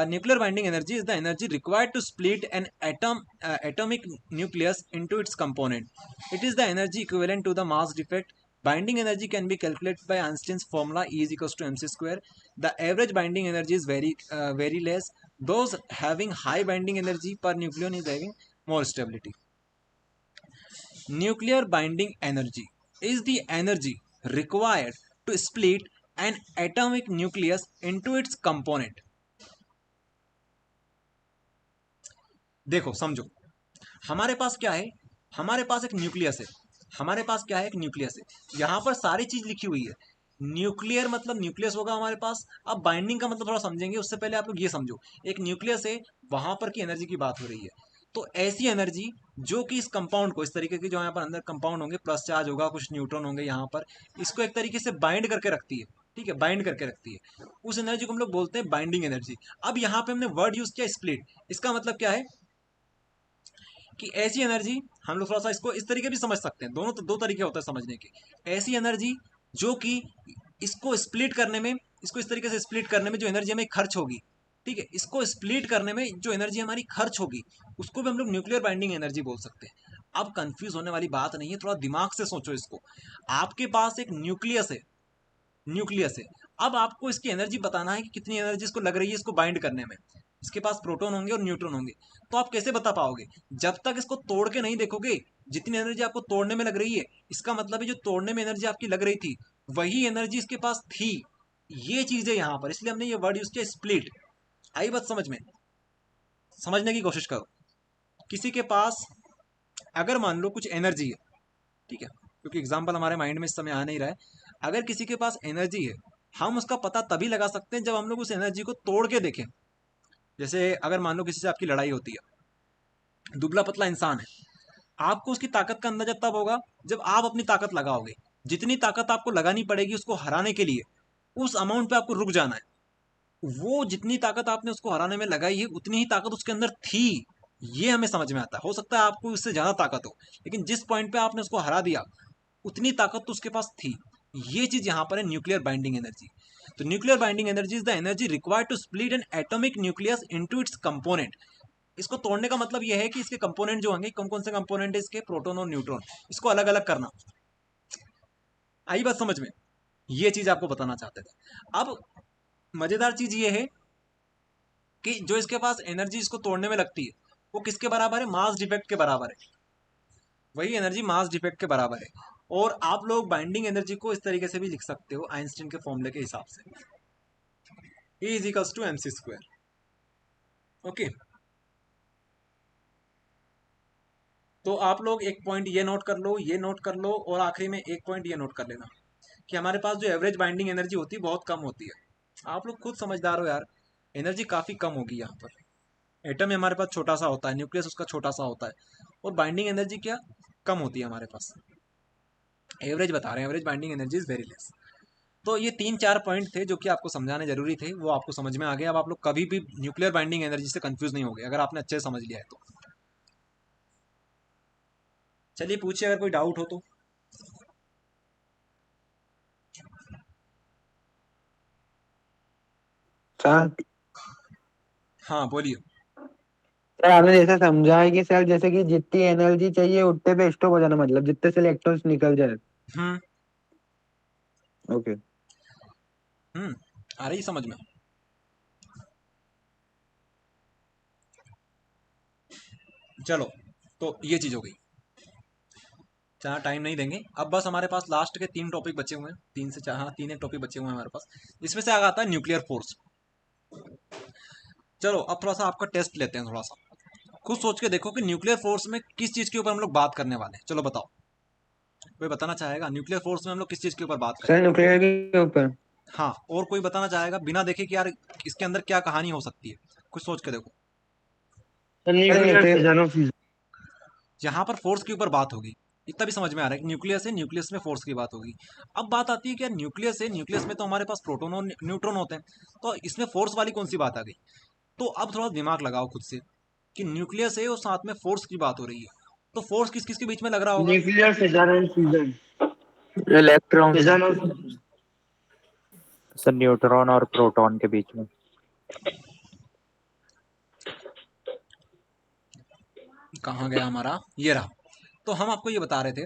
nuclear binding energy is the energy required to split an atomic nucleus into its component. It is the energy equivalent to the mass defect. Binding energy can be calculated by Einstein's formula, E is equals to mc square. The average binding energy is very less. Those having high binding energy per nucleon is having more stability. Nuclear binding energy is the energy required to split an atomic nucleus into its component. देखो समझो, हमारे पास क्या है, हमारे पास एक nucleus है, हमारे पास क्या है, एक न्यूक्लियस है। यहाँ पर सारी चीज लिखी हुई है। न्यूक्लियर मतलब न्यूक्लियस होगा हमारे पास। अब बाइंडिंग का मतलब थोड़ा समझेंगे, उससे पहले आप लोग ये समझो, एक न्यूक्लियस है, वहां पर की एनर्जी की बात हो रही है। तो ऐसी एनर्जी जो कि इस कंपाउंड को, इस तरीके की जो यहाँ पर अंदर कंपाउंड होंगे, प्लस चार्ज होगा, कुछ न्यूट्रॉन होंगे यहाँ पर, इसको एक तरीके से बाइंड करके रखती है। ठीक है, बाइंड करके रखती है, उस एनर्जी को हम लोग बोलते हैं बाइंडिंग एनर्जी। अब यहाँ पे हमने वर्ड यूज किया स्प्लिट। इसका मतलब क्या है कि ऐसी एनर्जी, हम लोग थोड़ा सा इसको इस तरीके भी समझ सकते हैं, दोनों तो दो तरीके होते हैं समझने के। ऐसी एनर्जी जो कि इसको स्प्लिट करने में, इसको इस तरीके से स्प्लिट करने में जो एनर्जी हमें खर्च होगी, ठीक है, इसको स्प्लिट करने में जो एनर्जी हमारी खर्च होगी, उसको भी हम लोग न्यूक्लियर बाइंडिंग एनर्जी बोल सकते हैं। अब कंफ्यूज होने वाली बात नहीं है, थोड़ा दिमाग से सोचो इसको। आपके पास एक न्यूक्लियस है, न्यूक्लियस है। अब आपको इसकी एनर्जी बताना है कि कितनी एनर्जी इसको लग रही है इसको बाइंड करने में। इसके पास प्रोटॉन होंगे और न्यूट्रॉन होंगे, तो आप कैसे बता पाओगे जब तक इसको तोड़ के नहीं देखोगे। जितनी एनर्जी आपको तोड़ने में लग रही है, इसका मतलब है जो तोड़ने में एनर्जी आपकी लग रही थी, वही एनर्जी इसके पास थी। ये चीज है यहाँ पर, इसलिए हमने ये वर्ड यूज किया स्प्लिट। आई बात समझ में? समझने की कोशिश करो। किसी के पास अगर मान लो कुछ एनर्जी है, ठीक है, क्योंकि एग्जाम्पल हमारे माइंड में इस समय आ नहीं रहा है। अगर किसी के पास एनर्जी है, हम उसका पता तभी लगा सकते हैं जब हम लोग उस एनर्जी को तोड़ के देखें। जैसे अगर मान लो किसी से आपकी लड़ाई होती है, दुबला पतला इंसान है, आपको उसकी ताकत का अंदाजा तब होगा जब आप अपनी ताकत लगाओगे। जितनी ताकत आपको लगानी पड़ेगी उसको हराने के लिए, उस अमाउंट पे आपको रुक जाना है। वो जितनी ताकत आपने उसको हराने में लगाई है, उतनी ही ताकत उसके अंदर थी। ये हमें समझ में आता है। हो सकता है आपको उससे ज्यादा ताकत हो, लेकिन जिस पॉइंट पे आपने उसको हरा दिया, उतनी ताकत तो उसके पास थी। ये चीज यहाँ पर है न्यूक्लियर बाइंडिंग एनर्जी। तो nuclear binding energy is the energy required to split an atomic nucleus into its component. इसको तोड़ने का मतलब यह है कि इसके कंपोनेंट जो होंगे, कौन कौन से कंपोनेंट है इसके, प्रोटॉन और न्यूट्रॉन, इसको अलग अलग करना। आई बात समझ में? ये चीज आपको बताना चाहते थे। अब मजेदार चीज ये है कि जो इसके पास एनर्जी इसको तोड़ने में लगती है, वो किसके बराबर है? मास डिफेक्ट के बराबर है। वही एनर्जी मास डिफेक्ट के बराबर है। और आप लोग बाइंडिंग एनर्जी को इस तरीके से भी लिख सकते हो, आइंस्टीन के फॉर्मूले के हिसाब से, E is equals to mc²। Okay, तो आप लोग एक पॉइंट ये नोट कर लो, ये नोट कर लो, और आखिरी में एक पॉइंट ये नोट कर लेना कि हमारे पास जो एवरेज बाइंडिंग एनर्जी होती है बहुत कम होती है। आप लोग खुद समझदार हो यार, एनर्जी काफ़ी कम होगी यहाँ पर। एटम ही हमारे पास छोटा सा होता है, न्यूक्लियस उसका छोटा सा होता है, और बाइंडिंग एनर्जी क्या कम होती है हमारे पास। एवरेज बता रहे हैं, average binding energy is very less. तो ये 3-4 पॉइंट थे जो कि आपको समझाने जरूरी थे, वो आपको समझ में आ गया। अब आप लोग कभी भी न्यूक्लियर बाइंडिंग एनर्जी से कंफ्यूज नहीं हो गए, अगर आपने अच्छे से समझ लिया है तो। चलिए पूछिए अगर कोई डाउट हो तो। सर हाँ बोलिए। सर आपने जैसे समझा है कि सर जैसे कि जितनी एनर्जी चाहिए उतने पे स्टॉप हो जाना, मतलब जितने से इलेक्ट्रॉन्स निकल जाए। हम्म ओके। आ रही समझ में? चलो, तो ये चीज हो गई। ज़्यादा टाइम नहीं देंगे, अब बस हमारे पास लास्ट के 3 टॉपिक बचे हुए हैं, 3 से 4, हाँ 3 एक टॉपिक बचे हुए हैं हमारे पास। इसमें से आगे आता है न्यूक्लियर फोर्स। चलो अब थोड़ा सा आपका टेस्ट लेते हैं, थोड़ा सा खुद सोच के देखो कि न्यूक्लियर फोर्स में किस चीज़ के ऊपर हम लोग बात करने वाले हैं। चलो बताओ, कोई बताना चाहेगा न्यूक्लियर फोर्स में हम लोग किस चीज़ के ऊपर बात सर करेंगे? न्यूक्लियर के ऊपर। हाँ, और कोई बताना चाहेगा बिना देखे कि यार इसके अंदर क्या कहानी हो सकती है? कुछ सोच के देखो। यहाँ पर फोर्स के ऊपर बात होगी, इतना भी समझ में आ रहा है कि न्यूक्लियस है, न्यूक्लियस में फोर्स की बात होगी। अब बात आती है कि यार न्यूक्लियस है, न्यूक्लियस में तो हमारे पास प्रोटॉन और न्यूट्रॉन होते हैं, तो इसमें फोर्स वाली कौन सी बात आ गई? तो अब थोड़ा दिमाग लगाओ खुद से कि न्यूक्लियस है और साथ में फोर्स की बात हो रही है, तो फोर्स किस किस के बीच में लग रहा होगा? इलेक्ट्रॉन सर, न्यूट्रॉन और प्रोटॉन के बीच में। कहाँ गया हमारा, ये रहा। तो हम आपको ये बता रहे थे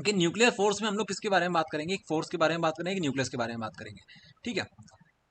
कि न्यूक्लियर फोर्स में हम लोग किसके बारे में बात करेंगे? एक फोर्स के बारे में बात करेंगे, न्यूक्लियस के बारे में बात करेंगे, ठीक है।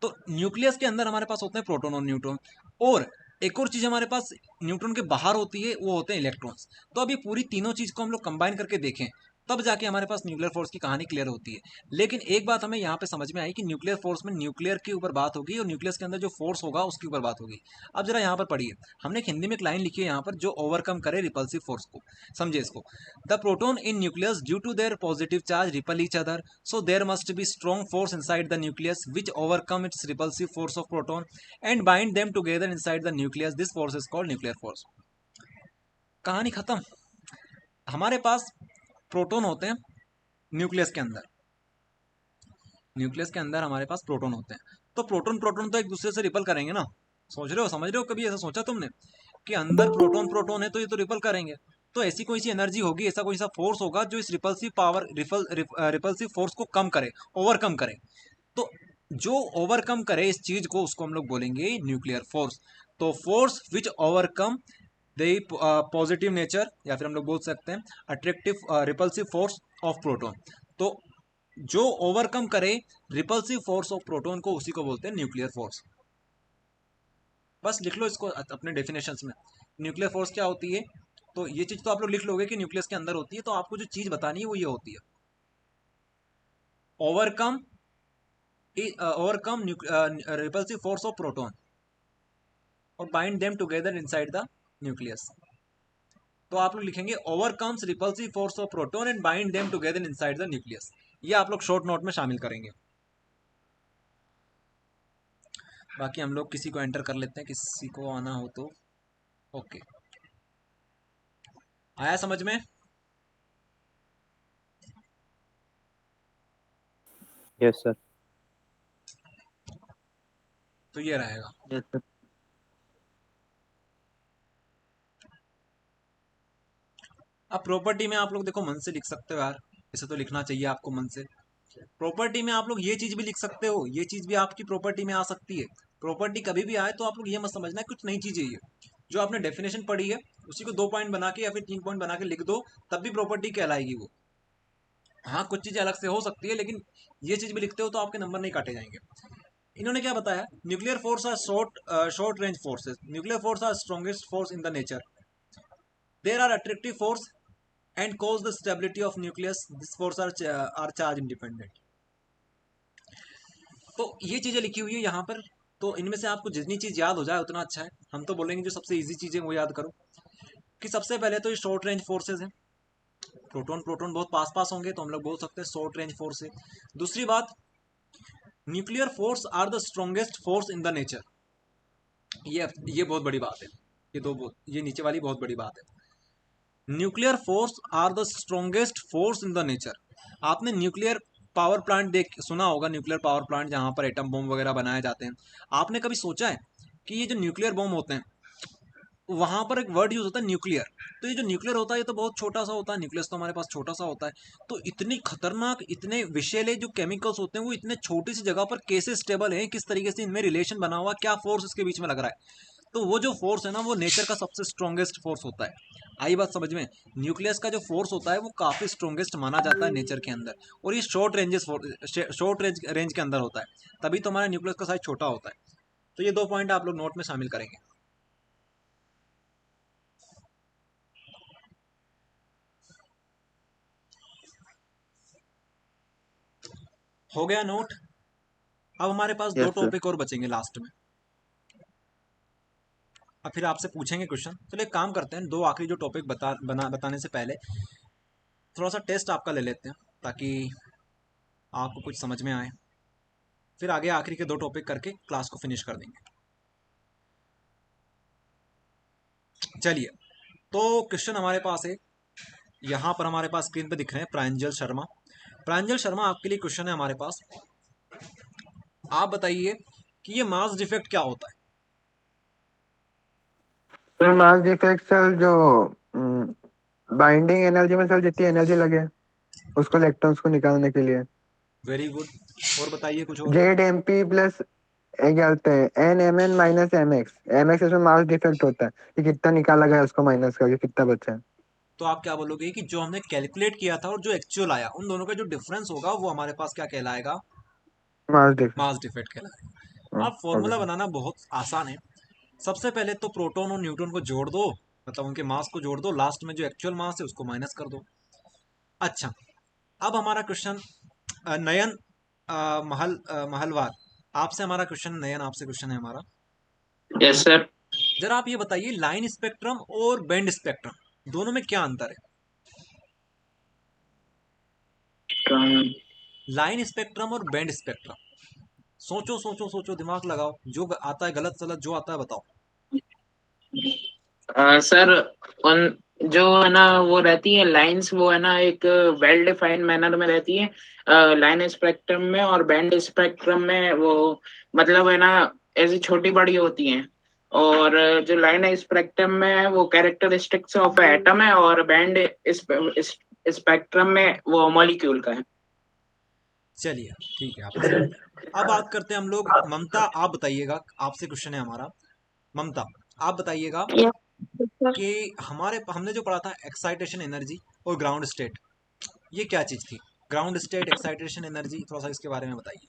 तो न्यूक्लियस के अंदर हमारे पास होते हैं प्रोटॉन और न्यूट्रॉन, और एक और चीज हमारे पास न्यूट्रॉन के बाहर होती है, वो होते हैं इलेक्ट्रॉन्स। तो अब ये पूरी तीनों चीज को हम लोग कंबाइन करके देखें तब जाके हमारे पास न्यूक्लियर फोर्स की कहानी क्लियर होती है। लेकिन एक बात हमें यहाँ पे समझ में आई कि न्यूक्लियर फोर्स में न्यूक्लियर के ऊपर बात होगी और न्यूक्लियस के अंदर जो फोर्स होगा उसके ऊपर बात होगी। अब जरा यहाँ पर पढ़िए, हमने एक हिंदी में एक लाइन लिखी है यहाँ पर, जो ओवरकम करे रिपल्सिव फोर्स को। समझिए इसको, the proton in nucleus due to their positive charge repel each other, so there must be strong force inside the nucleus which overcome its repulsive force of proton and bind them together inside the nucleus, this force is called nuclear force. कहानी खत्म। हमारे पास proton होते हैं nucleus के अंदर, nucleus के अंदर हमारे पास प्रोटॉन होते हैं। तो प्रोटॉन प्रोटॉन तो एक दूसरे से रिपल करेंगे ना, सोच रहे हो, समझ रहे हो? कभी ऐसा सोचा तुमने कि अंदर प्रोटॉन प्रोटॉन है तो ये तो रिपल करेंगे, तो ऐसी कोई सी एनर्जी होगी, ऐसा कोई सा फोर्स होगा जो इस रिपल्सिव पावर रिपल्सिव फोर्स को कम करे, ओवरकम करे। तो जो ओवरकम करे इस चीज को, उसको हम लोग बोलेंगे न्यूक्लियर फोर्स। तो force which overcome the positive nature, या फिर हम लोग बोल सकते हैं attractive repulsive force of proton. तो जो ओवरकम करे रिपल्सिव फोर्स ऑफ प्रोटॉन को, उसी को बोलते हैं न्यूक्लियर फोर्स। बस लिख लो इसको अपने डेफिनेशंस में, न्यूक्लियर फोर्स क्या होती है। तो ये चीज तो आप लोग लिख लोगे कि न्यूक्लियस के अंदर होती है, तो आपको जो चीज बतानी है वो ये होती है, overcome repulsive force of proton और bind them together inside the nucleus. तो आप लोग लिखेंगे overcomes repulsive force of proton and bind them together inside the nucleus. ये आप लोग शॉर्ट नोट में शामिल करेंगे। बाकी हम लोग किसी को एंटर कर लेते हैं, किसी को आना हो तो। ओके, आया समझ में? Yes sir. तो ये रहेगा। Yes, sir. अब प्रॉपर्टी में आप लोग देखो मन से लिख सकते हो यार, इसे तो लिखना चाहिए आपको मन से। प्रॉपर्टी में आप लोग ये चीज भी लिख सकते हो, ये चीज भी आपकी प्रॉपर्टी में आ सकती है। प्रॉपर्टी कभी भी आए तो आप लोग ये मत समझना है कुछ नई चीज है ये, जो आपने डेफिनेशन पढ़ी है उसी को 2 पॉइंट बना के या फिर 3 पॉइंट बना के लिख दो, तब भी प्रॉपर्टी कहलाएगी वो। हाँ, कुछ चीजें अलग से हो सकती है, लेकिन ये चीज भी लिखते हो तो आपके नंबर नहीं काटे जाएंगे। इन्होंने क्या बताया, nuclear force are short range forces, nuclear force are strongest force in the nature, there are attractive force and cause the stability of nucleus, this force are charge independent। तो ये चीजें लिखी हुई है यहाँ पर, तो इनमें से आपको जितनी चीज याद हो जाए उतना अच्छा है। हम तो बोलेंगे जो सबसे इजी चीजें वो याद करो। कि सबसे पहले तो ये शॉर्ट रेंज फोर्सेज हैं, प्रोटॉन प्रोटॉन बहुत पास पास होंगे तो हम लोग बोल सकते हैं शॉर्ट रेंज फोर्स है। दूसरी बात, nuclear force are the strongest force in the nature, ये बहुत बड़ी बात है, ये नीचे वाली बहुत बड़ी बात है। Nuclear force are the strongest force in the nature. आपने न्यूक्लियर पावर प्लांट सुना होगा, न्यूक्लियर पावर प्लांट जहाँ पर एटम बम वगैरह बनाए जाते हैं। आपने कभी सोचा है कि ये जो न्यूक्लियर बम होते हैं वहाँ पर एक वर्ड यूज होता है न्यूक्लियर, तो ये जो न्यूक्लियर होता है ये तो बहुत छोटा सा होता है, न्यूक्लियस तो हमारे पास छोटा सा होता है। तो इतनी खतरनाक, इतने विषैले जो केमिकल्स होते हैं वो इतने छोटी सी जगह पर कैसे स्टेबल है, किस तरीके से इनमें रिलेशन बना हुआ, क्या फोर्स इसके बीच में लग रहा है। तो वो जो फोर्स है ना, वो नेचर का सबसे स्ट्रॉन्गेस्ट फोर्स होता है। आई बात समझ में? न्यूक्लियस का जो फोर्स होता है वो काफी स्ट्रॉन्गेस्ट माना जाता है नेचर के अंदर, और ये शॉर्ट रेंज के अंदर होता है, तभी तो हमारा न्यूक्लियस का साइज छोटा होता है। तो ये 2 पॉइंट आप लोग नोट में शामिल करेंगे। हो गया नोट? अब हमारे पास 2 Yes, sir. टॉपिक और बचेंगे लास्ट में, अब फिर आपसे पूछेंगे क्वेश्चन। चलो एक काम करते हैं, 2 आखिरी जो टॉपिक बताने से पहले थोड़ा सा टेस्ट आपका ले लेते हैं, ताकि आपको कुछ समझ में आए, फिर आगे आखिरी के 2 टॉपिक करके क्लास को फिनिश कर देंगे। चलिए, तो क्वेश्चन हमारे पास है, यहाँ पर हमारे पास स्क्रीन पे दिख रहे हैं प्रांजल शर्मा। प्रांजल शर्मा, आपके लिए क्वेश्चन है हमारे पास। आप बताइए कि ये मास डिफेक्ट क्या होता है? तो मास डिफेक्ट सर, जो बाइंडिंग एनर्जी में सर जितनी एनर्जी लगे उसको इलेक्ट्रॉन्स को निकालने के लिए। वेरी गुड, और बताइए कुछ और। जेड एम पी प्लस क्या होता है, N M N minus M X. M X इसमें मास डिफेक्ट होता है कि कितना निकाला गया उसको माइनस करके कितना बचा है। तो आप क्या बोलोगे कि जो हमने कैलकुलेट किया था और जो एक्चुअल आया, उन दोनों का जो डिफरेंस होगा वो हमारे पास क्या कहलाएगा? मास डिफेक्ट। मास डिफेक्ट कहलाएगा। अब फॉर्मूला बनाना बहुत आसान है। सबसे पहले तो प्रोटॉन और न्यूट्रॉन को जोड़ दो, मतलब उनके मास को जोड़ दो, लास्ट में जो एक्चुअल मास है उसको माइनस कर दो। अच्छा, अब हमारा क्वेश्चन नयन महलवार, आपसे हमारा क्वेश्चन, नयन आपसे क्वेश्चन है हमारा। Yes sir. जरा आप ये बताइए, लाइन स्पेक्ट्रम और बैंड स्पेक्ट्रम दोनों में क्या अंतर है? लाइन स्पेक्ट्रम और बैंड स्पेक्ट्रम, सोचो सोचो सोचो, दिमाग लगाओ, जो आता है गलत सलत जो आता है बताओ। सर उन जो है ना वो रहती है लाइंस, वो है ना एक वेल डिफाइंड मैनर में रहती है लाइन स्पेक्ट्रम में, और बैंड स्पेक्ट्रम में वो मतलब है ना ऐसी छोटी बड़ी होती हैं। और जो लाइन स्पेक्ट्रम में है वो कैरेक्टरिस्टिक्स ऑफ एटम है, और बैंड स्पेक्ट्रम में वो मॉलिक्यूल का है। चलिए ठीक है, आपने सही किया। अब बात करते हैं हम लोग, ममता आप बताइएगा, आपसे क्वेश्चन है हमारा। ममता आप बताइएगा सर कि हमने जो पढ़ा था एक्साइटेशन एनर्जी और ग्राउंड स्टेट, ये क्या चीज थी? ग्राउंड स्टेट, एक्साइटेशन एनर्जी, थोड़ा सा इसके बारे में बताइए।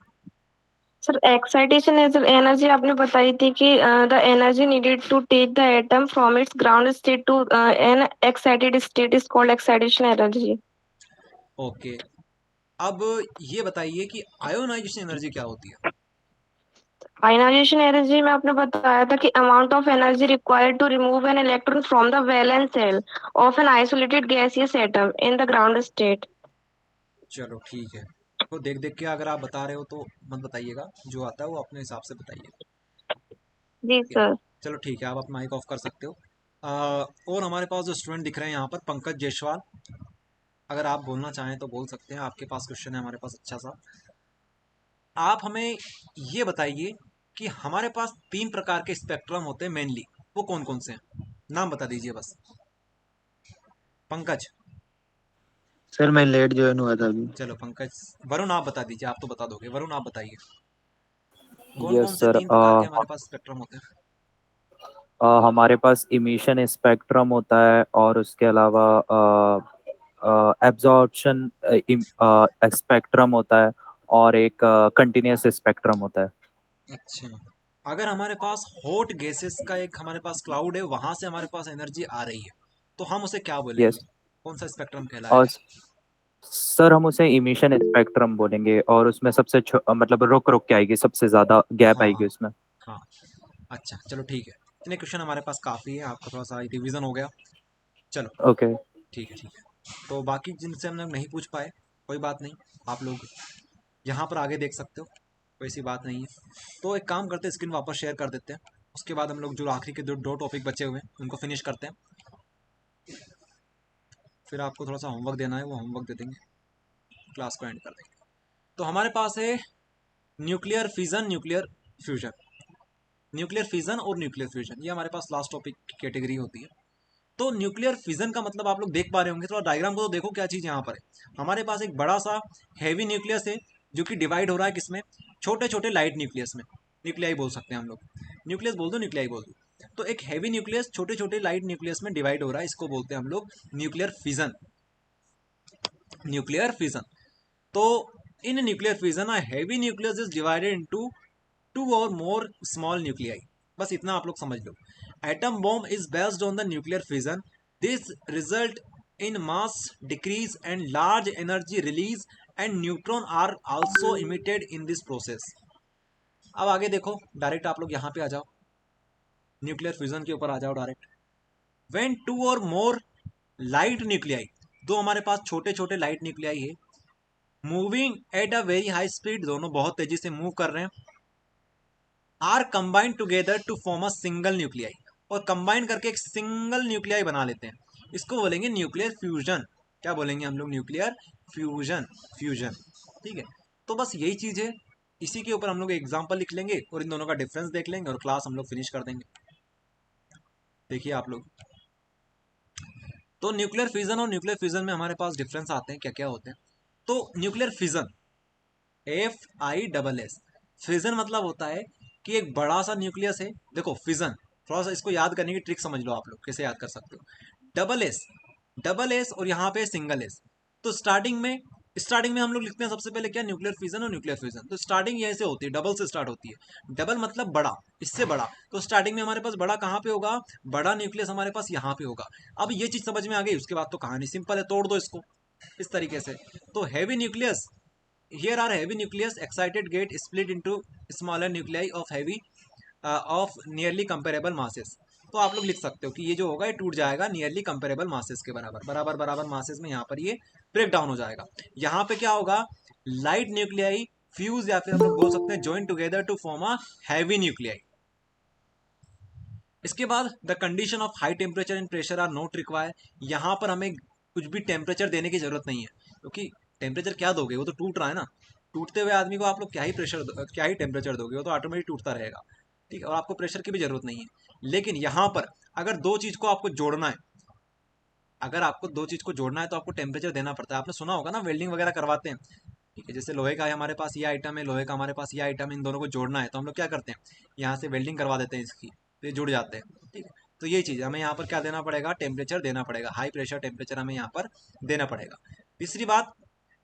सर एक्साइटेशन एनर्जी आपने बताई थी कि the energy needed to take the atom from its ground state to an excited state is called excitation energy. Okay, अब ये बताइए कि आयोनाइजेशन एनर्जी क्या होती है? आयनाइजेशन एनर्जी में आपने बताया था कि amount of energy required to remove an electron from the valence shell of an isolated gaseous atom in the ground state. चलो ठीक है, तो देख देख के अगर आप बता रहे हो तो मत बताइएगा, जो आता है वो अपने हिसाब से बताइए। जी ठीक है, सर। चलो ठीक है, आप अपना माइक ऑफ कर सकते हो। और हमारे पास जो स्टूडेंट दिख रहे हैं यहाँ पर, पंकज जायसवाल, अगर आप बोलना चाहें तो बोल सकते हैं, आपके पास क्वेश्चन है हमारे पास अच्छा सा। आप हमें ये बताइए कि हमारे पास 3 प्रकार के स्पेक्ट्रम होते हैं मेनली, वो कौन कौन से हैं? नाम बता दीजिए बस, पंकज। सर मैं लेट ज्वाइन हुआ था अभी। चलो पंकज, वरुण आप बता दीजिए, आप तो बता दोगे, वरुण आप बताइए कौन कौन यस से सर। 3 प्रकार के हमारे पास स्पेक्ट्रम होते हैं? हमारे पास इमिशन स्पेक्ट्रम होता है, और उसके अलावा एब्जॉर्प्शन स्पेक्ट्रम होता है, और एक कंटिन्यूस स्पेक्ट्रम होता है। अच्छा, अगर हमारे पास हॉट गैसेस का एक हमारे पास क्लाउड है, वहां से हमारे पास एनर्जी आ रही है, तो हम उसे क्या बोलेंगे? यस। कौन सा स्पेक्ट्रम और कहलाएगा? सर हम उसे इमिशन स्पेक्ट्रम बोलेंगे, और उसमें सबसे मतलब रुक रुक के आएगी, सबसे ज्यादा गैप हाँ हाँ आएगी उसमें। हाँ। अच्छा चलो ठीक है, इतने क्वेश्चन हमारे पास काफ़ी है, आपका थोड़ा सा रिवीजन हो गया। चलो ओके। ठीक है ठीक है। तो बाकी जिनसे हम लोग नहीं पूछ पाए, कोई बात नहीं, आप लोग यहाँ पर आगे देख सकते हो, कोई सी बात नहीं है। तो एक काम करते हैं, स्क्रीन वापस शेयर कर देते हैं, उसके बाद हम लोग जो आखिरी के दो टॉपिक बचे हुए हैं उनको फिनिश करते हैं, फिर आपको थोड़ा सा होमवर्क देना है, वो होमवर्क दे देंगे, क्लास को एंड कर देंगे। तो हमारे पास है nuclear fission, nuclear fusion. Nuclear fission और न्यूक्लियर फ्यूजन, ये हमारे पास लास्ट टॉपिक की कैटेगरी होती है। तो न्यूक्लियर फिजन का मतलब आप लोग देख पा रहे होंगे, थोड़ा डायग्राम को तो देखो, क्या चीज़ यहाँ पर है। हमारे पास एक बड़ा सा हैवी न्यूक्लियस है, जो कि डिवाइड हो रहा है किसमें? छोटे छोटे लाइट न्यूक्लियस में, न्यूक्लियाई बोल सकते हैं हम लोग, न्यूक्लियस बोल दो, न्यूक्लियाई बोल दो। तो एक हैवी न्यूक्लियस छोटे छोटे लाइट न्यूक्लियस में डिवाइड हो रहा है, इसको बोलते हैं हम लोग न्यूक्लियर फिजन। न्यूक्लियर फिजन, तो in nuclear fission a heavy nucleus is divided into 2 और मोर स्मॉल न्यूक्लियाई। बस इतना आप लोग समझ लो। Atom bomb is based on the nuclear fission, this result in mass decrease and large energy release and neutron are also emitted in this process. अब आगे देखो, डायरेक्ट आप लोग यहाँ पे आ जाओ, न्यूक्लियर फ्यूजन के ऊपर आ जाओ डायरेक्ट। व्हेन 2 और मोर लाइट न्यूक्लियाई, दो हमारे पास छोटे छोटे लाइट न्यूक्लियाई है, moving at a very high speed, दोनों बहुत तेजी से मूव कर रहे हैं, are combined together to form a single nuclei, और कंबाइन करके एक सिंगल न्यूक्लियाई बना लेते हैं, इसको बोलेंगे न्यूक्लियर फ्यूजन। क्या बोलेंगे हम लोग? Nuclear fusion. फ्यूजन, ठीक है। तो बस यही चीज है, इसी के ऊपर हम लोग एग्जाम्पल लिख लेंगे और इन दोनों का डिफरेंस देख लेंगे और क्लास हम लोग फिनिश कर देंगे। देखिए आप लोग, तो न्यूक्लियर फ्यूजन और न्यूक्लियर फ्यूजन में हमारे पास डिफरेंस आते हैं, क्या क्या होते हैं। तो न्यूक्लियर फिजन, FISS, फिजन मतलब होता है कि एक बड़ा सा न्यूक्लियस है। देखो फिजन, थोड़ा सा इसको याद करने की ट्रिक समझ लो आप लोग, कैसे याद कर सकते हो। डबल एस और यहाँ पे सिंगल एस। तो स्टार्टिंग में हम लोग लिखते हैं सबसे पहले क्या? न्यूक्लियर फिजन और न्यूक्लियर फ्यूजन। तो स्टार्टिंग यहीं से होती है, डबल से स्टार्ट होती है। डबल मतलब बड़ा, इससे बड़ा। तो स्टार्टिंग में हमारे पास बड़ा कहाँ पे होगा? बड़ा न्यूक्लियस हमारे पास यहाँ पे होगा। अब ये चीज समझ में आ गई, उसके बाद तो कहानी सिंपल है, तोड़ दो इसको। इस तरीके से। तो heavy nucleus, here are heavy nucleus excited get split into smaller nuclei of heavy of nearly comparable masses. तो आप लोग लिख सकते हो कि ये जो होगा ये टूट जाएगा नियरली कंपेरेबल मासेस के बराबर, बराबर बराबर मासेस में यहाँ पर ये ब्रेक डाउन हो जाएगा। यहाँ पे क्या होगा, लाइट न्यूक्लियाई फ्यूज या फिर हम लोग बोल सकते हैं join together to form a heavy nuclei. इसके बाद the condition of high temperature and pressure are not require. यहाँ पर हमें कुछ भी टेम्परेचर देने की जरूरत नहीं है, क्योंकि टेम्परेचर क्या दोगे, वो तो टूट रहा है ना। टूटते हुए आदमी को आप लोग क्या ही टेम्परेचर दोगे, वो तो ऑटोमेटिक टूटता रहेगा, ठीक है, और आपको प्रेशर की भी जरूरत नहीं है। लेकिन यहाँ पर अगर दो चीज को आपको जोड़ना है, अगर आपको दो चीज को जोड़ना है तो आपको टेम्परेचर देना पड़ता है। आपने सुना होगा ना, वेल्डिंग वगैरह करवाते हैं, ठीक है, जैसे लोहे का है हमारे पास ये आइटम है, लोहे का हमारे पास ये आइटम है, इन दोनों को जोड़ना है तो हम लोग क्या करते हैं, यहाँ से वेल्डिंग करवा देते हैं इसकी, तो ये जुड़ जाते हैं, ठीक है। तो ये चीज़ हमें यहाँ पर क्या देना पड़ेगा, टेम्परेचर देना पड़ेगा, हाई प्रेशर टेम्परेचर हमें यहाँ पर देना पड़ेगा। तीसरी बात,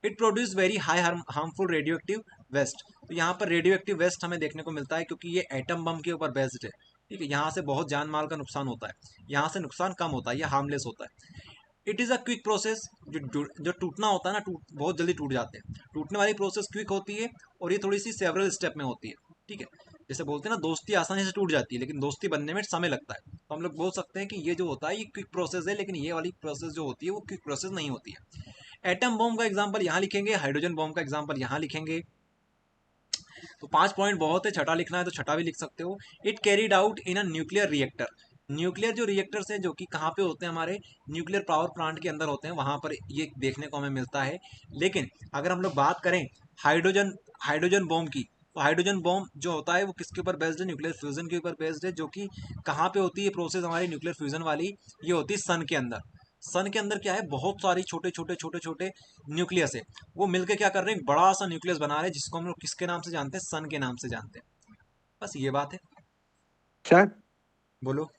it produce very high harmful radioactive waste. तो यहाँ पर रेडियो एक्टिव वेस्ट हमें देखने को मिलता है, क्योंकि ये एटम बम के ऊपर बेस्ड है, ठीक है। यहाँ से बहुत जान माल का नुकसान होता है, यहाँ से नुकसान कम होता है, ये हार्मलेस होता है। It is a quick process, जो टूटना होता है ना, बहुत जल्दी टूट जाते हैं। टूटने वाली प्रोसेस क्विक होती है, और ये थोड़ी सी सेवरल स्टेप में होती है, ठीक है। जैसे बोलते हैं ना, दोस्ती आसानी से टूट जाती है लेकिन दोस्ती बनने में समय लगता है। तो हम लोग बोल सकते हैं कि ये जो होता है ये क्विक प्रोसेस है, लेकिन ये वाली प्रोसेस जो होती है वो क्विक प्रोसेस नहीं होती है। एटम बॉम्ब का एग्जाम्पल यहाँ लिखेंगे, हाइड्रोजन बॉम्ब का एग्जाम्पल यहाँ लिखेंगे। तो 5 पॉइंट बहुत है, छठा लिखना है तो छठा भी लिख सकते हो। It carried out in a nuclear reactor. Nuclear जो रिएक्टर्स हैं, जो कि कहाँ पे होते हैं, हमारे न्यूक्लियर पावर प्लांट के अंदर होते हैं, वहाँ पर ये देखने को हमें मिलता है। लेकिन अगर हम लोग बात करें हाइड्रोजन हाइड्रोजन बॉम्ब की, तो हाइड्रोजन बॉम्ब जो होता है वो किसके ऊपर बेस्ड है, न्यूक्लियर फ्यूजन के ऊपर बेस्ड है। जो कि कहाँ पे होती है प्रोसेस हमारी न्यूक्लियर फ्यूजन वाली, ये होती है सन के अंदर। सन के अंदर क्या है, बहुत सारी छोटे छोटे छोटे छोटे न्यूक्लियस है, वो मिलके क्या कर रहे हैं, एक बड़ा सा न्यूक्लियस बना रहे हैं, जिसको हम लोग किसके नाम से जानते हैं, सन के नाम से जानते हैं। बस ये बात है। सर बोलो।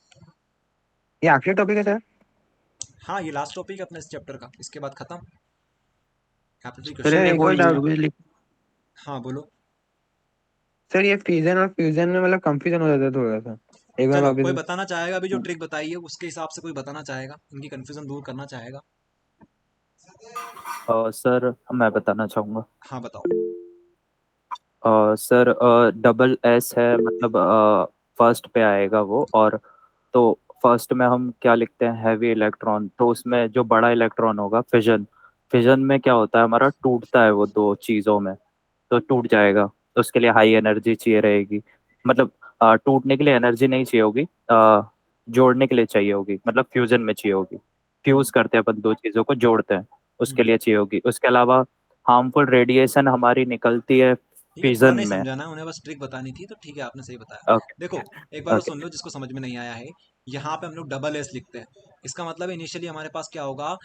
ये आखिरी टॉपिक है सर? हाँ, ये लास्ट टॉपिक है अपने इस चैप्टर का, इसके बाद खत्म। यहाँ पे सर क्वेश्चन। एक देखो और ये डाउट। भी लिख हाँ बोलो। सर ये फ्यूजन और फ्यूजन में मतलब कंफ्यूजन हो जाता है थोड़ा सा, एक बार चलो, वापस। कोई बताना चाहेगा अभी जो ट्रिक बताई है उसके हिसाब से, कोई बताना चाहेगा, इनकी कंफ्यूजन दूर करना चाहेगा? सर मैं बताना चाहूँगा। हाँ बताओ। सर डबल एस है, मतलब फर्स्ट पे आएगा वो। और तो फर्स्ट में हम क्या लिखते हैं, हैवी इलेक्ट्रॉन। तो उसमें जो बड़ा इलेक्ट्रॉन होगा, फिजन। फिजन में क्या होता है, हमारा टूटता है वो दो चीज़ों में, तो टूट जाएगा। तो उसके लिए हाई एनर्जी चाहिए रहेगी, मतलब टूटने के लिए एनर्जी नहीं चाहिए होगी, जोड़ने के लिए चाहिए होगी, मतलब फ्यूजन में चाहिए होगी। फ्यूज करते हैं अपन, दो चीज़ों को जोड़ते हैं, उसके लिए चाहिए होगी। उसके अलावा हार्मफुल रेडिएशन हमारी निकलती है ठीक है, पूरा फिजन नहीं में। समझाना, उन्हें बस ट्रिक बतानी थी, तो ठीक है, आपने सही बताया। ओके देखो, एक बार और ओके। सुन लो जिसको समझ में नहीं आया है। यहाँ पे हम लोग डबल एस लिखते हैं, इसका मतलब इनिशियली हमारे पास क्या होगा,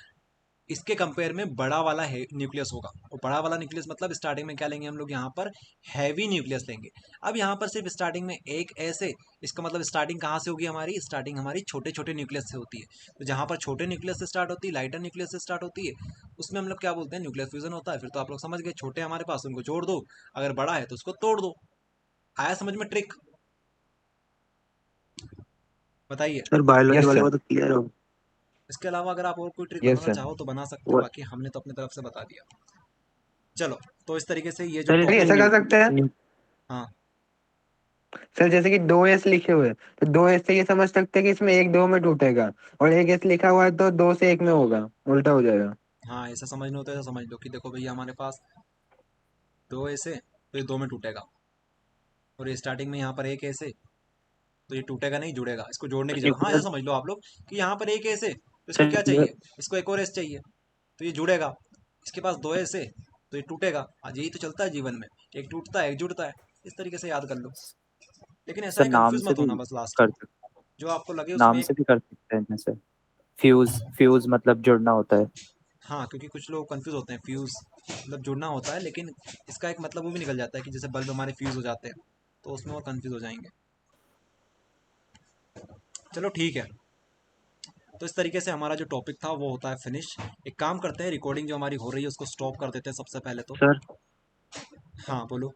इसके कंपेयर में बड़ा वाला है न्यूक्लियस होगा। और बड़ा वाला न्यूक्लियस मतलब स्टार्टिंग में क्या लेंगे हम लोग, यहाँ पर हैवी न्यूक्लियस लेंगे। अब यहाँ पर सिर्फ स्टार्टिंग में एक ऐसे, इसका मतलब स्टार्टिंग कहाँ से होगी हमारी, स्टार्टिंग हमारी छोटे छोटे न्यूक्लियस से होती है। तो जहाँ पर छोटे न्यूक्लियस से स्टार्ट होती है, लाइटर न्यूक्लियस से स्टार्ट होती है, उसमें हम लोग क्या बोलते हैं, न्यूक्लियर फ्यूजन होता है। फिर तो आप लोग समझ गए, छोटे हमारे पास उनको जोड़ दो, अगर बड़ा है तो उसको तोड़ दो। आया समझ में ट्रिक? बताइए। सर बायोलॉजी यस वाले सर। को तो क्लियर हो। इसके अलावा अगर आप और कोई ट्रिक यस बनाना सर। चाहो तो बना सकते हो, वो बाकी हमने तो अपनी तरफ से बता दिया। चलो, तो इस तरीके से ये जो सर सर टॉपिक। ऐसा कर सकते हैं हाँ सर, जैसे कि 2s लिखे हुए हैं, तो 2s से ये समझ सकते हैं कि इसमें 1 2 में टूटेगा, और 1s लिखा हुआ है तो 2 से 1 में होगा, उल्टा हो जाएगा। हाँ, ऐसा समझ लो तो ऐसा समझ लो कि देखो भैया, हमारे पास दो ऐसे, तो ये दो में टूटेगा, और ये स्टार्टिंग में यहाँ पर एक ऐसे, तो ये टूटेगा नहीं, जुड़ेगा, इसको जोड़ने की जरूरत। हाँ, ऐसा न्यूक्लियर समझ लो आप लोग कि यहाँ पर एक ऐसे, तो इसको सर क्या चाहिए, इसको एक और ऐसे चाहिए, तो ये जुड़ेगा। इसके पास दो ऐसे, तो ये टूटेगा। आज यही तो चलता है जीवन में, एक टूटता है एक जुड़ता है। इस तरीके से याद कर लो, लेकिन ऐसा सर है, नाम कंफ्यूज से मत भी होना बस लास्ट में, कर सकते, जो आपको लगे उसमें नाम एक। से भी कर सकते हैं, जैसे फ्यूज। फ्यूज मतलब जुड़ना होता है। हाँ, क्योंकि कुछ लोग कंफ्यूज होते हैं, फ्यूज मतलब जुड़ना होता है, लेकिन इसका एक मतलब वो भी निकल जाता है कि जैसे बल्ब हमारे फ्यूज हो जाते हैं, तो उसमें वो कंफ्यूज हो जाएंगे। चलो ठीक है, तो इस तरीके से हमारा जो टॉपिक था वो होता है फिनिश। एक काम करते हैं, रिकॉर्डिंग जो हमारी हो रही है उसको स्टॉप कर देते हैं सबसे पहले तो। सर हाँ बोलो।